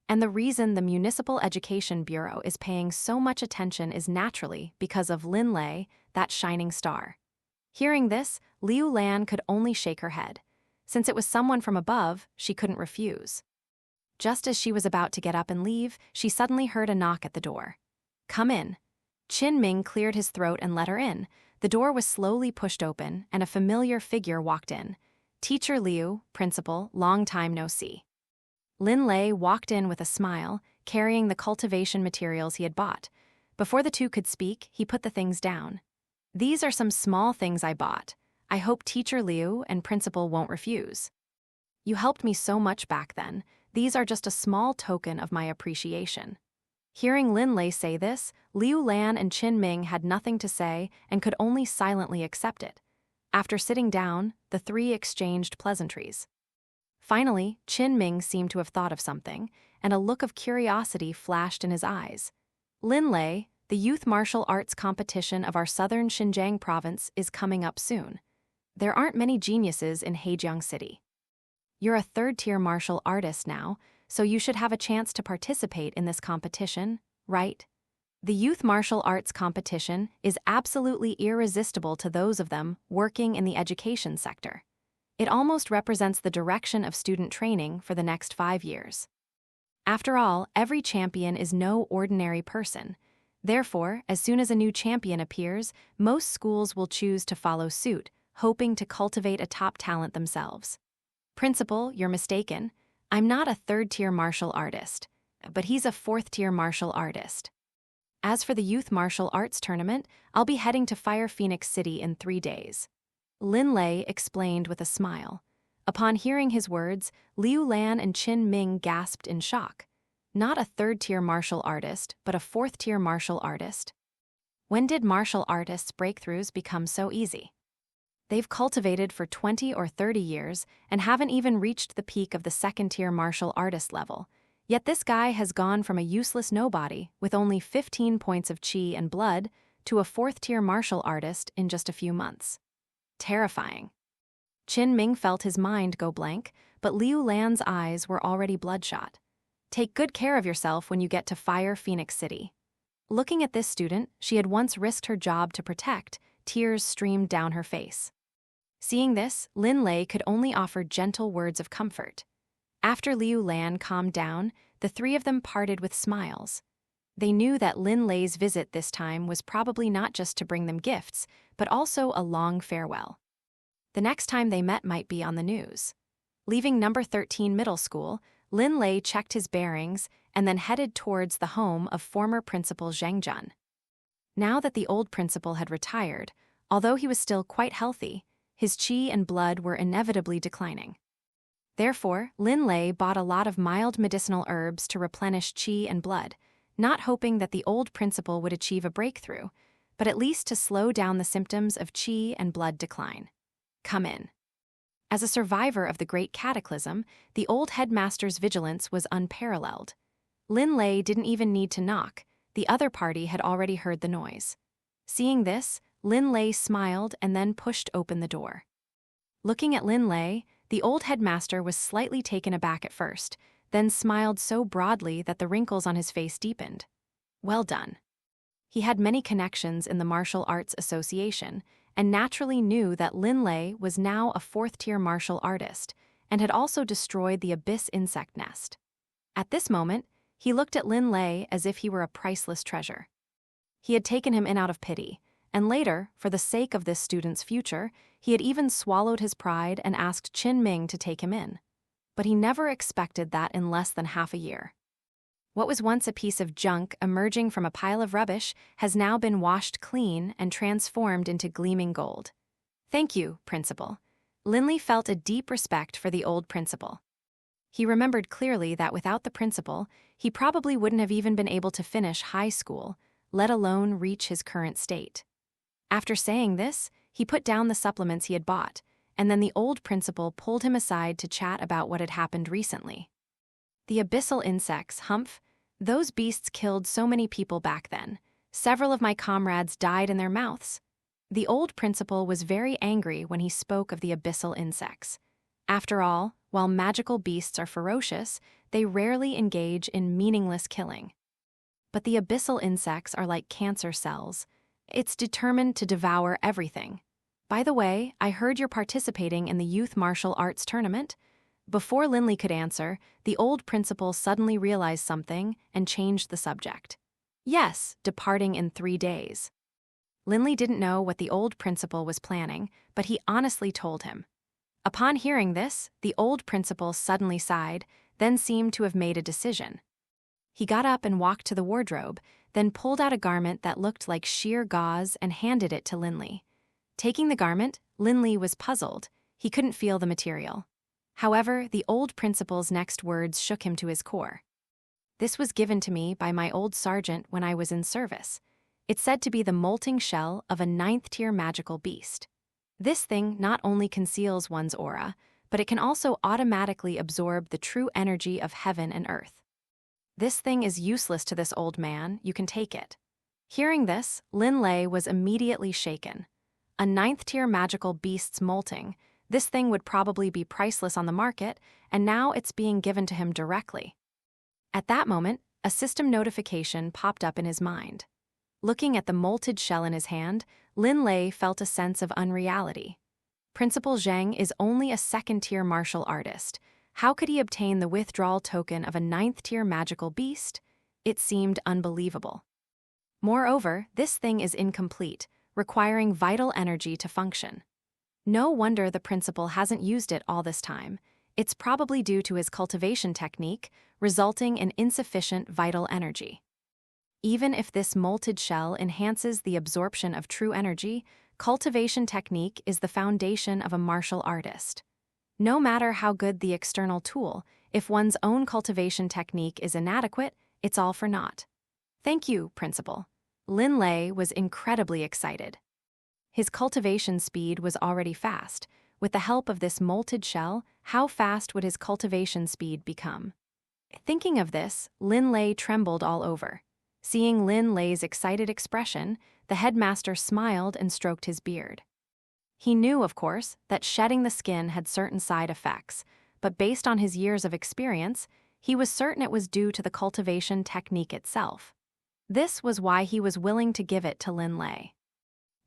S2: And the reason the Municipal Education Bureau is paying so much attention is naturally because of Lin Lei, that shining star. Hearing this, Liu Lan could only shake her head. Since it was someone from above, she couldn't refuse. Just as she was about to get up and leave, she suddenly heard a knock at the door. Come in. Qin Ming cleared his throat and let her in. The door was slowly pushed open, and a familiar figure walked in. Teacher Liu, principal, long time no see. Lin Lei walked in with a smile, carrying the cultivation materials he had bought. Before the two could speak, he put the things down. These are some small things I bought. I hope Teacher Liu and principal won't refuse. You helped me so much back then. These are just a small token of my appreciation." Hearing Lin Lei say this, Liu Lan and Qin Ming had nothing to say and could only silently accept it. After sitting down, the three exchanged pleasantries. Finally, Qin Ming seemed to have thought of something, and a look of curiosity flashed in his eyes. "Lin Lei, the youth martial arts competition of our southern Xinjiang province is coming up soon. There aren't many geniuses in Heijiang City. You're a third-tier martial artist now, so you should have a chance to participate in this competition, right? The youth martial arts competition is absolutely irresistible to those of them working in the education sector. It almost represents the direction of student training for the next 5 years. After all, every champion is no ordinary person. Therefore, as soon as a new champion appears, most schools will choose to follow suit, hoping to cultivate a top talent themselves. Principal, you're mistaken. I'm not a third-tier martial artist, but he's a fourth-tier martial artist. As for the youth martial arts tournament, I'll be heading to Fire Phoenix City in 3 days." Lin Lei explained with a smile. Upon hearing his words, Liu Lan and Qin Ming gasped in shock. Not a third-tier martial artist, but a fourth-tier martial artist. When did martial artists' breakthroughs become so easy? They've cultivated for 20 or 30 years and haven't even reached the peak of the second-tier martial artist level. Yet this guy has gone from a useless nobody with only 15 points of chi and blood to a fourth-tier martial artist in just a few months. Terrifying. Qin Ming felt his mind go blank, but Liu Lan's eyes were already bloodshot. Take good care of yourself when you get to Fire Phoenix City. Looking at this student she had once risked her job to protect, tears streamed down her face. Seeing this, Lin Lei could only offer gentle words of comfort. After Liu Lan calmed down, the three of them parted with smiles. They knew that Lin Lei's visit this time was probably not just to bring them gifts, but also a long farewell. The next time they met might be on the news. Leaving number 13 middle school, Lin Lei checked his bearings and then headed towards the home of former principal Zhang Jun. Now that the old principal had retired, although he was still quite healthy, his chi and blood were inevitably declining. Therefore, Lin Lei bought a lot of mild medicinal herbs to replenish chi and blood, not hoping that the old principal would achieve a breakthrough, but at least to slow down the symptoms of chi and blood decline. "Come in." As a survivor of the Great Cataclysm, the old headmaster's vigilance was unparalleled. Lin Lei didn't even need to knock, the other party had already heard the noise. Seeing this, Lin Lei smiled and then pushed open the door. Looking at Lin Lei, the old headmaster was slightly taken aback at first, then smiled so broadly that the wrinkles on his face deepened. Well done. He had many connections in the Martial Arts Association, and naturally knew that Lin Lei was now a fourth-tier martial artist, and had also destroyed the Abyss insect nest. At this moment, he looked at Lin Lei as if he were a priceless treasure. He had taken him in out of pity, and later, for the sake of this student's future, he had even swallowed his pride and asked Qin Ming to take him in. But he never expected that in less than half a year. What was once a piece of junk emerging from a pile of rubbish has now been washed clean and transformed into gleaming gold. "Thank you, Principal." Lin Lei felt a deep respect for the old principal. He remembered clearly that without the principal, he probably wouldn't have even been able to finish high school, let alone reach his current state. After saying this, he put down the supplements he had bought, and then the old principal pulled him aside to chat about what had happened recently. "The abyssal insects, Humph, those beasts killed so many people back then. Several of my comrades died in their mouths." The old principal was very angry when he spoke of the abyssal insects. After all, while magical beasts are ferocious, they rarely engage in meaningless killing. But the abyssal insects are like cancer cells. It's determined to devour everything. "By the way, I heard you're participating in the youth martial arts tournament." Before Lin Lei could answer, the old principal suddenly realized something and changed the subject. "Yes, departing in 3 days." Lin Lei didn't know what the old principal was planning, but he honestly told him. Upon hearing this, the old principal suddenly sighed, then seemed to have made a decision. He got up and walked to the wardrobe, then pulled out a garment that looked like sheer gauze and handed it to Lin Lei. Taking the garment, Lin Lei was puzzled. He couldn't feel the material. However, the old principal's next words shook him to his core. "This was given to me by my old sergeant when I was in service. It's said to be the molting shell of a 9th-tier magical beast. This thing not only conceals one's aura, but it can also automatically absorb the true energy of heaven and earth. This thing is useless to this old man, you can take it." Hearing this, Lin Lei was immediately shaken. A 9th-tier magical beast's molting, this thing would probably be priceless on the market, and now it's being given to him directly. At that moment, a system notification popped up in his mind. Looking at the molted shell in his hand, Lin Lei felt a sense of unreality. Principal Zheng is only a 2nd-tier martial artist. How could he obtain the withdrawal token of a 9th-tier magical beast? It seemed unbelievable. Moreover, this thing is incomplete, requiring vital energy to function. No wonder the principal hasn't used it all this time. It's probably due to his cultivation technique, resulting in insufficient vital energy. Even if this molted shell enhances the absorption of true energy, cultivation technique is the foundation of a martial artist. No matter how good the external tool, if one's own cultivation technique is inadequate, it's all for naught. "Thank you, Principal." Lin Lei was incredibly excited. His cultivation speed was already fast. With the help of this molted shell, how fast would his cultivation speed become? Thinking of this, Lin Lei trembled all over. Seeing Lin Lei's excited expression, the headmaster smiled and stroked his beard. He knew, of course, that shedding the skin had certain side effects, but based on his years of experience, he was certain it was due to the cultivation technique itself. This was why he was willing to give it to Lin Lei.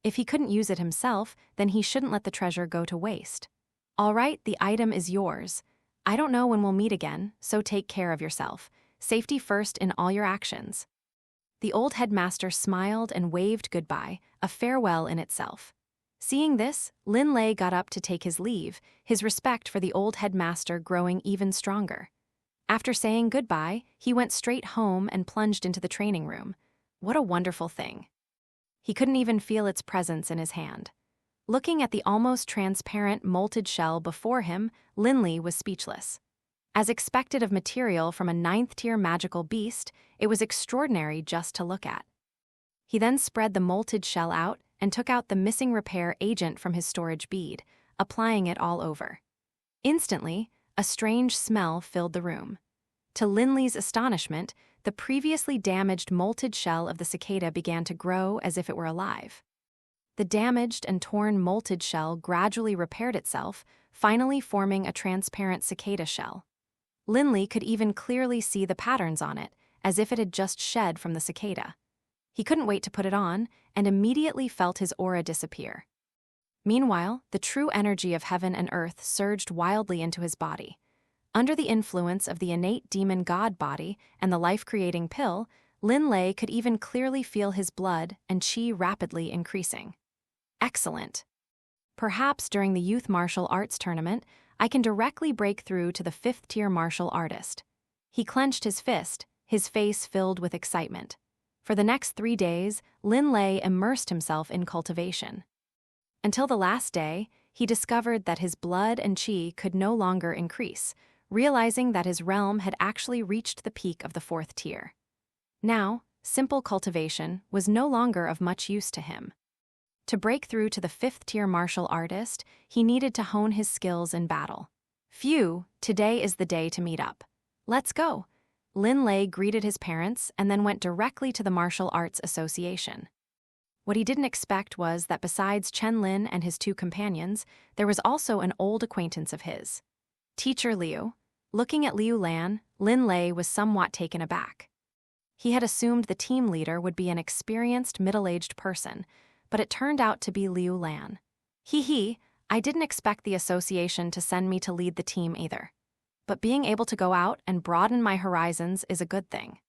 S2: If he couldn't use it himself, then he shouldn't let the treasure go to waste. "All right, the item is yours. I don't know when we'll meet again, so take care of yourself. Safety first in all your actions." The old headmaster smiled and waved goodbye, a farewell in itself. Seeing this, Lin Lei got up to take his leave, his respect for the old headmaster growing even stronger. After saying goodbye, he went straight home and plunged into the training room. What a wonderful thing. He couldn't even feel its presence in his hand. Looking at the almost transparent molted shell before him, Lin Lei was speechless. As expected of material from a 9th-tier magical beast, it was extraordinary just to look at. He then spread the molted shell out and took out the missing repair agent from his storage bead, applying it all over. Instantly, a strange smell filled the room. To Lin Lei's astonishment, the previously damaged molted shell of the cicada began to grow as if it were alive. The damaged and torn molted shell gradually repaired itself, finally forming a transparent cicada shell. Lin Lei could even clearly see the patterns on it, as if it had just shed from the cicada. He couldn't wait to put it on, and immediately felt his aura disappear. Meanwhile, the true energy of heaven and earth surged wildly into his body. Under the influence of the innate demon god body and the life-creating pill, Lin Lei could even clearly feel his blood and qi rapidly increasing. Excellent. Perhaps during the youth martial arts tournament, I can directly break through to the 5th-tier martial artist. He clenched his fist, his face filled with excitement. For the next 3 days, Lin Lei immersed himself in cultivation. Until the last day, he discovered that his blood and qi could no longer increase, realizing that his realm had actually reached the peak of the 4th tier. Now, simple cultivation was no longer of much use to him. To break through to the 5th-tier martial artist, he needed to hone his skills in battle. Phew, today is the day to meet up. Let's go. Lin Lei greeted his parents and then went directly to the Martial Arts Association. What he didn't expect was that besides Chen Lin and his 2 companions, there was also an old acquaintance of his. Teacher Liu. Looking at Liu Lan, Lin Lei was somewhat taken aback. He had assumed the team leader would be an experienced middle-aged person, but it turned out to be Liu Lan. I didn't expect the association to send me to lead the team either. But being able to go out and broaden my horizons is a good thing.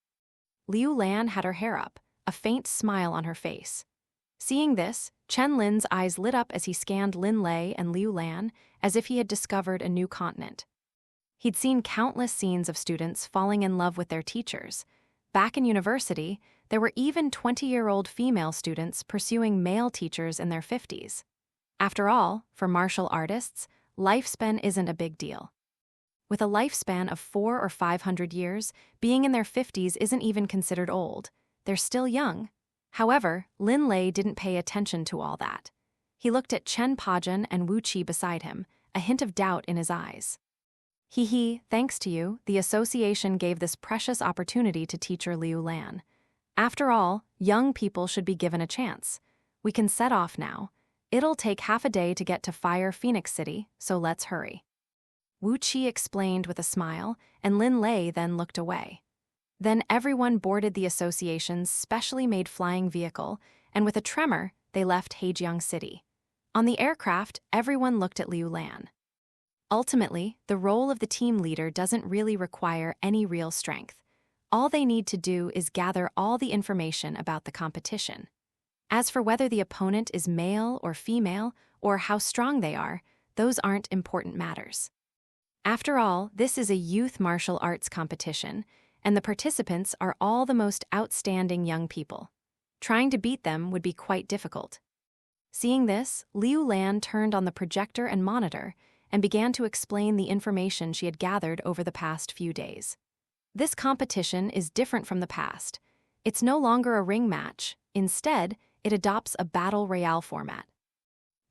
S2: Liu Lan had her hair up, a faint smile on her face. Seeing this, Chen Lin's eyes lit up as he scanned Lin Lei and Liu Lan as if he had discovered a new continent. He'd seen countless scenes of students falling in love with their teachers. Back in university, there were even 20-year-old female students pursuing male teachers in their 50s. After all, for martial artists, lifespan isn't a big deal. With a lifespan of 400 or 500 years, being in their 50s isn't even considered old. They're still young. However, Lin Lei didn't pay attention to all that. He looked at Chen Pajun and Wu Qi beside him, a hint of doubt in his eyes. Thanks to you, the association gave this precious opportunity to teacher Liu Lan. After all, young people should be given a chance. We can set off now. It'll take half a day to get to Fire Phoenix City, so let's hurry. Wu Qi explained with a smile, and Lin Lei then looked away. Then everyone boarded the association's specially made flying vehicle, and with a tremor, they left Hejiang City. On the aircraft, everyone looked at Liu Lan. Ultimately, the role of the team leader doesn't really require any real strength. All they need to do is gather all the information about the competition. As for whether the opponent is male or female, or how strong they are, those aren't important matters. After all, this is a youth martial arts competition, and the participants are all the most outstanding young people. Trying to beat them would be quite difficult. Seeing this, Liu Lan turned on the projector and monitor and began to explain the information she had gathered over the past few days. This competition is different from the past. It's no longer a ring match. Instead, it adopts a battle royale format.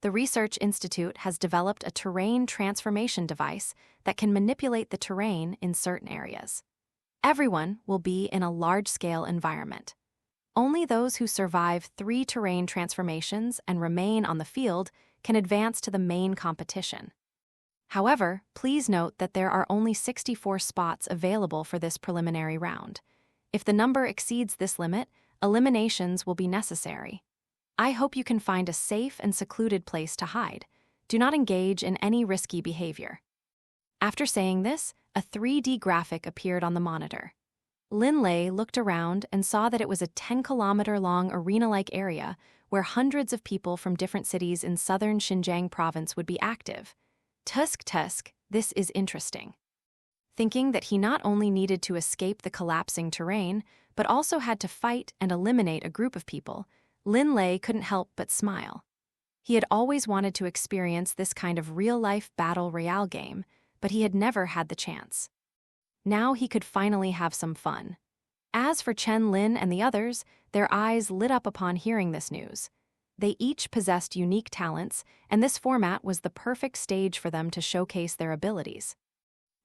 S2: The Research Institute has developed a terrain transformation device that can manipulate the terrain in certain areas. Everyone will be in a large-scale environment. Only those who survive 3 terrain transformations and remain on the field can advance to the main competition. However, please note that there are only 64 spots available for this preliminary round. If the number exceeds this limit, eliminations will be necessary. I hope you can find a safe and secluded place to hide. Do not engage in any risky behavior. After saying this, a 3D graphic appeared on the monitor. Lin Lei looked around and saw that it was a 10-kilometer-long arena-like area where hundreds of people from different cities in southern Xinjiang province would be active. Tusk, this is interesting. Thinking that he not only needed to escape the collapsing terrain, but also had to fight and eliminate a group of people, Lin Lei couldn't help but smile. He had always wanted to experience this kind of real-life battle royale game, but he had never had the chance. Now he could finally have some fun. As for Chen Lin and the others, their eyes lit up upon hearing this news. They each possessed unique talents, and this format was the perfect stage for them to showcase their abilities.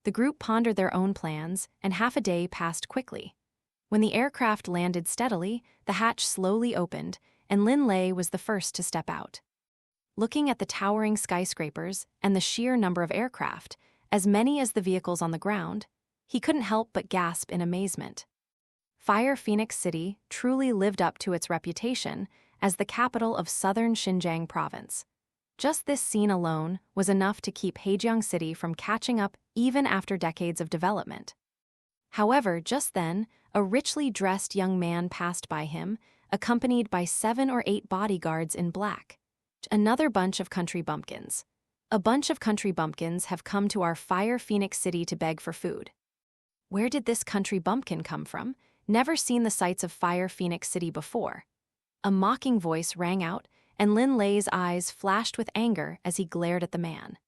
S2: The group pondered their own plans, and half a day passed quickly. When the aircraft landed steadily, the hatch slowly opened, and Lin Lei was the first to step out. Looking at the towering skyscrapers and the sheer number of aircraft, as many as the vehicles on the ground, he couldn't help but gasp in amazement. Fire Phoenix City truly lived up to its reputation as the capital of southern Xinjiang province. Just this scene alone was enough to keep Hejiang City from catching up even after decades of development. However, just then, a richly dressed young man passed by him, accompanied by 7 or 8 bodyguards in black. Another bunch of country bumpkins. A bunch of country bumpkins have come to our Fire Phoenix City to beg for food. Where did this country bumpkin come from? Never seen the sights of Fire Phoenix City before. A mocking voice rang out, and Lin Lei's eyes flashed with anger as he glared at the man.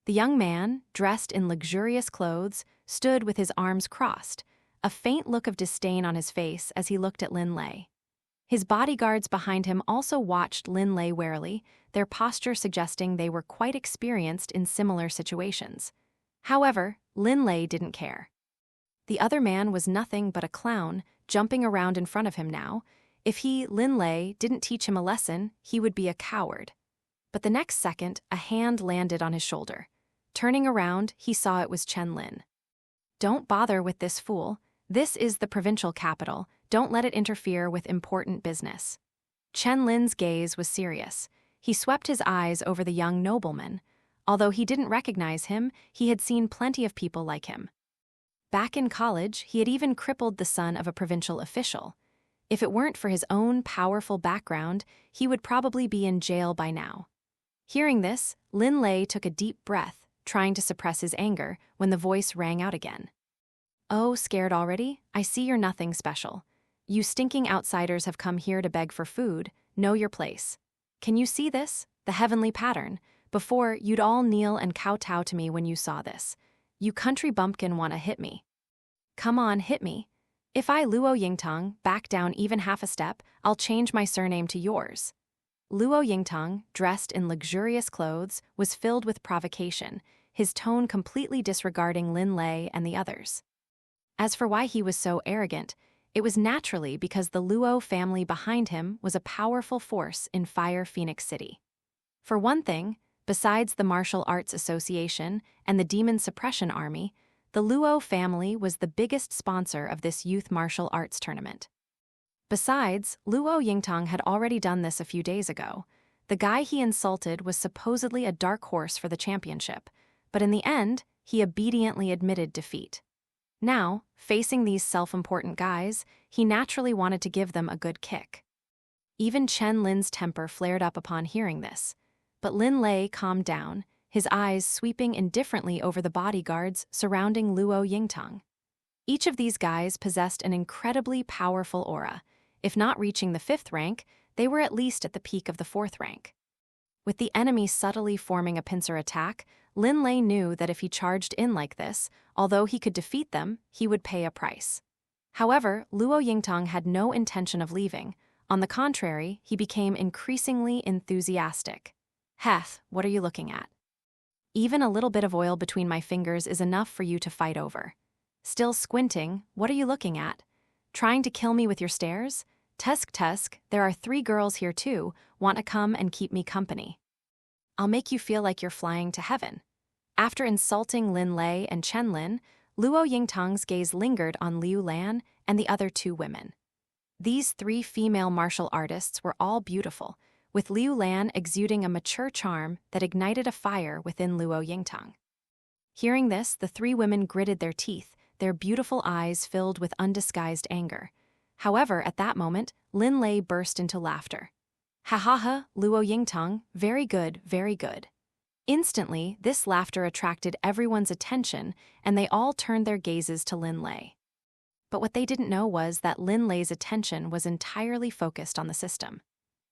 S2: The young man, dressed in luxurious clothes, stood with his arms crossed, a faint look of disdain on his face as he looked at Lin Lei. His bodyguards behind him also watched Lin Lei warily, their posture suggesting they were quite experienced in similar situations. However, Lin Lei didn't care. The other man was nothing but a clown, jumping around in front of him now. If he, Lin Lei, didn't teach him a lesson, he would be a coward. But the next second, a hand landed on his shoulder. Turning around, he saw it was Chen Lin. "Don't bother with this fool. This is the provincial capital. Don't let it interfere with important business." Chen Lin's gaze was serious. He swept his eyes over the young nobleman. Although he didn't recognize him, he had seen plenty of people like him. Back in college, he had even crippled the son of a provincial official. If it weren't for his own powerful background, he would probably be in jail by now. Hearing this, Lin Lei took a deep breath, trying to suppress his anger, when the voice rang out again. "Oh, scared already? I see you're nothing special. You stinking outsiders have come here to beg for food. Know your place. Can you see this? The heavenly pattern. Before, you'd all kneel and kowtow to me when you saw this. You country bumpkin wanna hit me. Come on, hit me. If I, Luo Yingtang, back down even half a step, I'll change my surname to yours. Luo Yingtang, dressed in luxurious clothes, was filled with provocation, his tone completely disregarding Lin Lei and the others. As for why he was so arrogant, it was naturally because the Luo family behind him was a powerful force in Fire Phoenix City. For one thing, besides the Martial Arts Association and the Demon Suppression Army, the Luo family was the biggest sponsor of this youth martial arts tournament. Besides, Luo Yingtang had already done this a few days ago. The guy he insulted was supposedly a dark horse for the championship, but in the end, he obediently admitted defeat. Now, facing these self-important guys, he naturally wanted to give them a good kick. Even Chen Lin's temper flared up upon hearing this, but Lin Lei calmed down, his eyes sweeping indifferently over the bodyguards surrounding Luo Yingtang. Each of these guys possessed an incredibly powerful aura. If not reaching the 5th rank, they were at least at the peak of the 4th rank. With the enemy subtly forming a pincer attack, Lin Lei knew that if he charged in like this, although he could defeat them, he would pay a price. However, Luo Yingtang had no intention of leaving. On the contrary, he became increasingly enthusiastic. Heth, what are you looking at? Even a little bit of oil between my fingers is enough for you to fight over. Still squinting, what are you looking at? Trying to kill me with your stares? Tusk, there are 3 girls here too, want to come and keep me company. I'll make you feel like you're flying to heaven. After insulting Lin Lei and Chen Lin, Luo Yingtang's gaze lingered on Liu Lan and the other 2 women. These 3 female martial artists were all beautiful, with Liu Lan exuding a mature charm that ignited a fire within Luo Yingtang. Hearing this, the 3 women gritted their teeth, their beautiful eyes filled with undisguised anger. However, at that moment, Lin Lei burst into laughter. Ha ha ha, Luo Yingtang, very good, very good. Instantly, this laughter attracted everyone's attention, and they all turned their gazes to Lin Lei. But what they didn't know was that Lin Lei's attention was entirely focused on the system.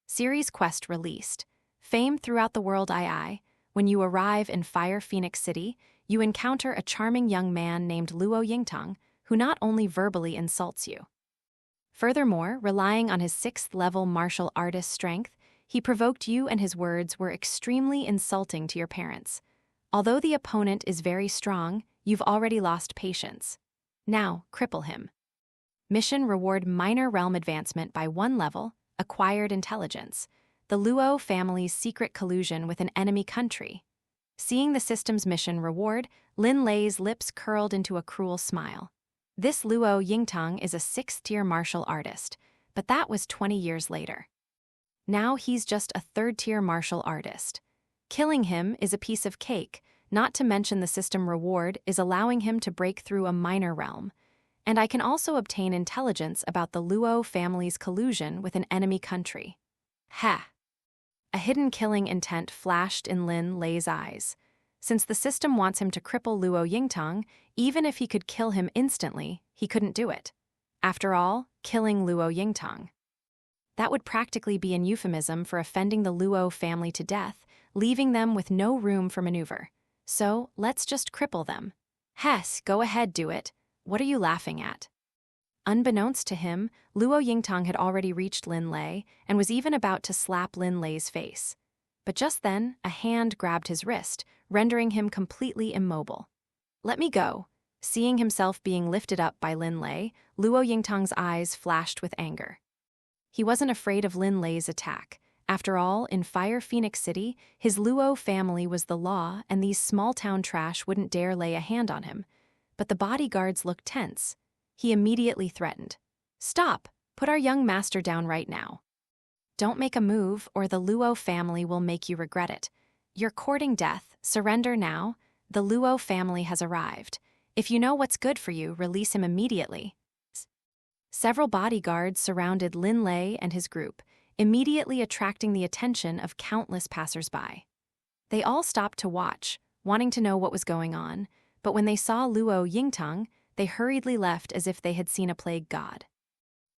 S2: Series Quest released. Fame throughout the world II. When you arrive in Fire Phoenix City, you encounter a charming young man named Luo Yingtang, who not only verbally insults you. Furthermore, relying on his 6th-level martial artist strength, he provoked you and his words were extremely insulting to your parents. Although the opponent is very strong, you've already lost patience. Now, cripple him. Mission reward minor realm advancement by 1 level, acquired intelligence. The Luo family's secret collusion with an enemy country. Seeing the system's mission reward, Lin Lei's lips curled into a cruel smile. This Luo Yingtang is a 6th-tier martial artist, but that was 20 years later. Now he's just a 3rd-tier martial artist. Killing him is a piece of cake, not to mention the system reward is allowing him to break through a minor realm. And I can also obtain intelligence about the Luo family's collusion with an enemy country. Ha! A hidden killing intent flashed in Lin Lei's eyes. Since the system wants him to cripple Luo Yingtang, even if he could kill him instantly, he couldn't do it. After all, killing Luo Yingtang. That would practically be an euphemism for offending the Luo family to death, leaving them with no room for maneuver. So, let's just cripple them. Hess, go ahead, do it. What are you laughing at? Unbeknownst to him, Luo Yingtang had already reached Lin Lei and was even about to slap Lin Lei's face. But just then, a hand grabbed his wrist, rendering him completely immobile. Let me go. Seeing himself being lifted up by Lin Lei, Luo Yingtang's eyes flashed with anger. He wasn't afraid of Lin Lei's attack. After all, in Fire Phoenix City, his Luo family was the law and these small-town trash wouldn't dare lay a hand on him. But the bodyguards looked tense. He immediately threatened. Stop! Put our young master down right now. Don't make a move or the Luo family will make you regret it. You're courting death, surrender now. The Luo family has arrived. If you know what's good for you, release him immediately. Several bodyguards surrounded Lin Lei and his group, immediately attracting the attention of countless passers-by. They all stopped to watch, wanting to know what was going on, but when they saw Luo Yingtang, they hurriedly left as if they had seen a plague god.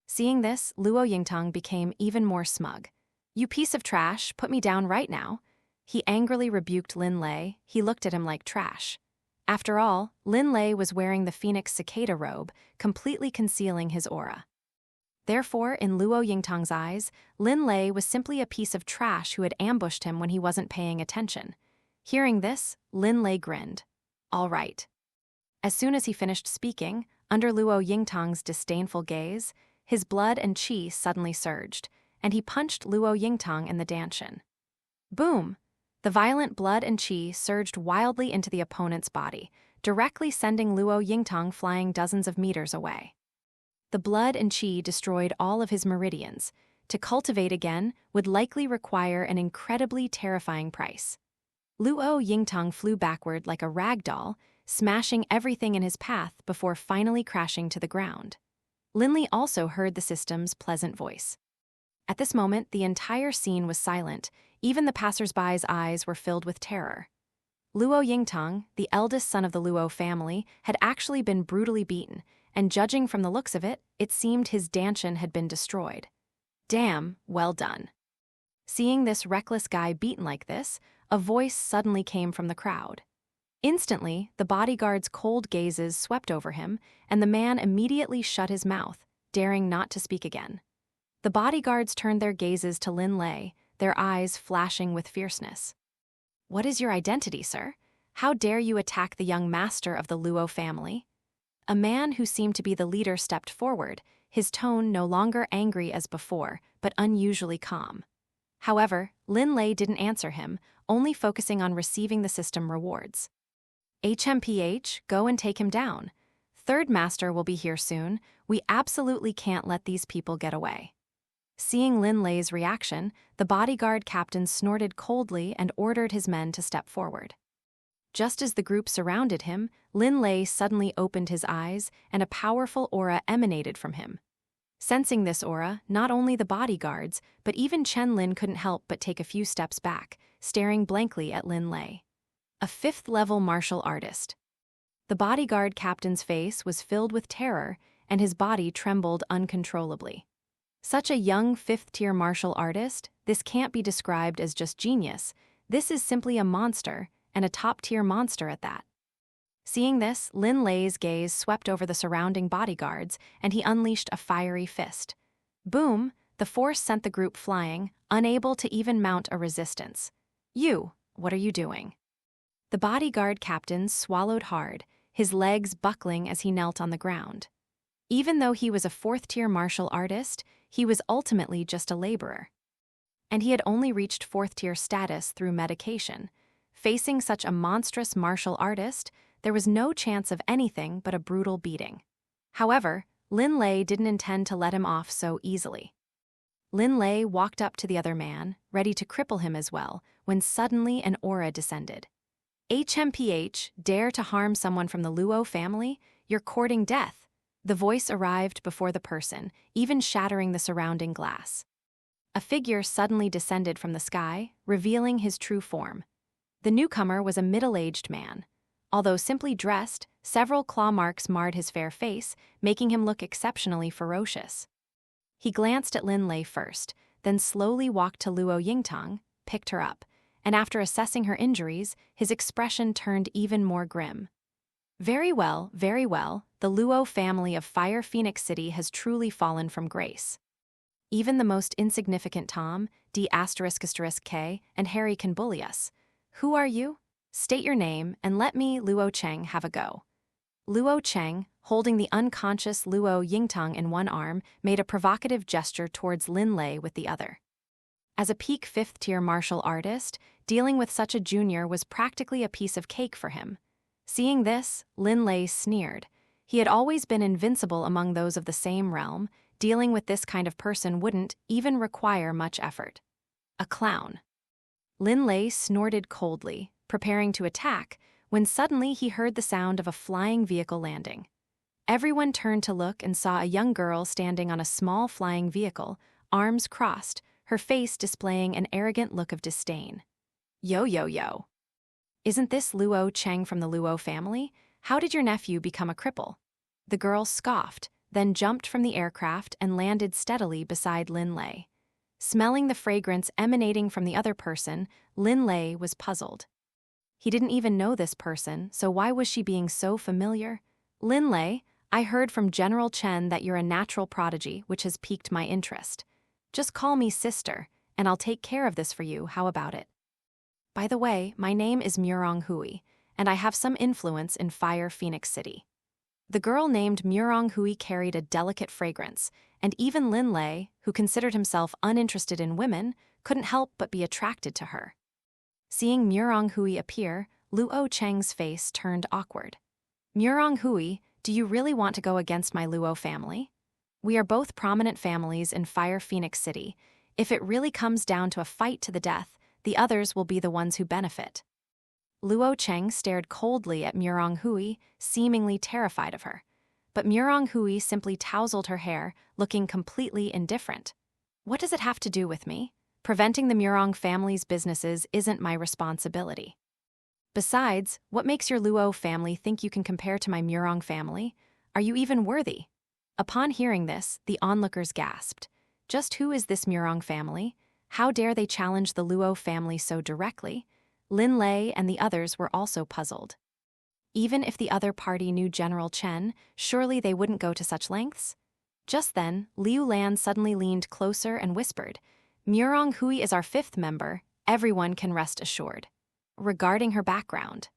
S2: Seeing this, Luo Yingtang became even more smug. You piece of trash, put me down right now. He angrily rebuked Lin Lei. He looked at him like trash. After all, Lin Lei was wearing the Phoenix cicada robe, completely concealing his aura. Therefore, in Luo Yingtang's eyes, Lin Lei was simply a piece of trash who had ambushed him when he wasn't paying attention. Hearing this, Lin Lei grinned. All right. As soon as he finished speaking, under Luo Yingtang's disdainful gaze, his blood and qi suddenly surged, and he punched Luo Yingtang in the dantian. Boom! The violent blood and qi surged wildly into the opponent's body, directly sending Luo Yingtang flying dozens of meters away. The blood and qi destroyed all of his meridians. To cultivate again would likely require an incredibly terrifying price. Luo Yingtang flew backward like a rag doll, smashing everything in his path before finally crashing to the ground. Lin Lei also heard the system's pleasant voice. At this moment, the entire scene was silent. Even the passers-by's eyes were filled with terror. Luo Yingtang, the eldest son of the Luo family, had actually been brutally beaten, and judging from the looks of it, it seemed his dantian had been destroyed. Damn, well done. Seeing this reckless guy beaten like this, a voice suddenly came from the crowd. Instantly, the bodyguard's cold gazes swept over him, and the man immediately shut his mouth, daring not to speak again. The bodyguards turned their gazes to Lin Lei, their eyes flashing with fierceness. What is your identity, sir? How dare you attack the young master of the Luo family? A man who seemed to be the leader stepped forward, his tone no longer angry as before, but unusually calm. However, Lin Lei didn't answer him, only focusing on receiving the system rewards. HMPH, go and take him down. Third master will be here soon. We absolutely can't let these people get away. Seeing Lin Lei's reaction, the bodyguard captain snorted coldly and ordered his men to step forward. Just as the group surrounded him, Lin Lei suddenly opened his eyes, and a powerful aura emanated from him. Sensing this aura, not only the bodyguards, but even Chen Lin couldn't help but take a few steps back, staring blankly at Lin Lei. A fifth-level martial artist. The bodyguard captain's face was filled with terror, and his body trembled uncontrollably. Such a young fifth-tier martial artist, this can't be described as just genius. This is simply a monster, and a top-tier monster at that. Seeing this, Lin Lei's gaze swept over the surrounding bodyguards, and he unleashed a fiery fist. Boom! The force sent the group flying, unable to even mount a resistance. You, what are you doing? The bodyguard captain swallowed hard, his legs buckling as he knelt on the ground. Even though he was a fourth-tier martial artist, he was ultimately just a laborer. And he had only reached fourth-tier status through medication. Facing such a monstrous martial artist, there was no chance of anything but a brutal beating. However, Lin Lei didn't intend to let him off so easily. Lin Lei walked up to the other man, ready to cripple him as well, when suddenly an aura descended. HMPH, dare to harm someone from the Luo family? You're courting death. The voice arrived before the person, even shattering the surrounding glass. A figure suddenly descended from the sky, revealing his true form. The newcomer was a middle-aged man. Although simply dressed, several claw marks marred his fair face, making him look exceptionally ferocious. He glanced at Lin Lei first, then slowly walked to Luo Yingtang, picked her up, and after assessing her injuries, his expression turned even more grim. Very well, the Luo family of Fire Phoenix City has truly fallen from grace. Even the most insignificant Tom, D***K, and Harry can bully us. Who are you? State your name, and let me, Luo Cheng, have a go. Luo Cheng, holding the unconscious Luo Yingtang in one arm, made a provocative gesture towards Lin Lei with the other. As a peak fifth-tier martial artist, dealing with such a junior was practically a piece of cake for him. Seeing this, Lin Lei sneered. He had always been invincible among those of the same realm. Dealing with this kind of person wouldn't even require much effort. A clown. Lin Lei snorted coldly, preparing to attack, when suddenly he heard the sound of a flying vehicle landing. Everyone turned to look and saw a young girl standing on a small flying vehicle, arms crossed, her face displaying an arrogant look of disdain. Yo. Isn't this Luo Cheng from the Luo family? How did your nephew become a cripple? The girl scoffed, then jumped from the aircraft and landed steadily beside Lin Lei. Smelling the fragrance emanating from the other person, Lin Lei was puzzled. He didn't even know this person, so why was she being so familiar? Lin Lei, I heard from General Chen that you're a natural prodigy, which has piqued my interest. Just call me sister, and I'll take care of this for you, how about it? By the way, my name is Murong Hui, and I have some influence in Fire Phoenix City. The girl named Murong Hui carried a delicate fragrance, and even Lin Lei, who considered himself uninterested in women, couldn't help but be attracted to her. Seeing Murong Hui appear, Luo Cheng's face turned awkward. Murong Hui, do you really want to go against my Luo family? We are both prominent families in Fire Phoenix City. If it really comes down to a fight to the death, the others will be the ones who benefit. Luo Cheng stared coldly at Murong Hui, seemingly terrified of her. But Murong Hui simply tousled her hair, looking completely indifferent. What does it have to do with me? Preventing the Murong family's businesses isn't my responsibility. Besides, what makes your Luo family think you can compare to my Murong family? Are you even worthy? Upon hearing this, the onlookers gasped. Just who is this Murong family? How dare they challenge the Luo family so directly? Lin Lei and the others were also puzzled. Even if the other party knew General Chen, surely they wouldn't go to such lengths? Just then, Liu Lan suddenly leaned closer and whispered, Murong Hui is our 5th member, everyone can rest assured. Regarding her background,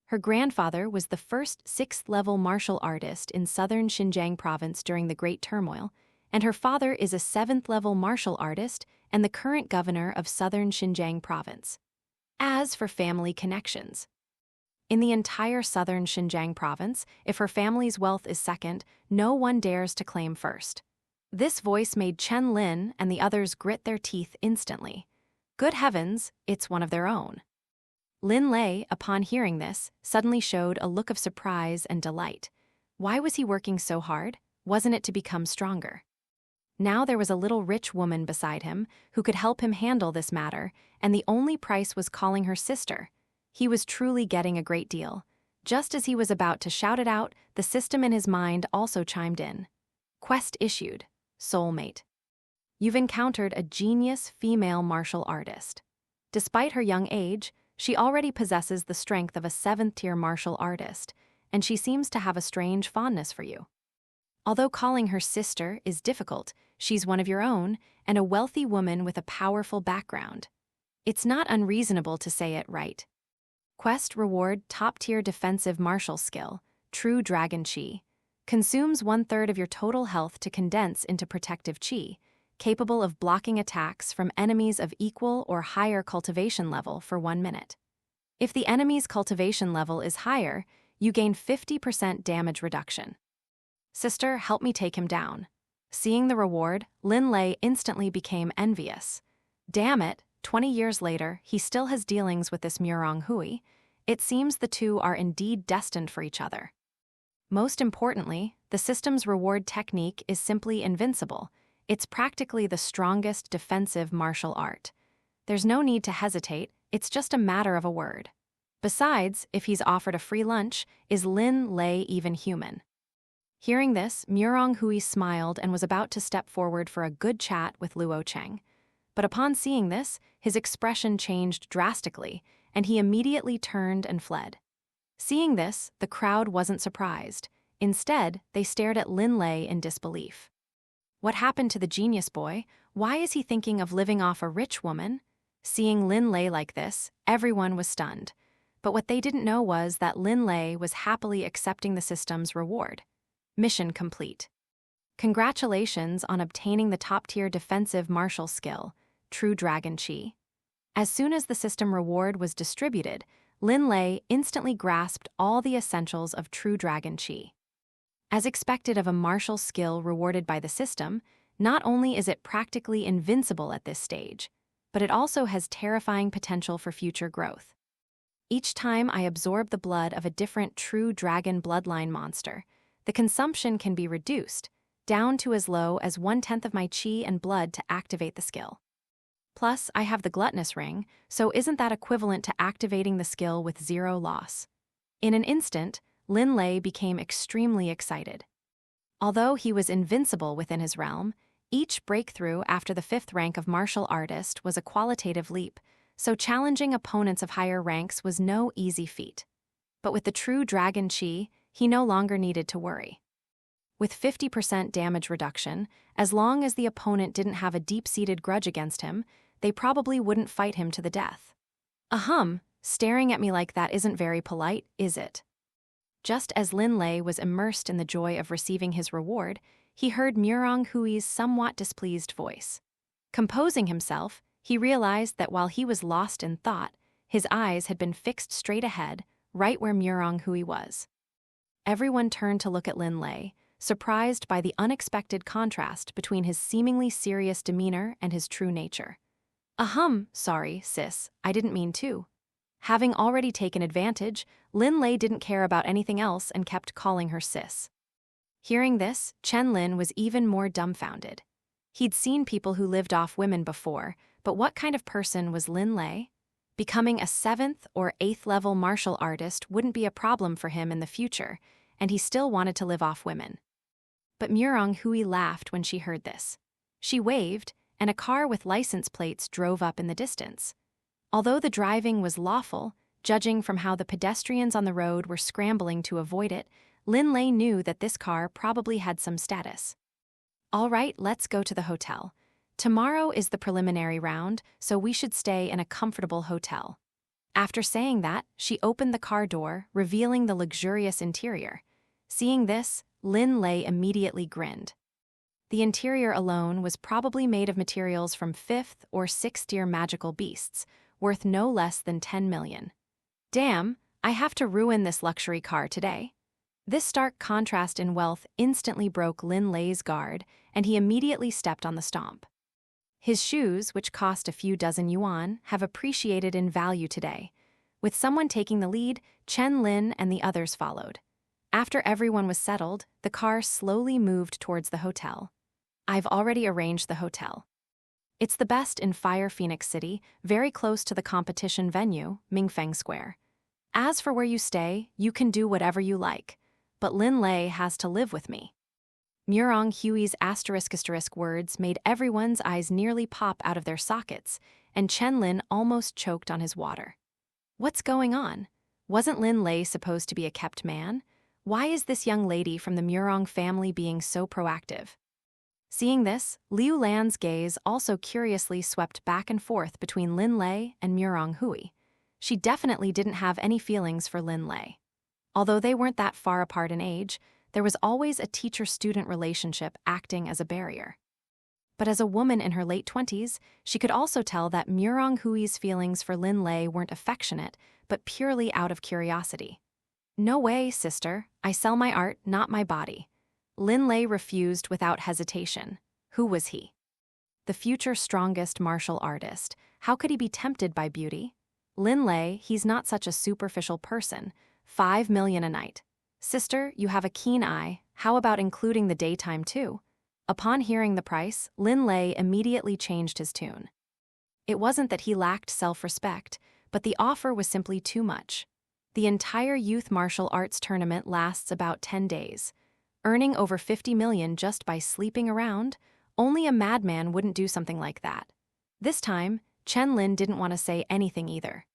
S2: her grandfather was the first 6th-level martial artist in southern Xinjiang province during the Great Turmoil, and her father is a 7th-level martial artist and the current governor of southern Xinjiang province. As for family connections, in the entire southern Xinjiang province, if her family's wealth is second, no one dares to claim first. This voice made Chen Lin and the others grit their teeth instantly. Good heavens, it's one of their own. Lin Lei, upon hearing this, suddenly showed a look of surprise and delight. Why was he working so hard? Wasn't it to become stronger? Now there was a little rich woman beside him who could help him handle this matter, and the only price was calling her sister. He was truly getting a great deal. Just as he was about to shout it out, the system in his mind also chimed in. Quest issued. Soulmate. You've encountered a genius female martial artist. Despite her young age, she already possesses the strength of a 7th-tier martial artist, and she seems to have a strange fondness for you. Although calling her sister is difficult, she's one of your own and a wealthy woman with a powerful background. It's not unreasonable to say it, right? Quest reward top-tier defensive martial skill, True Dragon Chi. Consumes 1/3 of your total health to condense into protective chi, capable of blocking attacks from enemies of equal or higher cultivation level for 1 minute. If the enemy's cultivation level is higher, you gain 50% damage reduction. Sister, help me take him down. Seeing the reward, Lin Lei instantly became envious. Damn it, 20 years later, he still has dealings with this Murong Hui. It seems the two are indeed destined for each other. Most importantly, the system's reward technique is simply invincible. It's practically the strongest defensive martial art. There's no need to hesitate, it's just a matter of a word. Besides, if he's offered a free lunch, is Lin Lei even human? Hearing this, Murong Hui smiled and was about to step forward for a good chat with Luo Cheng. But upon seeing this, his expression changed drastically, and he immediately turned and fled. Seeing this, the crowd wasn't surprised. Instead, they stared at Lin Lei in disbelief. What happened to the genius boy? Why is he thinking of living off a rich woman? Seeing Lin Lei like this, everyone was stunned. But what they didn't know was that Lin Lei was happily accepting the system's reward. Mission complete. Congratulations on obtaining the top-tier defensive martial skill, True Dragon Chi. As soon as the system reward was distributed, Lin Lei instantly grasped all the essentials of True Dragon Chi. As expected of a martial skill rewarded by the system, not only is it practically invincible at this stage, but it also has terrifying potential for future growth. Each time I absorb the blood of a different True Dragon bloodline monster, the consumption can be reduced, down to as low as 1/10 of my chi and blood to activate the skill. Plus, I have the gluttonous ring, so isn't that equivalent to activating the skill with 0 loss? In an instant, Lin Lei became extremely excited. Although he was invincible within his realm, each breakthrough after the 5th rank of martial artist was a qualitative leap, so challenging opponents of higher ranks was no easy feat. But with the true dragon chi, he no longer needed to worry. With 50% damage reduction, as long as the opponent didn't have a deep-seated grudge against him, they probably wouldn't fight him to the death. Staring at me like that isn't very polite, is it? Just as Lin Lei was immersed in the joy of receiving his reward, he heard Murong Hui's somewhat displeased voice. Composing himself, he realized that while he was lost in thought, his eyes had been fixed straight ahead, right where Murong Hui was. Everyone turned to look at Lin Lei, surprised by the unexpected contrast between his seemingly serious demeanor and his true nature. Sorry, sis, I didn't mean to. Having already taken advantage, Lin Lei didn't care about anything else and kept calling her sis. Hearing this, Chen Lin was even more dumbfounded. He'd seen people who lived off women before, but what kind of person was Lin Lei? Becoming a 7th or 8th level martial artist wouldn't be a problem for him in the future, and he still wanted to live off women. But Murong Hui laughed when she heard this. She waved, and a car with license plates drove up in the distance. Although the driving was lawful, judging from how the pedestrians on the road were scrambling to avoid it, Lin Lei knew that this car probably had some status. All right, let's go to the hotel. Tomorrow is the preliminary round, so we should stay in a comfortable hotel. After saying that, she opened the car door, revealing the luxurious interior. Seeing this, Lin Lei immediately grinned. The interior alone was probably made of materials from 5th or 6th tier magical beasts, worth no less than 10 million. Damn, I have to ruin this luxury car today. This stark contrast in wealth instantly broke Lin Lei's guard, and he immediately stepped on the stomp. His shoes, which cost a few dozen yuan, have appreciated in value today. With someone taking the lead, Chen Lin and the others followed. After everyone was settled, the car slowly moved towards the hotel. I've already arranged the hotel. It's the best in Fire Phoenix City, very close to the competition venue, Mingfeng Square. As for where you stay, you can do whatever you like, but Lin Lei has to live with me. Murong Hui's *** words made everyone's eyes nearly pop out of their sockets, and Chen Lin almost choked on his water. What's going on? Wasn't Lin Lei supposed to be a kept man? Why is this young lady from the Murong family being so proactive? Seeing this, Liu Lan's gaze also curiously swept back and forth between Lin Lei and Murong Hui. She definitely didn't have any feelings for Lin Lei. Although they weren't that far apart in age, there was always a teacher-student relationship acting as a barrier. But as a woman in her late 20s, she could also tell that Murong Hui's feelings for Lin Lei weren't affectionate, but purely out of curiosity. No way, sister. I sell my art, not my body. Lin Lei refused without hesitation. Who was he? The future strongest martial artist. How could he be tempted by beauty? Lin Lei, he's not such a superficial person. 5 million a night. Sister, you have a keen eye. How about including the daytime too? Upon hearing the price, Lin Lei immediately changed his tune. It wasn't that he lacked self-respect, but the offer was simply too much. The entire youth martial arts tournament lasts about 10 days. Earning over 50 million just by sleeping around, only a madman wouldn't do something like that. This time, Chen Lin didn't want to say anything either.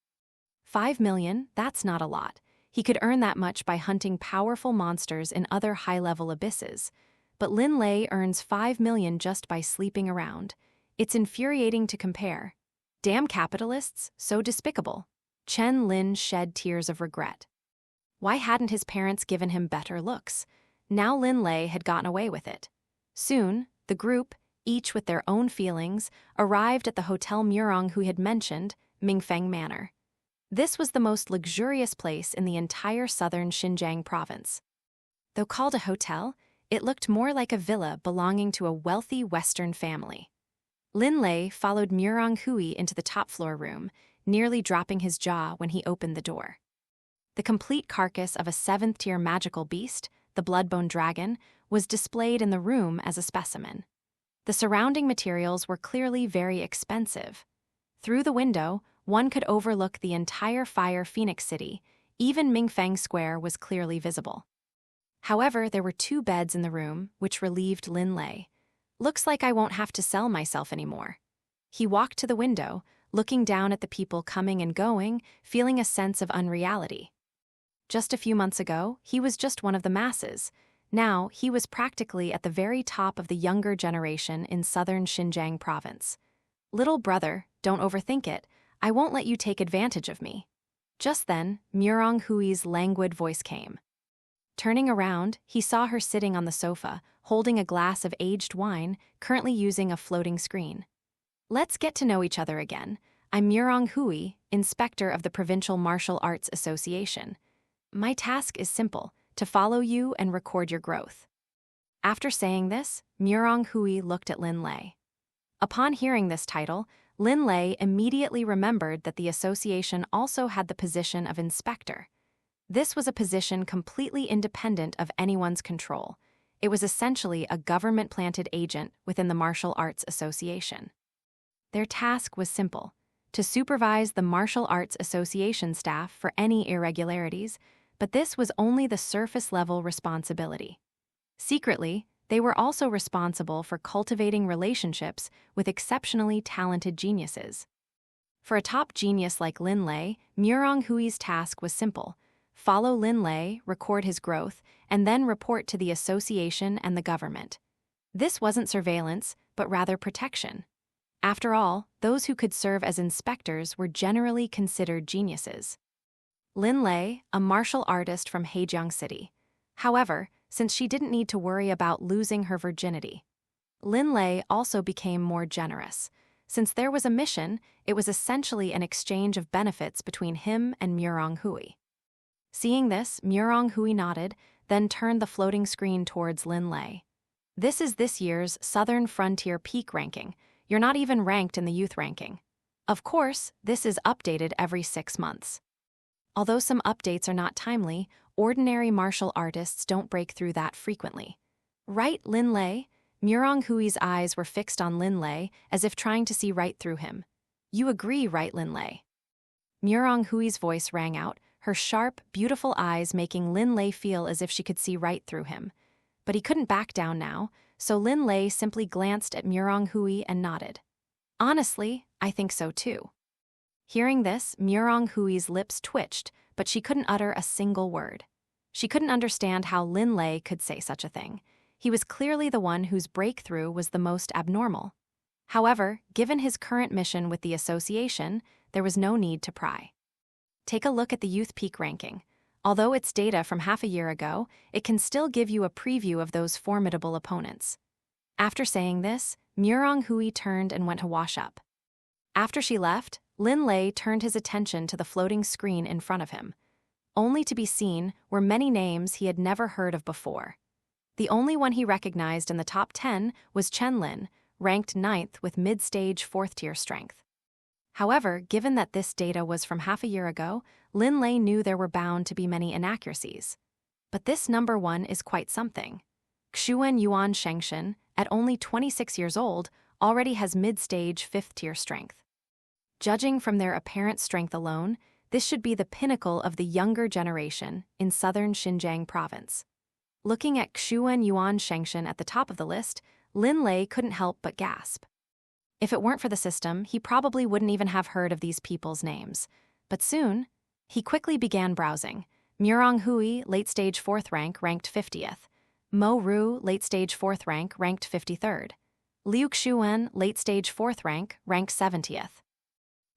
S2: 5 million, that's not a lot. He could earn that much by hunting powerful monsters in other high-level abysses. But Lin Lei earns 5 million just by sleeping around. It's infuriating to compare. Damn capitalists, so despicable. Chen Lin shed tears of regret. Why hadn't his parents given him better looks? Now Lin Lei had gotten away with it. Soon, the group, each with their own feelings, arrived at the Hotel Murong who had mentioned, Mingfeng Manor. This was the most luxurious place in the entire southern Xinjiang province. Though called a hotel, it looked more like a villa belonging to a wealthy Western family. Lin Lei followed Murong Hui into the top-floor room, nearly dropping his jaw when he opened the door. The complete carcass of a 7th-tier magical beast, the Bloodbone Dragon, was displayed in the room as a specimen. The surrounding materials were clearly very expensive. Through the window, one could overlook the entire Fire Phoenix City. Even Mingfeng Square was clearly visible. However, there were 2 beds in the room, which relieved Lin Lei. Looks like I won't have to sell myself anymore. He walked to the window, looking down at the people coming and going, feeling a sense of unreality. Just a few months ago, he was just one of the masses. Now, he was practically at the very top of the younger generation in southern Xinjiang province. "Little brother, don't overthink it. I won't let you take advantage of me." Just then, Murong Hui's languid voice came. Turning around, he saw her sitting on the sofa, holding a glass of aged wine, currently using a floating screen. "Let's get to know each other again. I'm Murong Hui, inspector of the Provincial Martial Arts Association. My task is simple, to follow you and record your growth." After saying this, Murong Hui looked at Lin Lei. Upon hearing this title, Lin Lei immediately remembered that the association also had the position of inspector. This was a position completely independent of anyone's control. It was essentially a government-planted agent within the Martial Arts Association. Their task was simple: to supervise the Martial Arts Association staff for any irregularities, but this was only the surface-level responsibility. Secretly, they were also responsible for cultivating relationships with exceptionally talented geniuses. For a top genius like Lin Lei, Murong Hui's task was simple: follow Lin Lei, record his growth, and then report to the association and the government. This wasn't surveillance, but rather protection. After all, those who could serve as inspectors were generally considered geniuses. Lin Lei, a martial artist from Hejiang City. However, since she didn't need to worry about losing her virginity, Lin Lei also became more generous. Since there was a mission, it was essentially an exchange of benefits between him and Murong Hui. Seeing this, Murong Hui nodded, then turned the floating screen towards Lin Lei. "This is this year's Southern Frontier Peak ranking. You're not even ranked in the youth ranking. Of course, this is updated every 6 months. Although some updates are not timely, ordinary martial artists don't break through that frequently. Right, Lin Lei?" Murong Hui's eyes were fixed on Lin Lei, as if trying to see right through him. "You agree, right, Lin Lei?" Murong Hui's voice rang out, her sharp, beautiful eyes making Lin Lei feel as if she could see right through him. But he couldn't back down now, so Lin Lei simply glanced at Murong Hui and nodded. "Honestly, I think so too." Hearing this, Murong Hui's lips twitched, but she couldn't utter a single word. She couldn't understand how Lin Lei could say such a thing. He was clearly the one whose breakthrough was the most abnormal. However, given his current mission with the association, there was no need to pry. Take a look at the Youth Peak ranking. Although it's data from half a year ago, it can still give you a preview of those formidable opponents. After saying this, Murong Hui turned and went to wash up. After she left, Lin Lei turned his attention to the floating screen in front of him. Only to be seen were many names he had never heard of before. The only one he recognized in the top 10 was Chen Lin, ranked 9th with mid-stage 4th-tier strength. However, given that this data was from half a year ago, Lin Lei knew there were bound to be many inaccuracies. But this number 1 is quite something. Xuan Yuan Shengshen, at only 26 years old, already has mid-stage 5th-tier strength. Judging from their apparent strength alone, this should be the pinnacle of the younger generation in southern Xinjiang province. Looking at Xuan Yuan Shengshen at the top of the list, Lin Lei couldn't help but gasp. If it weren't for the system, he probably wouldn't even have heard of these people's names. But soon, he quickly began browsing. Murong Hui, late-stage 4th rank, ranked 50th. Mo Ru, late-stage 4th rank, ranked 53rd. Liu Xuan, late-stage 4th rank, ranked 70th.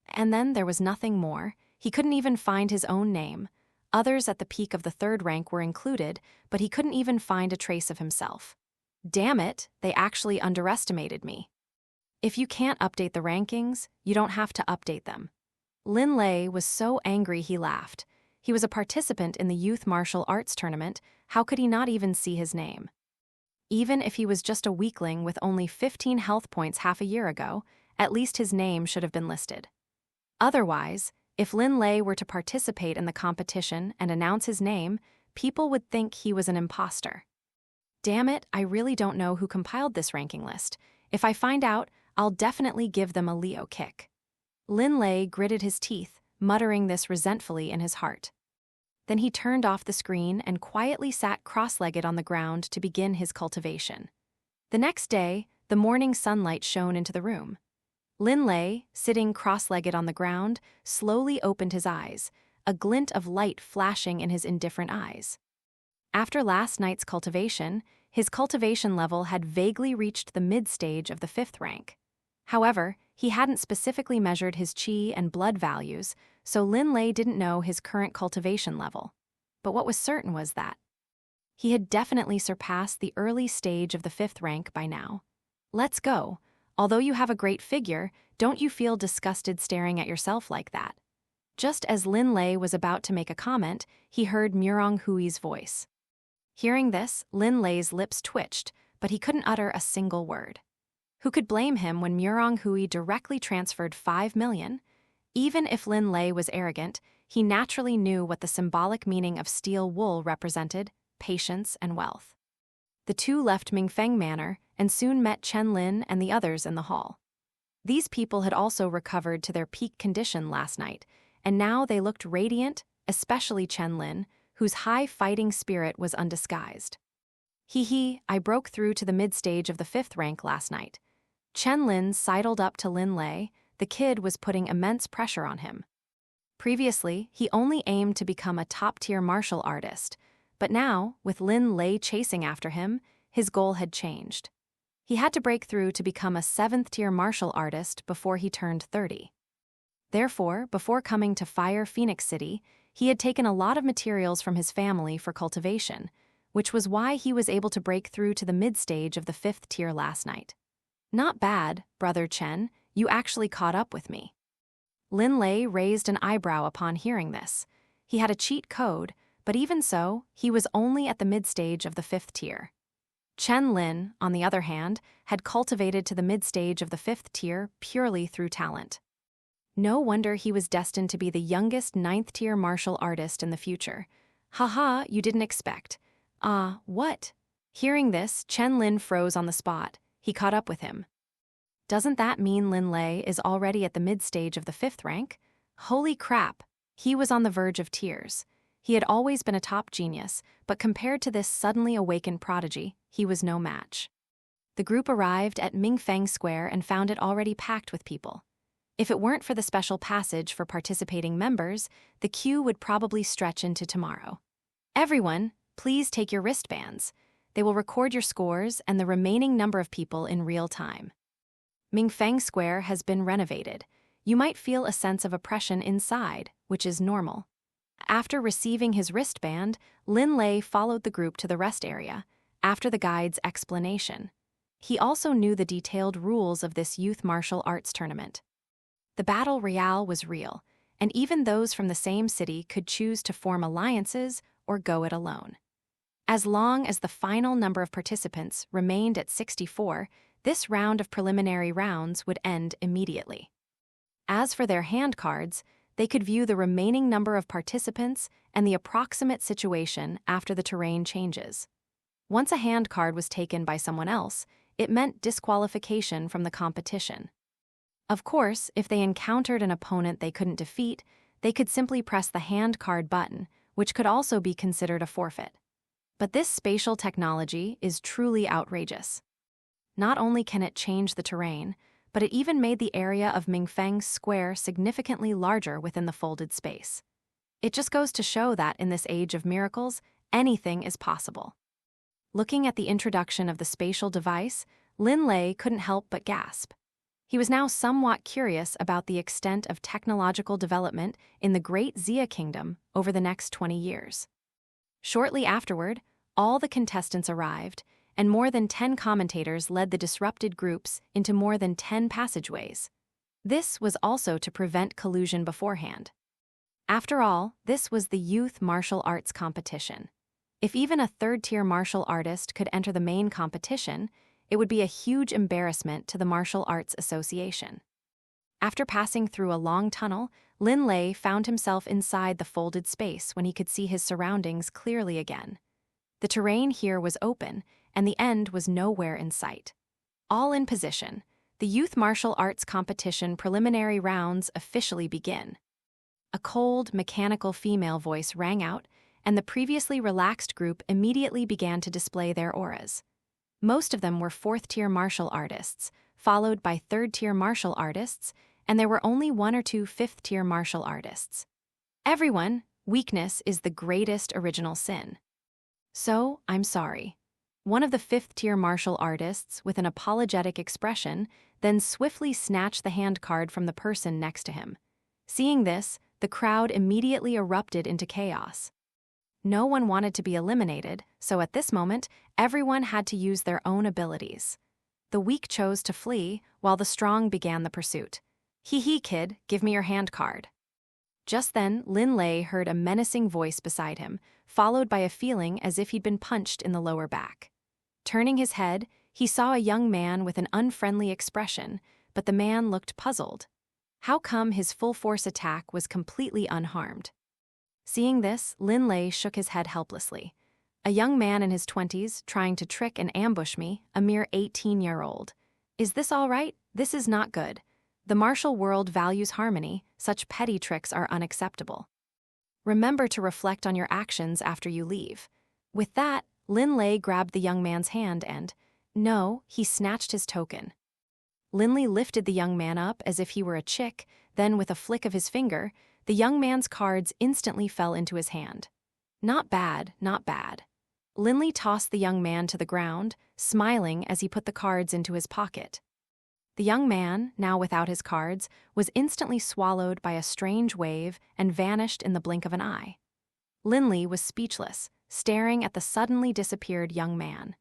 S2: And then there was nothing more. He couldn't even find his own name. Others at the peak of the 3rd rank were included, but he couldn't even find a trace of himself. Damn it, they actually underestimated me. If you can't update the rankings, you don't have to update them. Lin Lei was so angry he laughed. He was a participant in the youth martial arts tournament. How could he not even see his name? Even if he was just a weakling with only 15 health points half a year ago, at least his name should have been listed. Otherwise, if Lin Lei were to participate in the competition and announce his name, people would think he was an imposter. Damn it, I really don't know who compiled this ranking list. If I find out, I'll definitely give them a Leo kick. Lin Lei gritted his teeth, muttering this resentfully in his heart. Then he turned off the screen and quietly sat cross-legged on the ground to begin his cultivation. The next day, the morning sunlight shone into the room. Lin Lei, sitting cross-legged on the ground, slowly opened his eyes, a glint of light flashing in his indifferent eyes. After last night's cultivation, his cultivation level had vaguely reached the mid-stage of the 5th rank. However, he hadn't specifically measured his qi and blood values, so Lin Lei didn't know his current cultivation level. But what was certain was that he had definitely surpassed the early stage of the 5th rank by now. Let's go. Although you have a great figure, don't you feel disgusted staring at yourself like that? Just as Lin Lei was about to make a comment, he heard Murong Hui's voice. Hearing this, Lin Lei's lips twitched, but he couldn't utter a single word. Who could blame him when Murong Hui directly transferred 5 million? Even if Lin Lei was arrogant, he naturally knew what the symbolic meaning of steel wool represented: patience and wealth. The two left Mingfeng Manor and soon met Chen Lin and the others in the hall. These people had also recovered to their peak condition last night, and now they looked radiant, especially Chen Lin, whose high fighting spirit was undisguised. I broke through to the mid-stage of the 5th rank last night. Chen Lin sidled up to Lin Lei. The kid was putting immense pressure on him. Previously, he only aimed to become a top-tier martial artist, but now, with Lin Lei chasing after him, his goal had changed. He had to break through to become a 7th-tier martial artist before he turned 30. Therefore, before coming to Fire Phoenix City, he had taken a lot of materials from his family for cultivation, which was why he was able to break through to the mid-stage of the 5th tier last night. Not bad, Brother Chen, you actually caught up with me. Lin Lei raised an eyebrow upon hearing this. He had a cheat code, but even so, he was only at the mid-stage of the 5th tier. Chen Lin, on the other hand, had cultivated to the mid-stage of the 5th tier purely through talent. No wonder he was destined to be the youngest 9th-tier martial artist in the future. Haha, you didn't expect. What? Hearing this, Chen Lin froze on the spot. He caught up with him. Doesn't that mean Lin Lei is already at the mid-stage of the 5th rank? Holy crap! He was on the verge of tears. He had always been a top genius, but compared to this suddenly awakened prodigy, he was no match. The group arrived at Mingfeng Square and found it already packed with people. If it weren't for the special passage for participating members, the queue would probably stretch into tomorrow. Everyone, please take your wristbands. They will record your scores and the remaining number of people in real time. Mingfeng Square has been renovated. You might feel a sense of oppression inside, which is normal. After receiving his wristband, Lin Lei followed the group to the rest area, after the guide's explanation. He also knew the detailed rules of this youth martial arts tournament. The battle royale was real, and even those from the same city could choose to form alliances or go it alone. As long as the final number of participants remained at 64, this round of preliminary rounds would end immediately. As for their hand cards, they could view the remaining number of participants and the approximate situation after the terrain changes. Once a hand card was taken by someone else, it meant disqualification from the competition. Of course, if they encountered an opponent they couldn't defeat, they could simply press the hand card button, which could also be considered a forfeit. But this spatial technology is truly outrageous. Not only can it change the terrain, but it even made the area of Mingfeng Square significantly larger within the folded space. It just goes to show that in this age of miracles, anything is possible. Looking at the introduction of the spatial device, Lin Lei couldn't help but gasp. He was now somewhat curious about the extent of technological development in the Great Xia Kingdom over the next 20 years. Shortly afterward, all the contestants arrived, and more than 10 commentators led the disrupted groups into more than 10 passageways. This was also to prevent collusion beforehand. After all, this was the youth martial arts competition. If even a 3rd-tier martial artist could enter the main competition, it would be a huge embarrassment to the Martial Arts Association. After passing through a long tunnel, Lin Lei found himself inside the folded space when he could see his surroundings clearly again. The terrain here was open, and the end was nowhere in sight. All in position, the Youth Martial Arts Competition preliminary rounds officially begin. A cold, mechanical female voice rang out, and the previously relaxed group immediately began to display their auras. Most of them were 4th-tier martial artists, followed by third-tier martial artists, and there were only 1 or 2 fifth-tier martial artists. Everyone, weakness is the greatest original sin. So, I'm sorry. One of the fifth-tier martial artists, with an apologetic expression, then swiftly snatched the hand card from the person next to him. Seeing this, the crowd immediately erupted into chaos. No one wanted to be eliminated, so at this moment, everyone had to use their own abilities. The weak chose to flee, while the strong began the pursuit. Hee, kid, give me your hand card. Just then, Lin Lei heard a menacing voice beside him, followed by a feeling as if he'd been punched in the lower back. Turning his head, he saw a young man with an unfriendly expression, but the man looked puzzled. How come his full-force attack was completely unharmed? Seeing this, Lin Lei shook his head helplessly. A young man in his 20s trying to trick and ambush me, a mere 18-year-old. Is this all right? This is not good. The martial world values harmony, such petty tricks are unacceptable. Remember to reflect on your actions after you leave. With that, Lin Lei grabbed the young man's hand and, no, he snatched his token. Lin Lei lifted the young man up as if he were a chick, then with a flick of his finger, the young man's cards instantly fell into his hand. Not bad, not bad. Lin Lei tossed the young man to the ground, smiling as he put the cards into his pocket. The young man, now without his cards, was instantly swallowed by a strange wave and vanished in the blink of an eye. Lin Lei was speechless, staring at the suddenly disappeared young man.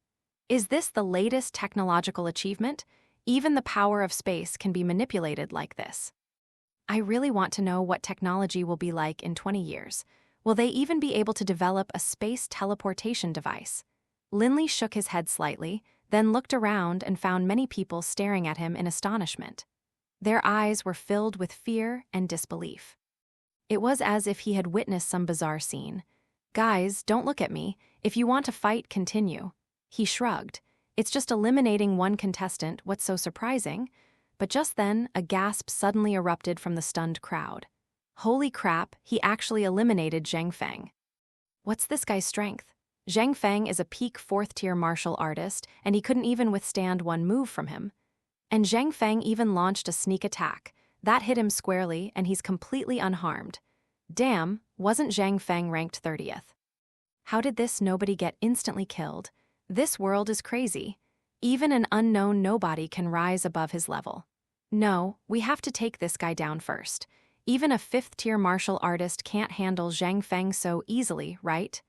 S2: Is this the latest technological achievement? Even the power of space can be manipulated like this. I really want to know what technology will be like in 20 years. Will they even be able to develop a space teleportation device? Lin Lei shook his head slightly, then looked around and found many people staring at him in astonishment. Their eyes were filled with fear and disbelief. It was as if he had witnessed some bizarre scene. Guys, don't look at me. If you want to fight, continue. He shrugged. It's just eliminating one contestant, what's so surprising? But just then, a gasp suddenly erupted from the stunned crowd. Holy crap, he actually eliminated Zhang Feng. What's this guy's strength? Zhang Feng is a peak 4th-tier martial artist, and he couldn't even withstand one move from him. And Zhang Feng even launched a sneak attack. That hit him squarely, and he's completely unharmed. Damn, wasn't Zhang Feng ranked 30th? How did this nobody get instantly killed? This world is crazy. Even an unknown nobody can rise above his level. No, we have to take this guy down first. Even a 5th-tier martial artist can't handle Zhang Feng so easily, right?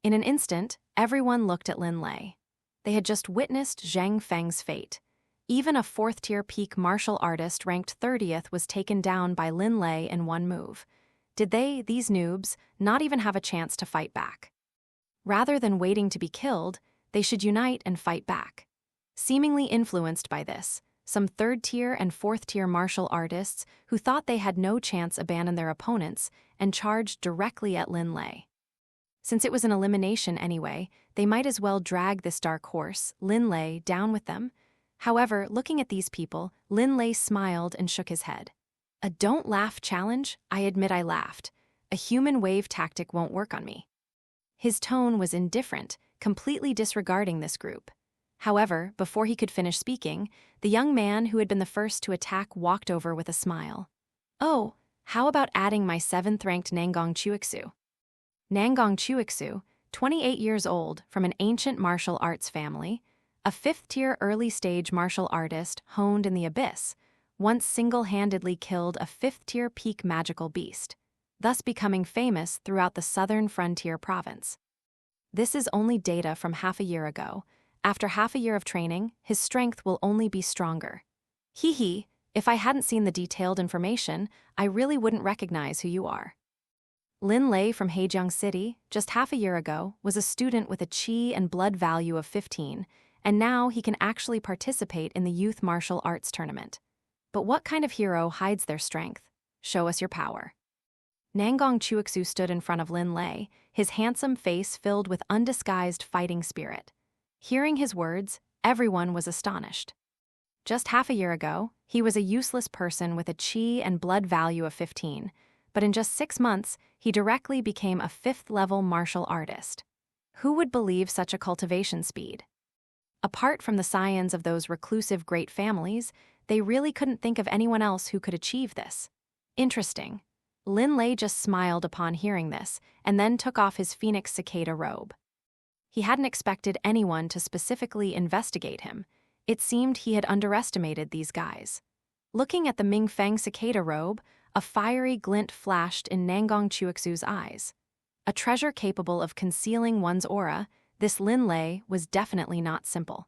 S2: In an instant, everyone looked at Lin Lei. They had just witnessed Zhang Feng's fate. Even a 4th-tier peak martial artist ranked 30th was taken down by Lin Lei in one move. Did they, these noobs, not even have a chance to fight back? Rather than waiting to be killed, they should unite and fight back. Seemingly influenced by this, some 3rd-tier and 4th-tier martial artists who thought they had no chance abandoned their opponents and charged directly at Lin Lei. Since it was an elimination anyway, they might as well drag this dark horse, Lin Lei, down with them. However, looking at these people, Lin Lei smiled and shook his head. A don't laugh challenge? I admit I laughed. A human wave tactic won't work on me. His tone was indifferent, completely disregarding this group. However, before he could finish speaking, the young man who had been the first to attack walked over with a smile. Oh, how about adding my 7th-ranked Nangang Chuixu? Nangang Chuixu, 28 years old, from an ancient martial arts family, a 5th-tier early-stage martial artist honed in the abyss, once single-handedly killed a 5th-tier peak magical beast, thus becoming famous throughout the southern frontier province. This is only data from half a year ago. After half a year of training, his strength will only be stronger. Hee, if I hadn't seen the detailed information, I really wouldn't recognize who you are. Lin Lei from Hejiang City, just half a year ago, was a student with a qi and blood value of 15, and now he can actually participate in the youth martial arts tournament. But what kind of hero hides their strength? Show us your power. Nangang Chuixu stood in front of Lin Lei, his handsome face filled with undisguised fighting spirit. Hearing his words, everyone was astonished. Just half a year ago, he was a useless person with a qi and blood value of 15, but in just 6 months, he directly became a 5th-level martial artist. Who would believe such a cultivation speed? Apart from the scions of those reclusive great families, they really couldn't think of anyone else who could achieve this. Interesting. Lin Lei just smiled upon hearing this, and then took off his phoenix cicada robe. He hadn't expected anyone to specifically investigate him. It seemed he had underestimated these guys. Looking at the Ming Feng cicada robe, a fiery glint flashed in Nangong Chuixu's eyes. A treasure capable of concealing one's aura, this Lin Lei was definitely not simple.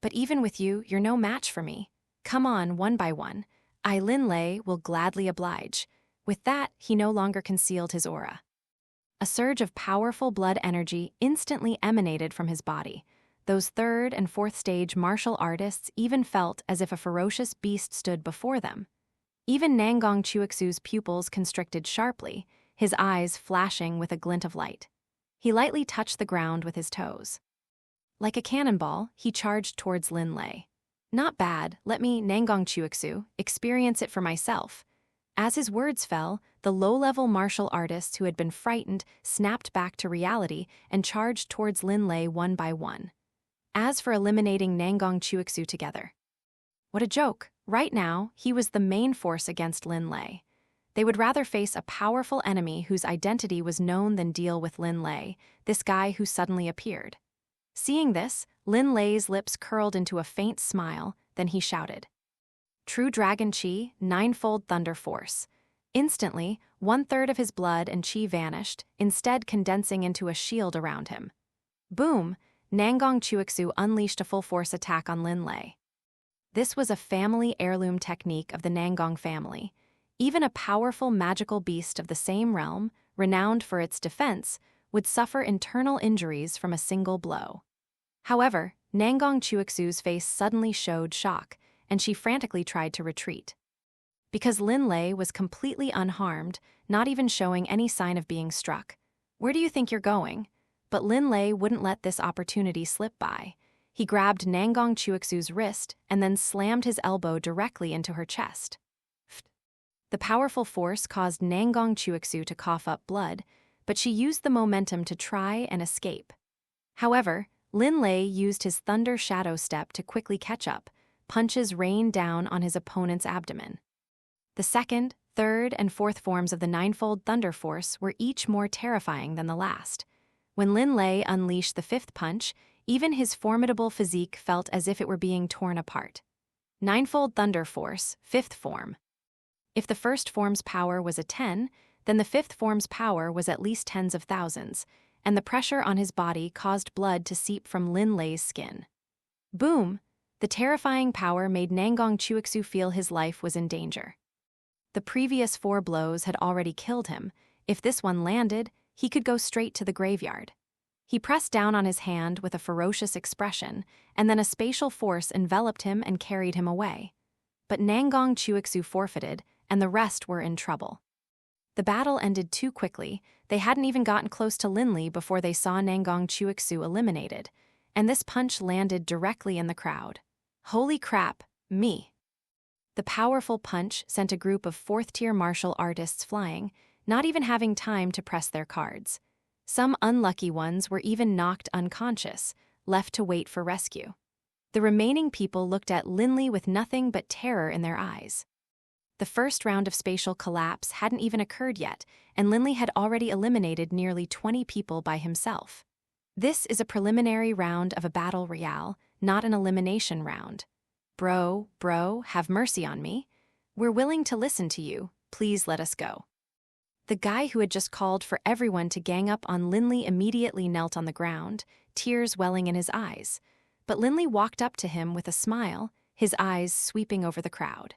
S2: But even with you, you're no match for me. Come on, one by one. I, Lin Lei, will gladly oblige. With that, he no longer concealed his aura. A surge of powerful blood energy instantly emanated from his body. Those third and fourth stage martial artists even felt as if a ferocious beast stood before them. Even Nangong Chuixu's pupils constricted sharply, his eyes flashing with a glint of light. He lightly touched the ground with his toes. Like a cannonball, he charged towards Lin Lei. Not bad, let me, Nangong Chuixu, experience it for myself. As his words fell, the low-level martial artists who had been frightened snapped back to reality and charged towards Lin Lei one by one. As for eliminating Nangong Chuixu together. What a joke. Right now, he was the main force against Lin Lei. They would rather face a powerful enemy whose identity was known than deal with Lin Lei, this guy who suddenly appeared. Seeing this, Lin Lei's lips curled into a faint smile, then he shouted. True Dragon Chi, Ninefold Thunder Force. Instantly, 1/3 of his blood and chi vanished, instead condensing into a shield around him. Boom! Nangong Chuixu unleashed a full-force attack on Lin Lei. This was a family heirloom technique of the Nangong family. Even a powerful magical beast of the same realm, renowned for its defense, would suffer internal injuries from a single blow. However, Nangong Chuixu's face suddenly showed shock, and she frantically tried to retreat. Because Lin Lei was completely unharmed, not even showing any sign of being struck. Where do you think you're going? But Lin Lei wouldn't let this opportunity slip by. He grabbed Nangong Chuixu's wrist and then slammed his elbow directly into her chest. The powerful force caused Nangong Chuixu to cough up blood, but she used the momentum to try and escape. However, Lin Lei used his Thunder Shadow Step to quickly catch up. Punches rained down on his opponent's abdomen. The second, third, and fourth forms of the Ninefold Thunder Force were each more terrifying than the last. When Lin Lei unleashed the fifth punch, even his formidable physique felt as if it were being torn apart. Ninefold Thunder Force, fifth form. If the first form's power was a 10, then the fifth form's power was at least tens of thousands, and the pressure on his body caused blood to seep from Lin Lei's skin. Boom! The terrifying power made Nangong Chuixu feel his life was in danger. The previous 4 blows had already killed him. If this one landed, he could go straight to the graveyard. He pressed down on his hand with a ferocious expression, and then a spatial force enveloped him and carried him away. But Nangong Chuixu forfeited, and the rest were in trouble. The battle ended too quickly. They hadn't even gotten close to Lin Lei before they saw Nangong Chuixu eliminated, and this punch landed directly in the crowd. Holy crap, me. The powerful punch sent a group of 4th-tier martial artists flying, not even having time to press their cards. Some unlucky ones were even knocked unconscious, left to wait for rescue. The remaining people looked at Lin Lei with nothing but terror in their eyes. The first round of spatial collapse hadn't even occurred yet, and Lin Lei had already eliminated nearly 20 people by himself. This is a preliminary round of a battle royale, not an elimination round. Bro, have mercy on me. We're willing to listen to you, please let us go. The guy who had just called for everyone to gang up on Lin Lei immediately knelt on the ground, tears welling in his eyes. But Lin Lei walked up to him with a smile, his eyes sweeping over the crowd.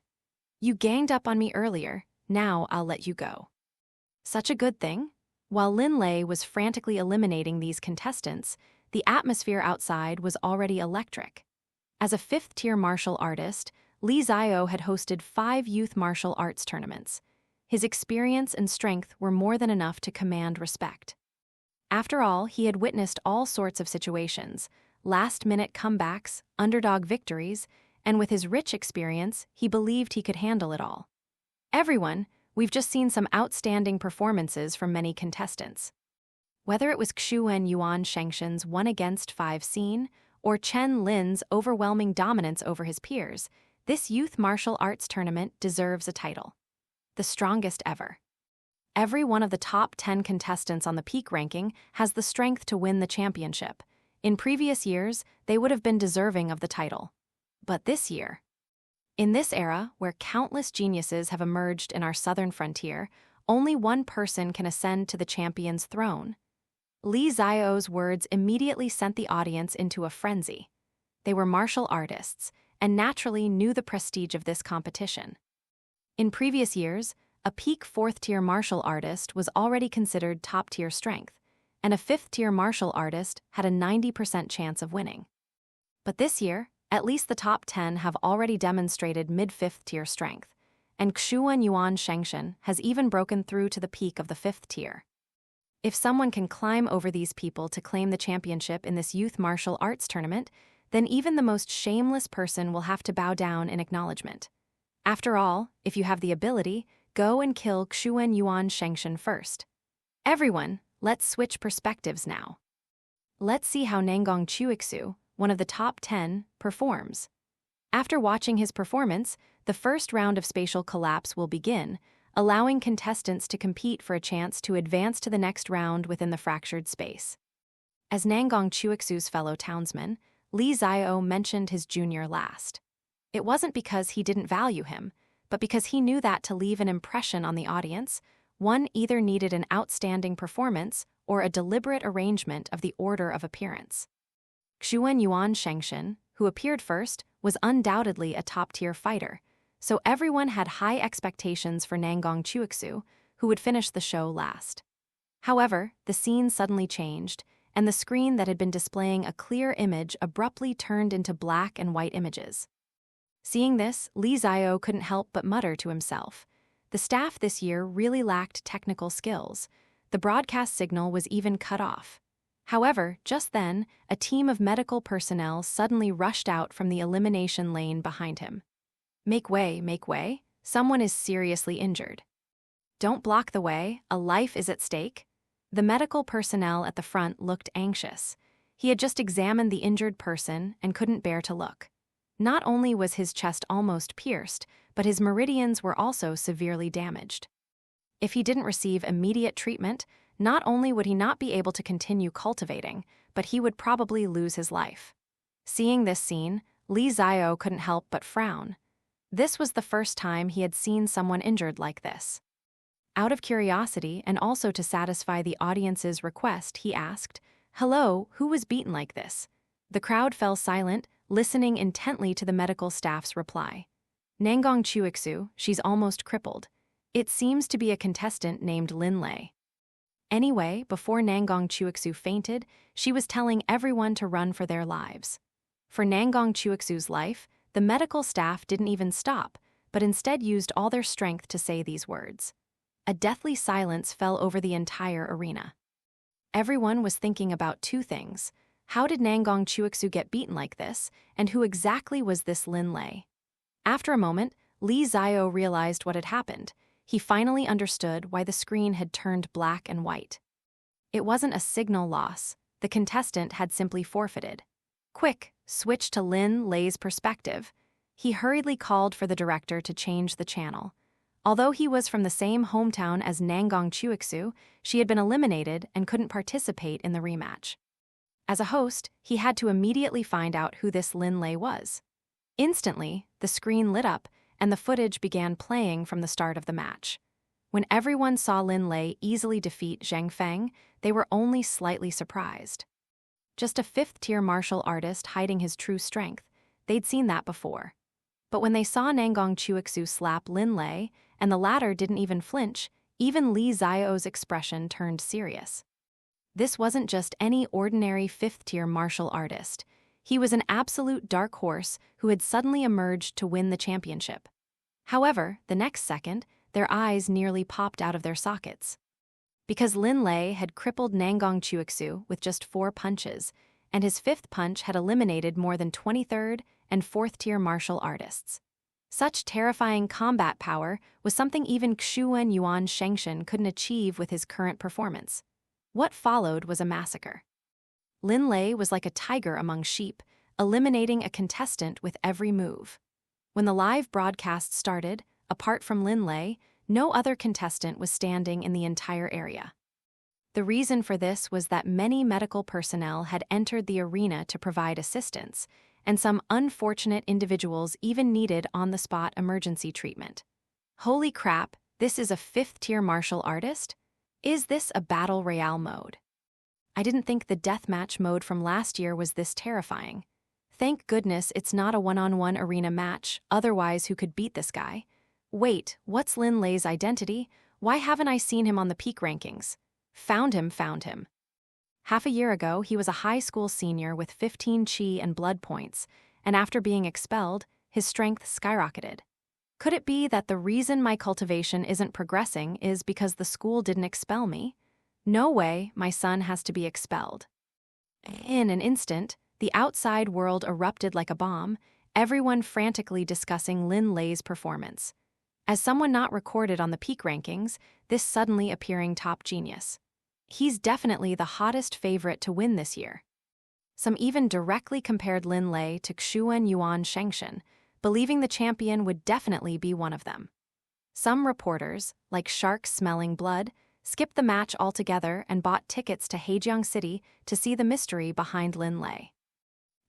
S2: You ganged up on me earlier, now I'll let you go. Such a good thing? While Lin Lei was frantically eliminating these contestants, the atmosphere outside was already electric. As a 5th-tier martial artist, Li Zio had hosted 5 youth martial arts tournaments. His experience and strength were more than enough to command respect. After all, he had witnessed all sorts of situations, last-minute comebacks, underdog victories, and with his rich experience, he believed he could handle it all. Everyone, we've just seen some outstanding performances from many contestants. Whether it was Xuan Yuan Shengshen's 1 against 5 scene, or Chen Lin's overwhelming dominance over his peers, this youth martial arts tournament deserves a title. The strongest ever. Every one of the top 10 contestants on the peak ranking has the strength to win the championship. In previous years, they would have been deserving of the title. But this year, in this era where countless geniuses have emerged in our southern frontier, only one person can ascend to the champion's throne. Li Xiao's words immediately sent the audience into a frenzy. They were martial artists, and naturally knew the prestige of this competition. In previous years, a peak 4th-tier martial artist was already considered top-tier strength, and a 5th-tier martial artist had a 90% chance of winning. But this year, at least the top 10 have already demonstrated mid-5th-tier strength, and Xuan Yuan Shengshen has even broken through to the peak of the 5th tier. If someone can climb over these people to claim the championship in this youth martial arts tournament, then even the most shameless person will have to bow down in acknowledgement. After all, if you have the ability, go and kill Xuan Yuan Shengshen first. Everyone, let's switch perspectives now. Let's see how Nangong Chuixu, one of the top 10, performs. After watching his performance, the first round of spatial collapse will begin, allowing contestants to compete for a chance to advance to the next round within the fractured space. As Nangong Chuixu's fellow townsman, Li Xiao mentioned his junior last. It wasn't because he didn't value him, but because he knew that to leave an impression on the audience, one either needed an outstanding performance or a deliberate arrangement of the order of appearance. Xuan Yuan Shengshen, who appeared first, was undoubtedly a top-tier fighter, so everyone had high expectations for Nangong Chuixu, who would finish the show last. However, the scene suddenly changed, and the screen that had been displaying a clear image abruptly turned into black and white images. Seeing this, Li Xiao couldn't help but mutter to himself. The staff this year really lacked technical skills. The broadcast signal was even cut off. However, just then, a team of medical personnel suddenly rushed out from the elimination lane behind him. Make way, someone is seriously injured. Don't block the way, a life is at stake. The medical personnel at the front looked anxious. He had just examined the injured person and couldn't bear to look. Not only was his chest almost pierced, but his meridians were also severely damaged. If he didn't receive immediate treatment, not only would he not be able to continue cultivating, but he would probably lose his life. Seeing this scene, Li Xiao couldn't help but frown. This was the first time he had seen someone injured like this. Out of curiosity and also to satisfy the audience's request, he asked, "Hello, who was beaten like this?" The crowd fell silent, listening intently to the medical staff's reply. Nangong Chuixu, she's almost crippled. It seems to be a contestant named Lin Lei. Anyway, before Nangong Chuixu fainted, she was telling everyone to run for their lives. For Nangong Chuixu's life, the medical staff didn't even stop, but instead used all their strength to say these words. A deathly silence fell over the entire arena. Everyone was thinking about two things. How did Nangong Chuixu get beaten like this, and who exactly was this Lin Lei? After a moment, Li Xiao realized what had happened. He finally understood why the screen had turned black and white. It wasn't a signal loss. The contestant had simply forfeited. Quick, switch to Lin Lei's perspective. He hurriedly called for the director to change the channel. Although he was from the same hometown as Nangong Chuixu, she had been eliminated and couldn't participate in the rematch. As a host, he had to immediately find out who this Lin Lei was. Instantly, the screen lit up and the footage began playing from the start of the match. When everyone saw Lin Lei easily defeat Zhang Feng, they were only slightly surprised. Just a 5th-tier martial artist hiding his true strength, they'd seen that before. But when they saw Nangong Chuixu slap Lin Lei, and the latter didn't even flinch, even Li Xiao's expression turned serious. This wasn't just any ordinary 5th-tier martial artist. He was an absolute dark horse who had suddenly emerged to win the championship. However, the next second, their eyes nearly popped out of their sockets. Because Lin Lei had crippled Nangong Chuixu with just 4 punches, and his 5th punch had eliminated more than 23rd and 4th-tier martial artists. Such terrifying combat power was something even Xuan Yuan Shengshen couldn't achieve with his current performance. What followed was a massacre. Lin Lei was like a tiger among sheep, eliminating a contestant with every move. When the live broadcast started, apart from Lin Lei, no other contestant was standing in the entire area. The reason for this was that many medical personnel had entered the arena to provide assistance, and some unfortunate individuals even needed on-the-spot emergency treatment. Holy crap, this is a 5th-tier martial artist? Is this a battle royale mode? I didn't think the deathmatch mode from last year was this terrifying. Thank goodness it's not a one-on-one arena match, otherwise who could beat this guy? Wait, what's Lin Lei's identity? Why haven't I seen him on the peak rankings? Found him. Half a year ago, he was a high school senior with 15 chi and blood points, and after being expelled, his strength skyrocketed. Could it be that the reason my cultivation isn't progressing is because the school didn't expel me? No way, my son has to be expelled. In an instant, the outside world erupted like a bomb, everyone frantically discussing Lin Lei's performance. As someone not recorded on the peak rankings, this suddenly appearing top genius. He's definitely the hottest favorite to win this year. Some even directly compared Lin Lei to Xuan Yuan Shengshen, believing the champion would definitely be one of them. Some reporters, like sharks smelling blood, skipped the match altogether and bought tickets to Heijiang City to see the mystery behind Lin Lei.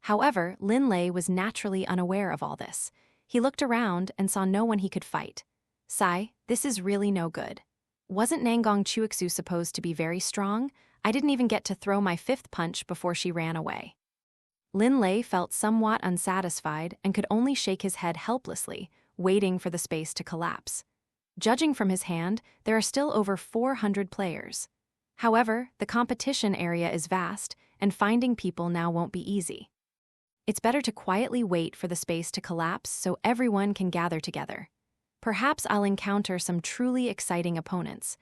S2: However, Lin Lei was naturally unaware of all this. He looked around and saw no one he could fight. Sai, this is really no good. Wasn't Nangong Chuixu supposed to be very strong? I didn't even get to throw my 5th punch before she ran away. Lin Lei felt somewhat unsatisfied and could only shake his head helplessly, waiting for the space to collapse. Judging from his hand, there are still over 400 players. However, the competition area is vast, and finding people now won't be easy. It's better to quietly wait for the space to collapse so everyone can gather together. Perhaps I'll encounter some truly exciting opponents.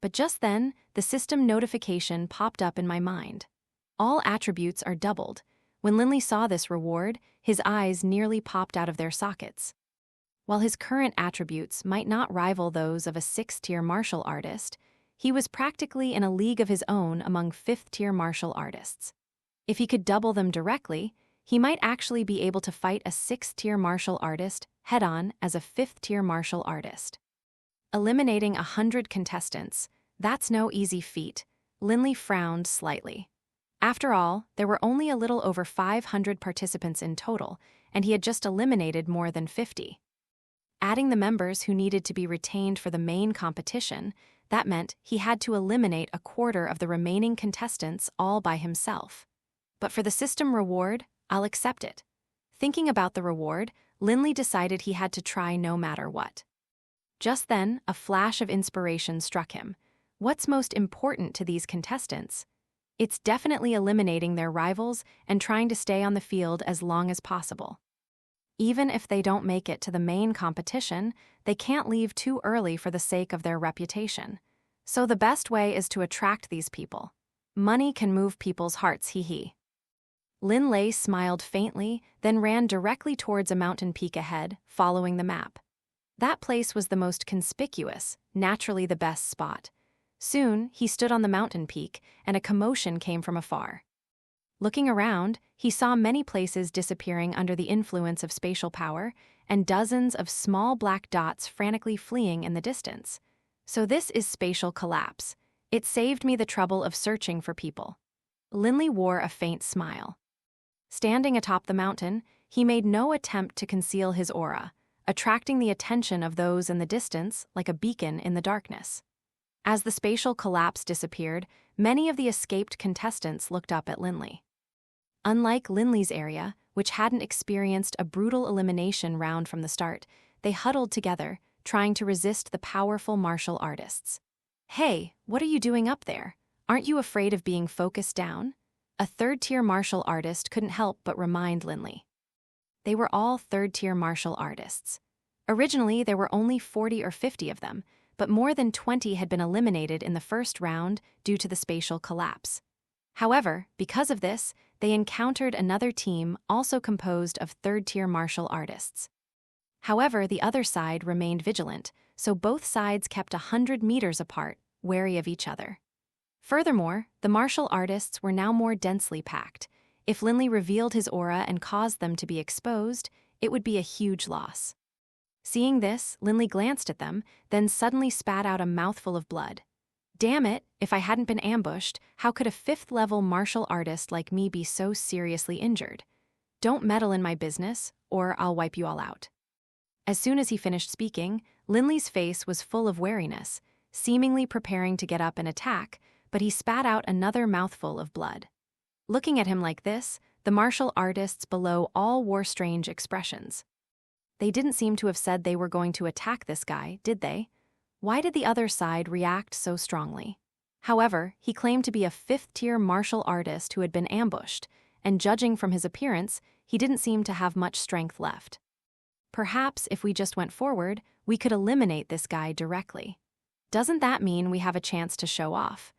S2: But just then, the system notification popped up in my mind. All attributes are doubled. When Lin Lei saw this reward, his eyes nearly popped out of their sockets. While his current attributes might not rival those of a 6th-tier martial artist, he was practically in a league of his own among 5th-tier martial artists. If he could double them directly, he might actually be able to fight a 6th-tier martial artist head-on as a 5th-tier martial artist. Eliminating 100 contestants, that's no easy feat. Lin Lei frowned slightly. After all, there were only a little over 500 participants in total, and he had just eliminated more than 50. Adding the members who needed to be retained for the main competition, that meant he had to eliminate a quarter of the remaining contestants all by himself. But for the system reward, I'll accept it. Thinking about the reward, Lin Lei decided he had to try no matter what. Just then, a flash of inspiration struck him. What's most important to these contestants? It's definitely eliminating their rivals and trying to stay on the field as long as possible. Even if they don't make it to the main competition, they can't leave too early for the sake of their reputation. So the best way is to attract these people. Money can move people's hearts, hee. Lin Lei smiled faintly, then ran directly towards a mountain peak ahead, following the map. That place was the most conspicuous, naturally the best spot. Soon, he stood on the mountain peak, and a commotion came from afar. Looking around, he saw many places disappearing under the influence of spatial power, and dozens of small black dots frantically fleeing in the distance. So this is spatial collapse. It saved me the trouble of searching for people. Lin Lei wore a faint smile. Standing atop the mountain, he made no attempt to conceal his aura, attracting the attention of those in the distance like a beacon in the darkness. As the spatial collapse disappeared, many of the escaped contestants looked up at Lin Lei. Unlike Lin Lei's area, which hadn't experienced a brutal elimination round from the start, they huddled together, trying to resist the powerful martial artists. Hey, what are you doing up there? Aren't you afraid of being focused down? A 3rd-tier martial artist couldn't help but remind Lin Lei. They were all 3rd-tier martial artists. Originally, there were only 40 or 50 of them, but more than 20 had been eliminated in the first round due to the spatial collapse. However, because of this, they encountered another team also composed of 3rd-tier martial artists. However, the other side remained vigilant, so both sides kept 100 meters apart, wary of each other. Furthermore, the martial artists were now more densely packed. If Lin Lei revealed his aura and caused them to be exposed, it would be a huge loss. Seeing this, Lin Lei glanced at them, then suddenly spat out a mouthful of blood. Damn it, if I hadn't been ambushed, how could a 5th-level martial artist like me be so seriously injured? Don't meddle in my business, or I'll wipe you all out. As soon as he finished speaking, Lin Lei's face was full of wariness, seemingly preparing to get up and attack, but he spat out another mouthful of blood. Looking at him like this, the martial artists below all wore strange expressions. They didn't seem to have said they were going to attack this guy, did they? Why did the other side react so strongly? However, he claimed to be a 5th-tier martial artist who had been ambushed, and judging from his appearance, he didn't seem to have much strength left. Perhaps if we just went forward, we could eliminate this guy directly. Doesn't that mean we have a chance to show off?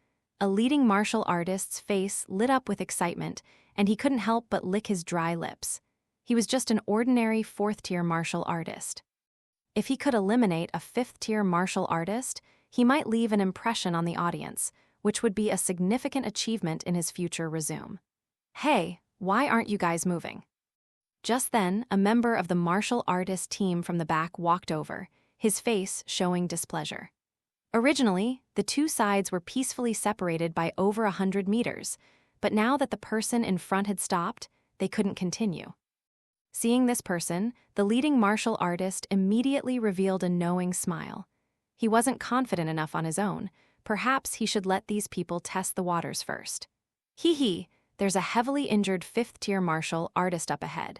S2: A leading martial artist's face lit up with excitement, and he couldn't help but lick his dry lips. He was just an ordinary 4th-tier martial artist. If he could eliminate a 5th-tier martial artist, he might leave an impression on the audience, which would be a significant achievement in his future resume. Hey, why aren't you guys moving? Just then, a member of the martial artist team from the back walked over, his face showing displeasure. Originally, the two sides were peacefully separated by over 100 meters, but now that the person in front had stopped, they couldn't continue. Seeing this person, the leading martial artist immediately revealed a knowing smile. He wasn't confident enough on his own. Perhaps he should let these people test the waters first. Hee, there's a heavily injured 5th-tier martial artist up ahead.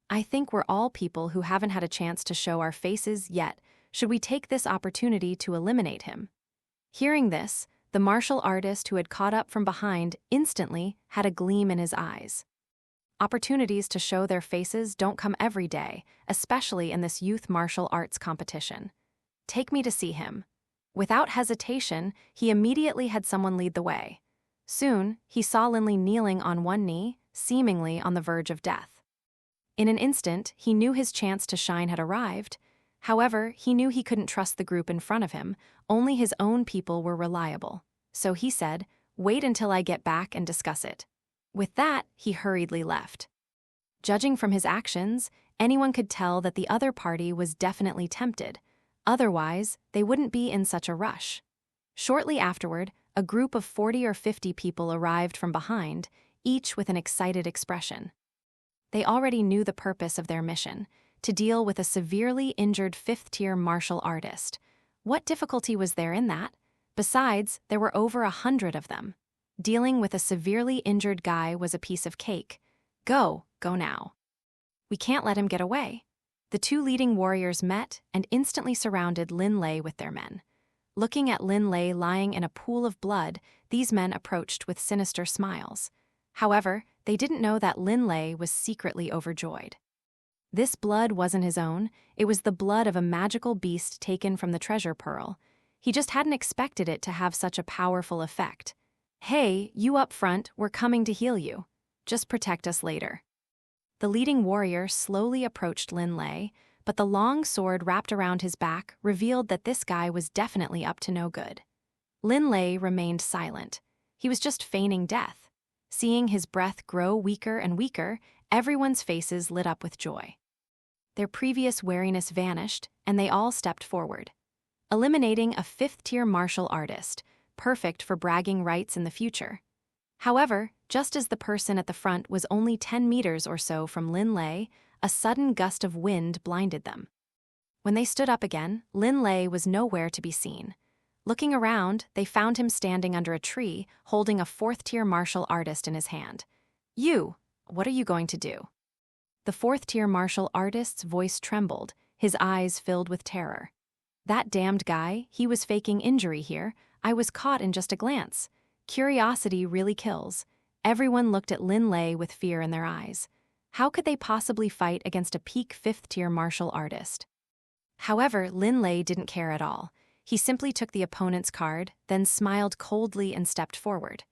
S2: I think we're all people who haven't had a chance to show our faces yet. Should we take this opportunity to eliminate him? Hearing this, the martial artist who had caught up from behind instantly had a gleam in his eyes. Opportunities to show their faces don't come every day, especially in this youth martial arts competition. Take me to see him. Without hesitation, he immediately had someone lead the way. Soon, he saw Lin Lei kneeling on one knee, seemingly on the verge of death. In an instant, he knew his chance to shine had arrived. However, he knew he couldn't trust the group in front of him. Only his own people were reliable. So he said, "Wait until I get back and discuss it." With that, he hurriedly left. Judging from his actions, anyone could tell that the other party was definitely tempted. Otherwise, they wouldn't be in such a rush. Shortly afterward, a group of 40 or 50 people arrived from behind, each with an excited expression. They already knew the purpose of their mission, to deal with a severely injured 5th-tier martial artist. What difficulty was there in that? Besides, there were over 100 of them. Dealing with a severely injured guy was a piece of cake. Go now. We can't let him get away. The two leading warriors met and instantly surrounded Lin Lei with their men. Looking at Lin Lei lying in a pool of blood, these men approached with sinister smiles. However, they didn't know that Lin Lei was secretly overjoyed. This blood wasn't his own, it was the blood of a magical beast taken from the treasure pearl. He just hadn't expected it to have such a powerful effect. Hey, you up front, we're coming to heal you. Just protect us later. The leading warrior slowly approached Lin Lei, but the long sword wrapped around his back revealed that this guy was definitely up to no good. Lin Lei remained silent. He was just feigning death. Seeing his breath grow weaker and weaker, everyone's faces lit up with joy. Their previous wariness vanished, and they all stepped forward. Eliminating a 5th-tier martial artist, perfect for bragging rights in the future. However, just as the person at the front was only 10 meters or so from Lin Lei, a sudden gust of wind blinded them. When they stood up again, Lin Lei was nowhere to be seen. Looking around, they found him standing under a tree, holding a 4th-tier martial artist in his hand. "You, what are you going to do?" The 4th-tier martial artist's voice trembled, his eyes filled with terror. "That damned guy, he was faking injury here. I was caught in just a glance. Curiosity really kills." Everyone looked at Lin Lei with fear in their eyes. How could they possibly fight against a peak 5th-tier martial artist? However, Lin Lei didn't care at all. He simply took the opponent's card, then smiled coldly and stepped forward.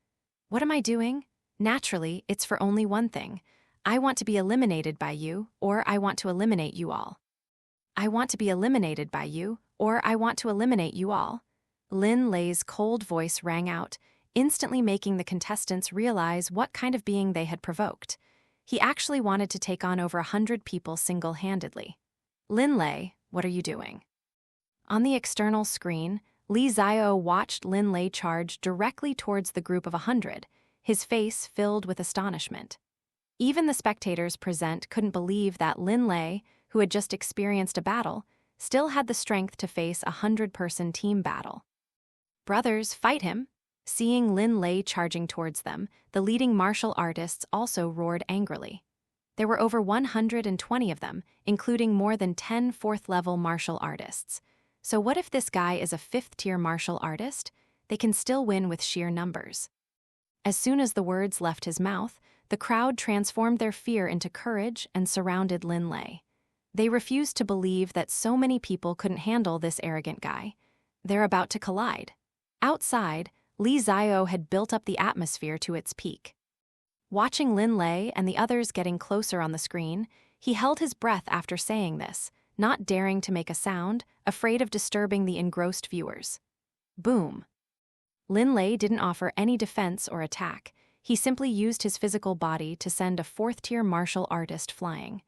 S2: "What am I doing? Naturally, it's for only one thing. I want to be eliminated by you, or I want to eliminate you all. I want to be eliminated by you, or I want to eliminate you all." Lin Lei's cold voice rang out, instantly making the contestants realize what kind of being they had provoked. He actually wanted to take on over 100 people single-handedly. Lin Lei, what are you doing? On the external screen, Li Xiao watched Lin Lei charge directly towards the group of 100, his face filled with astonishment. Even the spectators present couldn't believe that Lin Lei, who had just experienced a battle, still had the strength to face a 100-person team battle. Brothers, fight him! Seeing Lin Lei charging towards them, the leading martial artists also roared angrily. There were over 120 of them, including more than 10 fourth-level martial artists. So what if this guy is a fifth-tier martial artist? They can still win with sheer numbers. As soon as the words left his mouth, the crowd transformed their fear into courage and surrounded Lin Lei. They refused to believe that so many people couldn't handle this arrogant guy. They're about to collide. Outside, Li Xiao had built up the atmosphere to its peak. Watching Lin Lei and the others getting closer on the screen, he held his breath after saying this, not daring to make a sound, afraid of disturbing the engrossed viewers. Boom. Lin Lei didn't offer any defense or attack. He simply used his physical body to send a fourth-tier martial artist flying.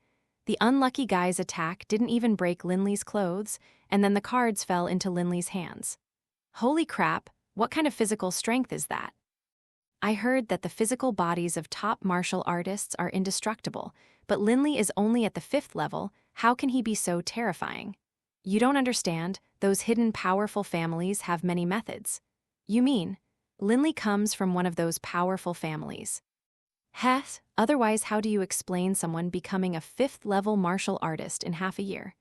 S2: The unlucky guy's attack didn't even break Lin Lei's clothes, and then the cards fell into Lin Lei's hands. Holy crap, what kind of physical strength is that? I heard that the physical bodies of top martial artists are indestructible, but Lin Lei is only at the 5th level. How can he be so terrifying? You don't understand, those hidden powerful families have many methods. You mean, Lin Lei comes from one of those powerful families. Heh, otherwise how do you explain someone becoming a 5th-level martial artist in half a year?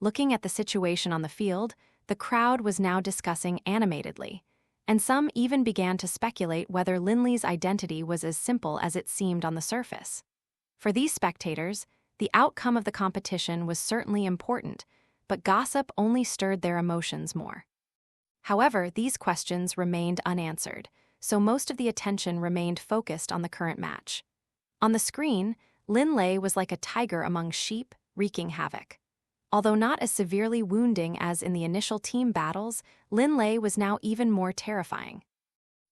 S2: Looking at the situation on the field, the crowd was now discussing animatedly, and some even began to speculate whether Lin Lei's identity was as simple as it seemed on the surface. For these spectators, the outcome of the competition was certainly important, but gossip only stirred their emotions more. However, these questions remained unanswered, so most of the attention remained focused on the current match. On the screen, Lin Lei was like a tiger among sheep, wreaking havoc. Although not as severely wounding as in the initial team battles, Lin Lei was now even more terrifying.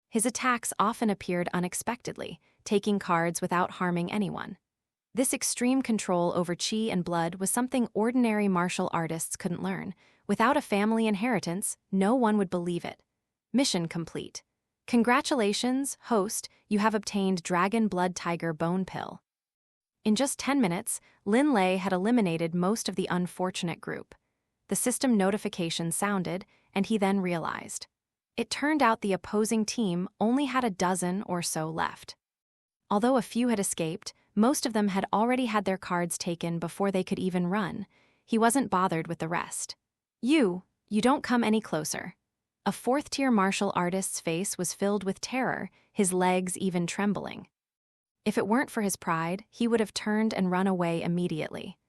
S2: His attacks often appeared unexpectedly, taking cards without harming anyone. This extreme control over chi and blood was something ordinary martial artists couldn't learn. Without a family inheritance, no one would believe it. Mission complete. Congratulations, host, you have obtained Dragon Blood Tiger Bone Pill. In just 10 minutes, Lin Lei had eliminated most of the unfortunate group. The system notification sounded, and he then realized. It turned out the opposing team only had a dozen or so left. Although a few had escaped, most of them had already had their cards taken before they could even run. He wasn't bothered with the rest. You don't come any closer. A 4th-tier martial artist's face was filled with terror, his legs even trembling. If it weren't for his pride, he would have turned and run away immediately.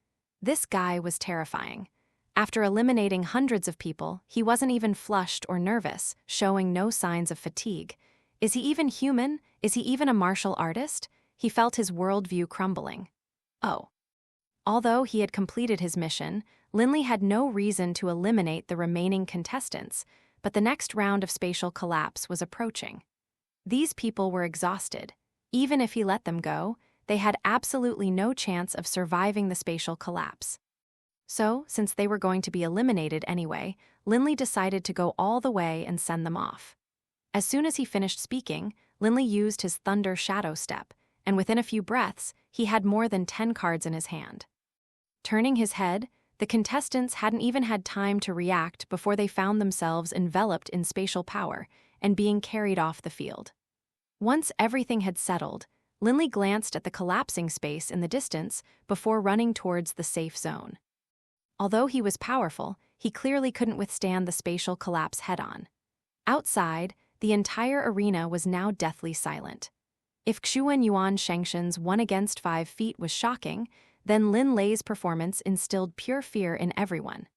S2: This guy was terrifying. After eliminating hundreds of people, he wasn't even flushed or nervous, showing no signs of fatigue. Is he even human? Is he even a martial artist? He felt his worldview crumbling. Oh. Although he had completed his mission, Lin Lei had no reason to eliminate the remaining contestants, but the next round of spatial collapse was approaching. These people were exhausted. Even if he let them go, they had absolutely no chance of surviving the spatial collapse. So, since they were going to be eliminated anyway, Lin Lei decided to go all the way and send them off. As soon as he finished speaking, Lin Lei used his Thunder Shadow Step, and within a few breaths, he had more than 10 cards in his hand. Turning his head, the contestants hadn't even had time to react before they found themselves enveloped in spatial power and being carried off the field. Once everything had settled, Lin Lei glanced at the collapsing space in the distance before running towards the safe zone. Although he was powerful, he clearly couldn't withstand the spatial collapse head-on. Outside, the entire arena was now deathly silent. If Xuan Yuan Shengshen's 1 against 5 feet was shocking, then Lin Lei's performance instilled pure fear in everyone.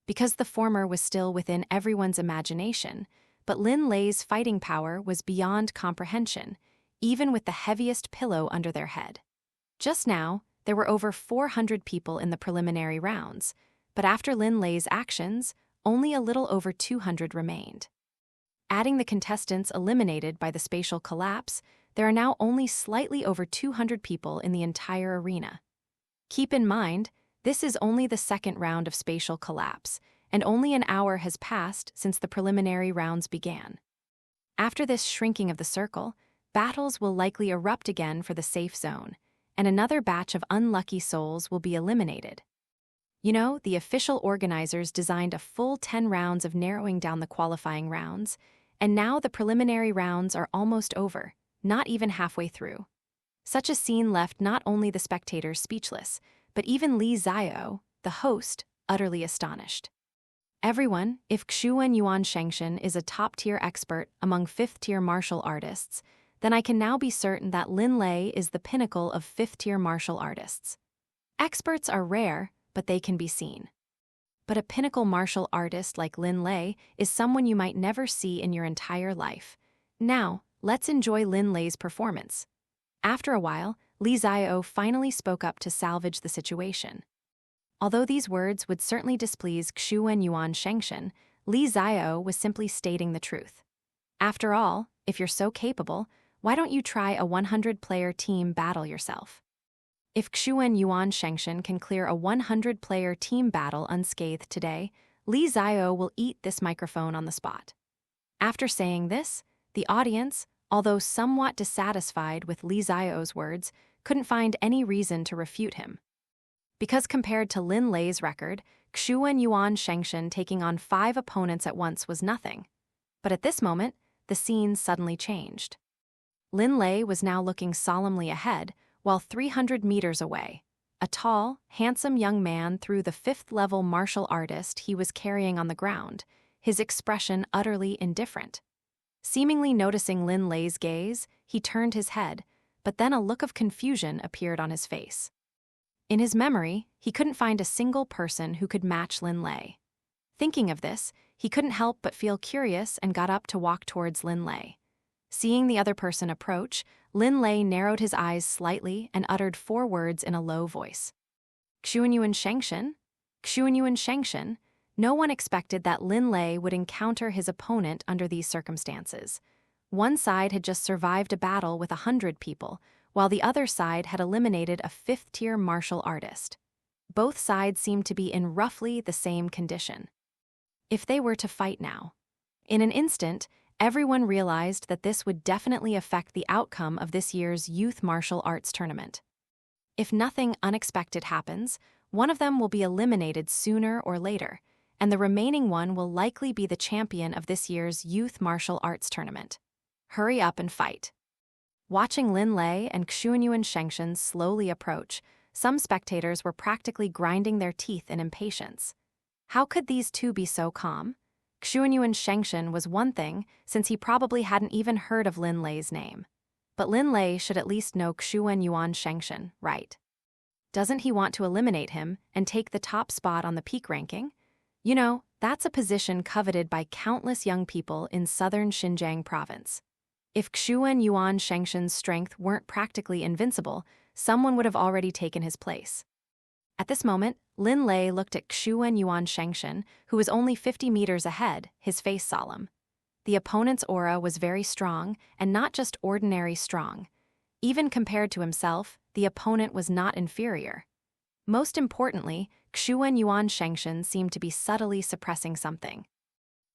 S2: Because the former was still within everyone's imagination, but Lin Lei's fighting power was beyond comprehension, even with the heaviest pillow under their head. Just now, there were over 400 people in the preliminary rounds, but after Lin Lei's actions, only a little over 200 remained. Adding the contestants eliminated by the spatial collapse, there are now only slightly over 200 people in the entire arena. Keep in mind, this is only the second round of spatial collapse, and only an hour has passed since the preliminary rounds began. After this shrinking of the circle, battles will likely erupt again for the safe zone, and another batch of unlucky souls will be eliminated. You know, the official organizers designed a full 10 rounds of narrowing down the qualifying rounds, and now the preliminary rounds are almost over, not even halfway through. Such a scene left not only the spectators speechless, but even Li Xiao, the host, utterly astonished. Everyone, if Xuan Yuan Shengshen is a top-tier expert among fifth-tier martial artists, then I can now be certain that Lin Lei is the pinnacle of fifth-tier martial artists. Experts are rare, but they can be seen. But a pinnacle martial artist like Lin Lei is someone you might never see in your entire life. Now, let's enjoy Lin Lei's performance. After a while, Li Xiao finally spoke up to salvage the situation. Although these words would certainly displease Xuan Yuan Shengshen, Li Xiao was simply stating the truth. After all, if you're so capable, why don't you try a 100-player team battle yourself? If Xuan Yuan Shengshen can clear a 100-player team battle unscathed today, Li Xiao will eat this microphone on the spot. After saying this, the audience, although somewhat dissatisfied with Li Xiao's words, couldn't find any reason to refute him. Because compared to Lin Lei's record, Xuan Yuan Shengshen taking on 5 opponents at once was nothing. But at this moment, the scene suddenly changed. Lin Lei was now looking solemnly ahead, while 300 meters away, a tall, handsome young man threw the 5th-level martial artist he was carrying on the ground, his expression utterly indifferent. Seemingly noticing Lin Lei's gaze, he turned his head, but then a look of confusion appeared on his face. In his memory, he couldn't find a single person who could match Lin Lei. Thinking of this, he couldn't help but feel curious and got up to walk towards Lin Lei. Seeing the other person approach, Lin Lei narrowed his eyes slightly and uttered 4 words in a low voice. Xuan Yuan Shengshen? Xuan Yuan Shengshen? No one expected that Lin Lei would encounter his opponent under these circumstances. One side had just survived a battle with 100 people, while the other side had eliminated a 5th-tier martial artist. Both sides seemed to be in roughly the same condition. If they were to fight now. In an instant, everyone realized that this would definitely affect the outcome of this year's Youth Martial Arts Tournament. If nothing unexpected happens, one of them will be eliminated sooner or later, and the remaining one will likely be the champion of this year's Youth Martial Arts Tournament. Hurry up and fight. Watching Lin Lei and Xuan Yuan Shengshen slowly approach, some spectators were practically grinding their teeth in impatience. How could these two be so calm? Xuan Yuan Shengshen was one thing, since he probably hadn't even heard of Lin Lei's name. But Lin Lei should at least know Xuan Yuan Shengshen, right? Doesn't he want to eliminate him and take the top spot on the peak ranking? You know, that's a position coveted by countless young people in southern Xinjiang province. If Xuan Yuan Shengshen's strength weren't practically invincible, someone would have already taken his place. At this moment, Lin Lei looked at Xuan Yuan Shengshen, who was only 50 meters ahead, his face solemn. The opponent's aura was very strong, and not just ordinary strong. Even compared to himself, the opponent was not inferior. Most importantly, Xuan Yuan Shengshen seemed to be subtly suppressing something.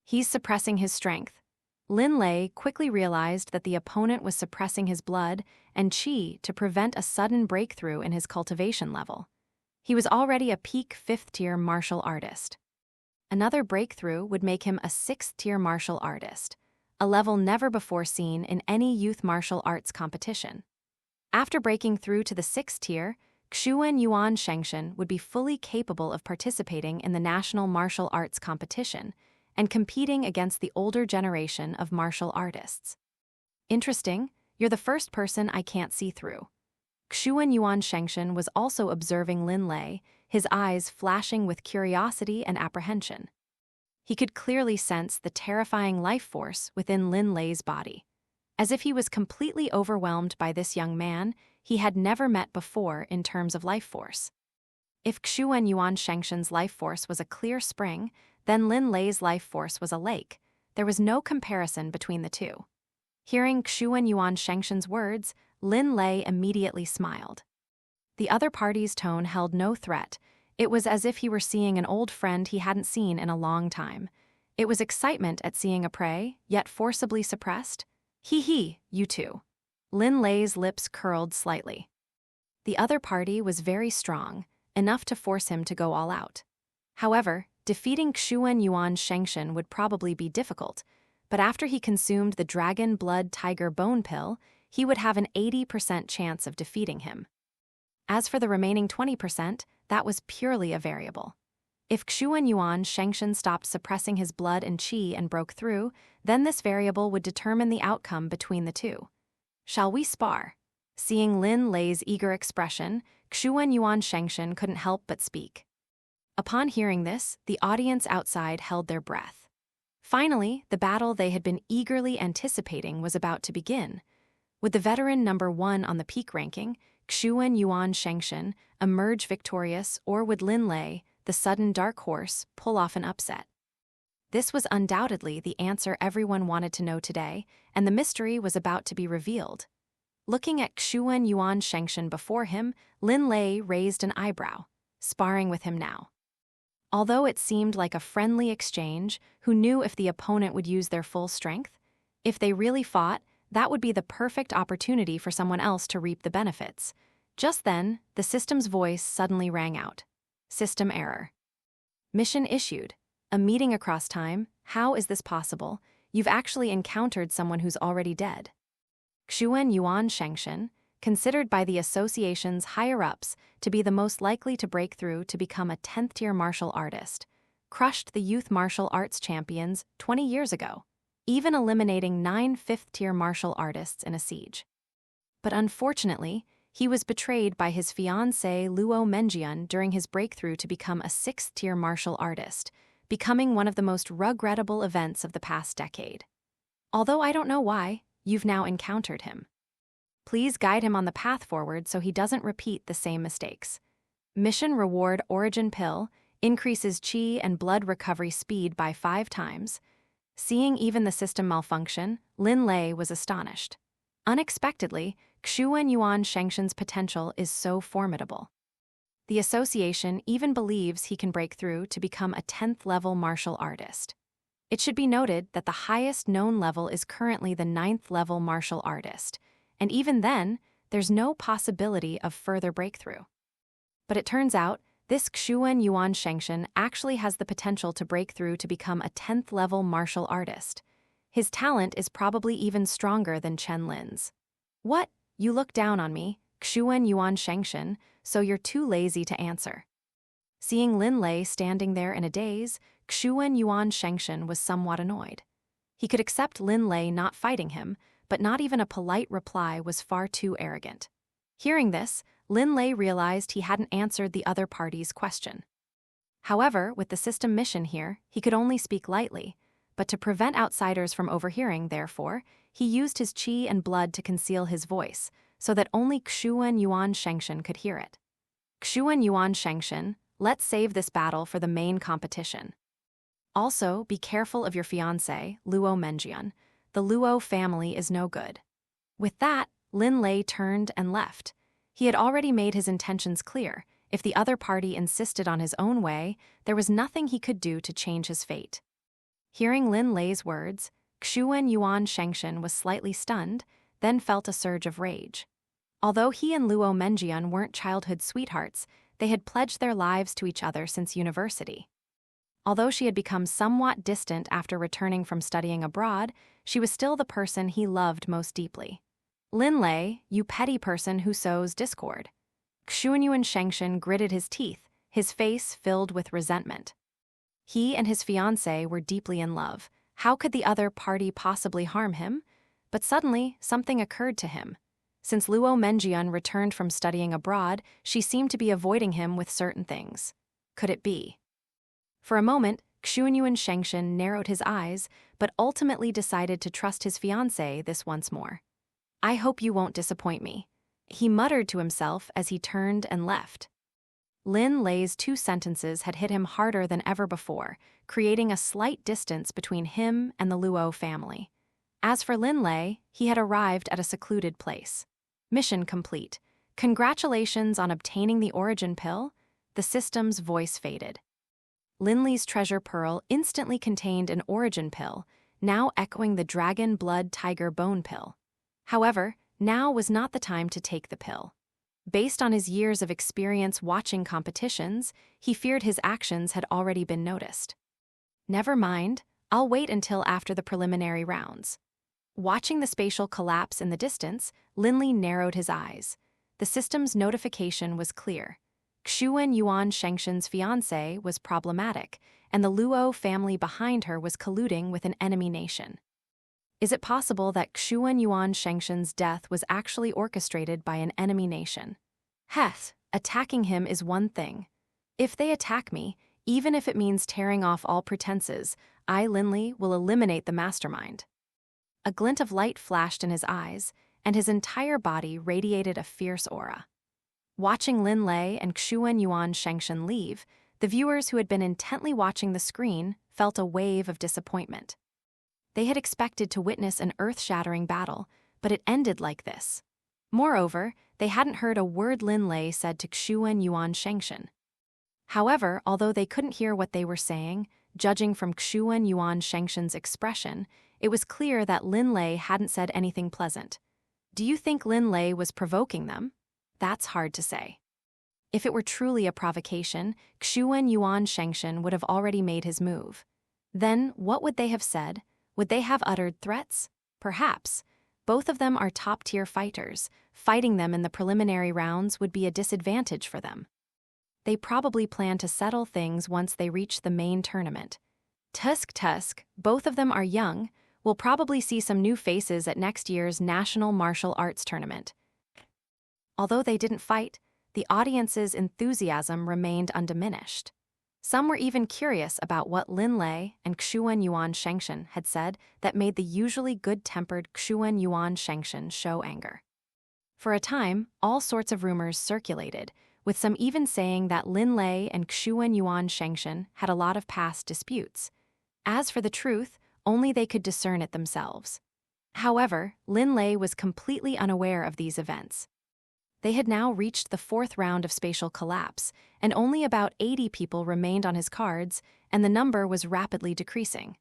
S2: He's suppressing his strength. Lin Lei quickly realized that the opponent was suppressing his blood and qi to prevent a sudden breakthrough in his cultivation level. He was already a peak 5th-tier martial artist. Another breakthrough would make him a 6th-tier martial artist, a level never before seen in any youth martial arts competition. After breaking through to the 6th tier, Xuan Yuan Shengshen would be fully capable of participating in the national martial arts competition and competing against the older generation of martial artists. Interesting, you're the first person I can't see through. Xuan Yuan Shengshen was also observing Lin Lei, his eyes flashing with curiosity and apprehension. He could clearly sense the terrifying life force within Lin Lei's body. As if he was completely overwhelmed by this young man he had never met before in terms of life force. If Xuan Yuan Shengshen's life force was a clear spring, then Lin Lei's life force was a lake, there was no comparison between the two. Hearing Xuan Yuan Shengshen's words, Lin Lei immediately smiled. The other party's tone held no threat. It was as if he were seeing an old friend he hadn't seen in a long time. It was excitement at seeing a prey, yet forcibly suppressed. Hee, you two. Lin Lei's lips curled slightly. The other party was very strong, enough to force him to go all out. However, defeating Xuan Yuan Shengshen would probably be difficult, but after he consumed the Dragon Blood Tiger Bone Pill, he would have an 80% chance of defeating him. As for the remaining 20%, that was purely a variable. If Xuan Yuan Shengshen stopped suppressing his blood and qi and broke through, then this variable would determine the outcome between the two. Shall we spar? Seeing Lin Lei's eager expression, Xuan Yuan Shengshen couldn't help but speak. Upon hearing this, the audience outside held their breath. Finally, the battle they had been eagerly anticipating was about to begin. Would the veteran number 1 on the peak ranking, Xuan Yuan Shengshen, emerge victorious, or would Lin Lei, the sudden dark horse, pull off an upset? This was undoubtedly the answer everyone wanted to know today, and the mystery was about to be revealed. Looking at Xuan Yuan Shengshen before him, Lin Lei raised an eyebrow, sparring with him now. Although it seemed like a friendly exchange, who knew if the opponent would use their full strength? If they really fought, that would be the perfect opportunity for someone else to reap the benefits. Just then, the system's voice suddenly rang out. System error. Mission issued. A meeting across time. How is this possible? You've actually encountered someone who's already dead. Xuan Yuan Shengshen, considered by the association's higher-ups to be the most likely to break through to become a 10th-tier martial artist, crushed the youth martial arts champions 20 years ago, even eliminating 9 5th-tier martial artists in a siege. But unfortunately, he was betrayed by his fiancée Luo Menjian during his breakthrough to become a 6th-tier martial artist, becoming one of the most regrettable events of the past decade. Although I don't know why, you've now encountered him. Please guide him on the path forward so he doesn't repeat the same mistakes. Mission Reward Origin Pill increases qi and blood recovery speed by 5 times. Seeing even the system malfunction, Lin Lei was astonished. Unexpectedly, Xuan Yuan Shengshen's potential is so formidable. The association even believes he can break through to become a 10th-level martial artist. It should be noted that the highest known level is currently the 9th-level martial artist, and even then, there's no possibility of further breakthrough. But it turns out, this Xuan Yuan Shengshen actually has the potential to break through to become a 10th-level martial artist. His talent is probably even stronger than Chen Lin's. What? You look down on me, Xuan Yuan Shengshen, so you're too lazy to answer. Seeing Lin Lei standing there in a daze, Xuan Yuan Shengshen was somewhat annoyed. He could accept Lin Lei not fighting him, but not even a polite reply was far too arrogant. Hearing this, Lin Lei realized he hadn't answered the other party's question. However, with the system mission here, he could only speak lightly, but to prevent outsiders from overhearing, therefore, he used his qi and blood to conceal his voice, so that only Xuan Yuan Shengshen could hear it. Xuan Yuan Shengshen, let's save this battle for the main competition. Also, be careful of your fiancé, Luo Menjian. The Luo family is no good. With that, Lin Lei turned and left. He had already made his intentions clear. If the other party insisted on his own way, there was nothing he could do to change his fate. Hearing Lin Lei's words, Xuan Yuan Shengshen was slightly stunned, then felt a surge of rage. Although he and Luo Menjian weren't childhood sweethearts, they had pledged their lives to each other since university. Although she had become somewhat distant after returning from studying abroad, she was still the person he loved most deeply. Lin Lei, you petty person who sows discord. Xuan Yuan Shengshen gritted his teeth, his face filled with resentment. He and his fiancée were deeply in love. How could the other party possibly harm him? But suddenly, something occurred to him. Since Luo Menjian returned from studying abroad, she seemed to be avoiding him with certain things. Could it be? For a moment, Xuan Yuan Shengshen narrowed his eyes, but ultimately decided to trust his fiancée this once more. I hope you won't disappoint me, he muttered to himself as he turned and left. Lin Lei's 2 sentences had hit him harder than ever before, creating a slight distance between him and the Luo family. As for Lin Lei, he had arrived at a secluded place. Mission complete. Congratulations on obtaining the origin pill. The system's voice faded. Lin Lei's treasure pearl instantly contained an origin pill, now echoing the dragon blood tiger bone pill. However, now was not the time to take the pill. Based on his years of experience watching competitions, he feared his actions had already been noticed. Never mind, I'll wait until after the preliminary rounds. Watching the spatial collapse in the distance, Lin Lei narrowed his eyes. The system's notification was clear. Xuan Yuan Shengshen's fiancé was problematic, and the Luo family behind her was colluding with an enemy nation. Is it possible that Xuan Yuan Shengshen's death was actually orchestrated by an enemy nation? Heth, attacking him is one thing. If they attack me, even if it means tearing off all pretenses, I, Lin Lei, will eliminate the mastermind. A glint of light flashed in his eyes, and his entire body radiated a fierce aura. Watching Lin Lei and Xuan Yuan Shengshen leave, the viewers who had been intently watching the screen felt a wave of disappointment. They had expected to witness an earth-shattering battle, but it ended like this. Moreover, they hadn't heard a word Lin Lei said to Xuan Yuan Shengshen. However, although they couldn't hear what they were saying, judging from Xuan Yuan Shengshen's expression, it was clear that Lin Lei hadn't said anything pleasant. Do you think Lin Lei was provoking them? That's hard to say. If it were truly a provocation, Xuan Yuan Shengshen would have already made his move. Then, what would they have said? Would they have uttered threats? Perhaps. Both of them are top-tier fighters. Fighting them in the preliminary rounds would be a disadvantage for them. They probably plan to settle things once they reach the main tournament. Tusk, both of them are young. We'll probably see some new faces at next year's National Martial Arts Tournament. Although they didn't fight, the audience's enthusiasm remained undiminished. Some were even curious about what Lin Lei and Xuan Yuan Shengshen had said that made the usually good-tempered Xuan Yuan Shengshen show anger. For a time, all sorts of rumors circulated, with some even saying that Lin Lei and Xuan Yuan Shengshen had a lot of past disputes. As for the truth, only they could discern it themselves. However, Lin Lei was completely unaware of these events. They had now reached the 4th round of spatial collapse, and only about 80 people remained on his cards, and the number was rapidly decreasing.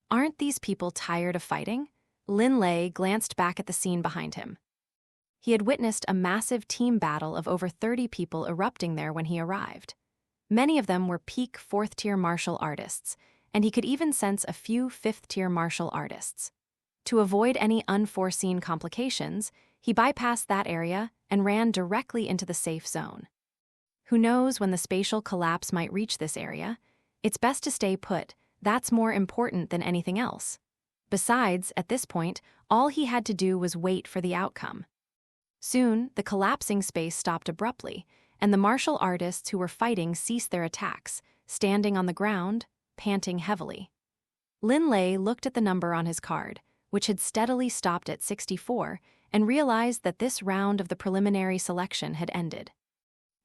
S2: Aren't these people tired of fighting? Lin Lei glanced back at the scene behind him. He had witnessed a massive team battle of over 30 people erupting there when he arrived. Many of them were peak 4th-tier martial artists, and he could even sense a few 5th-tier martial artists. To avoid any unforeseen complications, he bypassed that area and ran directly into the safe zone. Who knows when the spatial collapse might reach this area? It's best to stay put. That's more important than anything else. Besides, at this point, all he had to do was wait for the outcome. Soon, the collapsing space stopped abruptly, and the martial artists who were fighting ceased their attacks, standing on the ground, panting heavily. Lin Lei looked at the number on his card, which had steadily stopped at 64, and realized that this round of the preliminary selection had ended.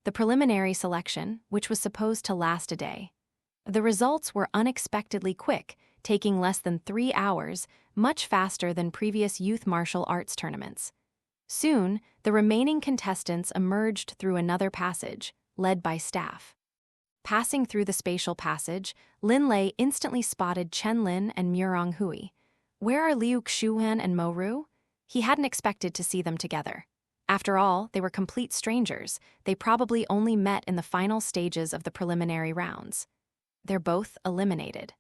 S2: The preliminary selection, which was supposed to last a day. The results were unexpectedly quick, taking less than 3 hours, much faster than previous youth martial arts tournaments. Soon, the remaining contestants emerged through another passage, led by staff. Passing through the spatial passage, Lin Lei instantly spotted Chen Lin and Murong Hui. Where are Liu Xuan and Mo Ru? He hadn't expected to see them together. After all, they were complete strangers. They probably only met in the final stages of the preliminary rounds. They're both eliminated.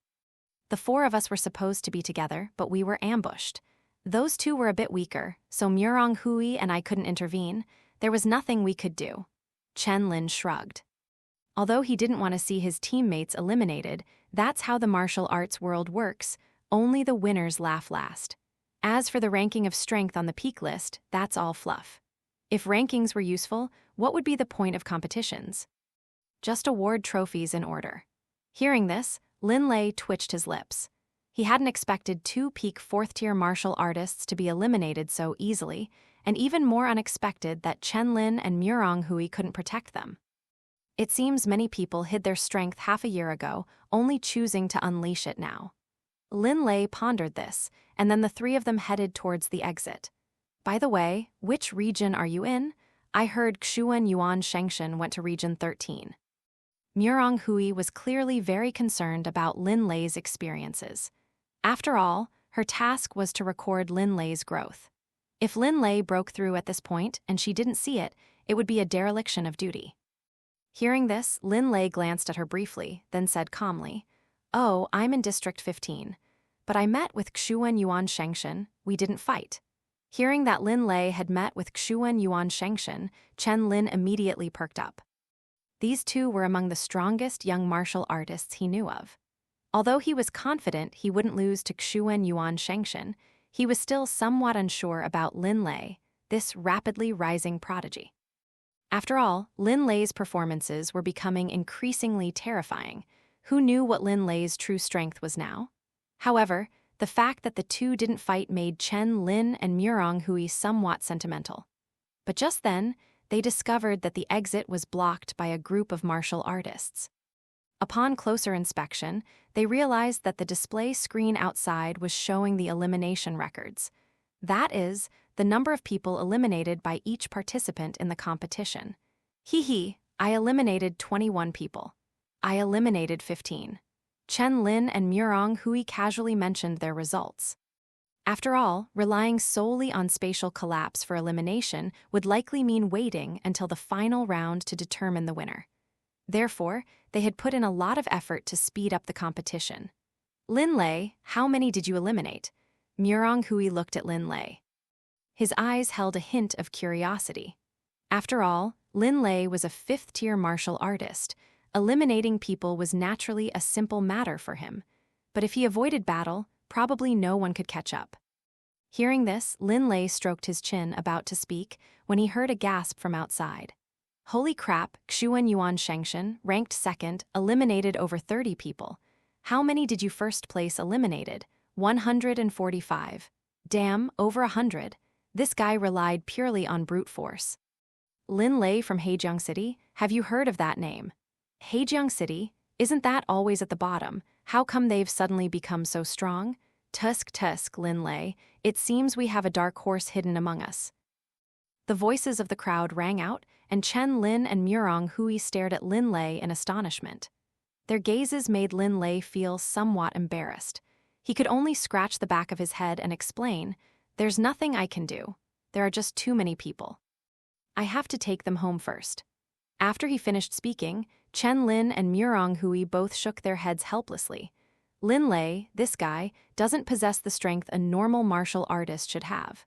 S2: The 4 of us were supposed to be together, but we were ambushed. Those 2 were a bit weaker, so Murong Hui and I couldn't intervene. There was nothing we could do. Chen Lin shrugged. Although he didn't want to see his teammates eliminated, that's how the martial arts world works. Only the winners laugh last. As for the ranking of strength on the peak list, that's all fluff. If rankings were useful, what would be the point of competitions? Just award trophies in order. Hearing this, Lin Lei twitched his lips. He hadn't expected 2 peak 4th-tier martial artists to be eliminated so easily, and even more unexpected that Chen Lin and Murong Hui couldn't protect them. It seems many people hid their strength half a year ago, only choosing to unleash it now. Lin Lei pondered this, and then the three of them headed towards the exit. By the way, which region are you in? I heard Xuan Yuan Shengshen went to region 13. Murong Hui was clearly very concerned about Lin Lei's experiences. After all, her task was to record Lin Lei's growth. If Lin Lei broke through at this point and she didn't see it, it would be a dereliction of duty. Hearing this, Lin Lei glanced at her briefly, then said calmly, "Oh, I'm in District 15. But I met with Xuan Yuan Shengshen, we didn't fight." Hearing that Lin Lei had met with Xuan Yuan Shengshen, Chen Lin immediately perked up. These two were among the strongest young martial artists he knew of. Although he was confident he wouldn't lose to Xuan Yuan Shengshen, he was still somewhat unsure about Lin Lei, this rapidly rising prodigy. After all, Lin Lei's performances were becoming increasingly terrifying. Who knew what Lin Lei's true strength was now? However, the fact that the two didn't fight made Chen Lin and Murong Hui somewhat sentimental. But just then, they discovered that the exit was blocked by a group of martial artists. Upon closer inspection, they realized that the display screen outside was showing the elimination records. That is, the number of people eliminated by each participant in the competition. I eliminated 21 people. I eliminated 15. Chen Lin and Murong Hui casually mentioned their results. After all, relying solely on spatial collapse for elimination would likely mean waiting until the final round to determine the winner. Therefore, they had put in a lot of effort to speed up the competition. "Lin Lei, how many did you eliminate?" Murong Hui looked at Lin Lei. His eyes held a hint of curiosity. After all, Lin Lei was a fifth-tier martial artist. Eliminating people was naturally a simple matter for him. But if he avoided battle, probably no one could catch up. Hearing this, Lin Lei stroked his chin, about to speak, when he heard a gasp from outside. "Holy crap, Xuan Yuan Shengshen, ranked second, eliminated over 30 people. How many did you first place eliminated?" 145. Damn, over 100. This guy relied purely on brute force. "Lin Lei from Heijiang City, have you heard of that name?" "Heijiang City? Isn't that always at the bottom? How come they've suddenly become so strong?" Tusk, Lin Lei, it seems we have a dark horse hidden among us." The voices of the crowd rang out, and Chen Lin and Murong Hui stared at Lin Lei in astonishment. Their gazes made Lin Lei feel somewhat embarrassed. He could only scratch the back of his head and explain, "There's nothing I can do. There are just too many people. I have to take them home first." After he finished speaking, Chen Lin and Murong Hui both shook their heads helplessly. Lin Lei, this guy, doesn't possess the strength a normal martial artist should have.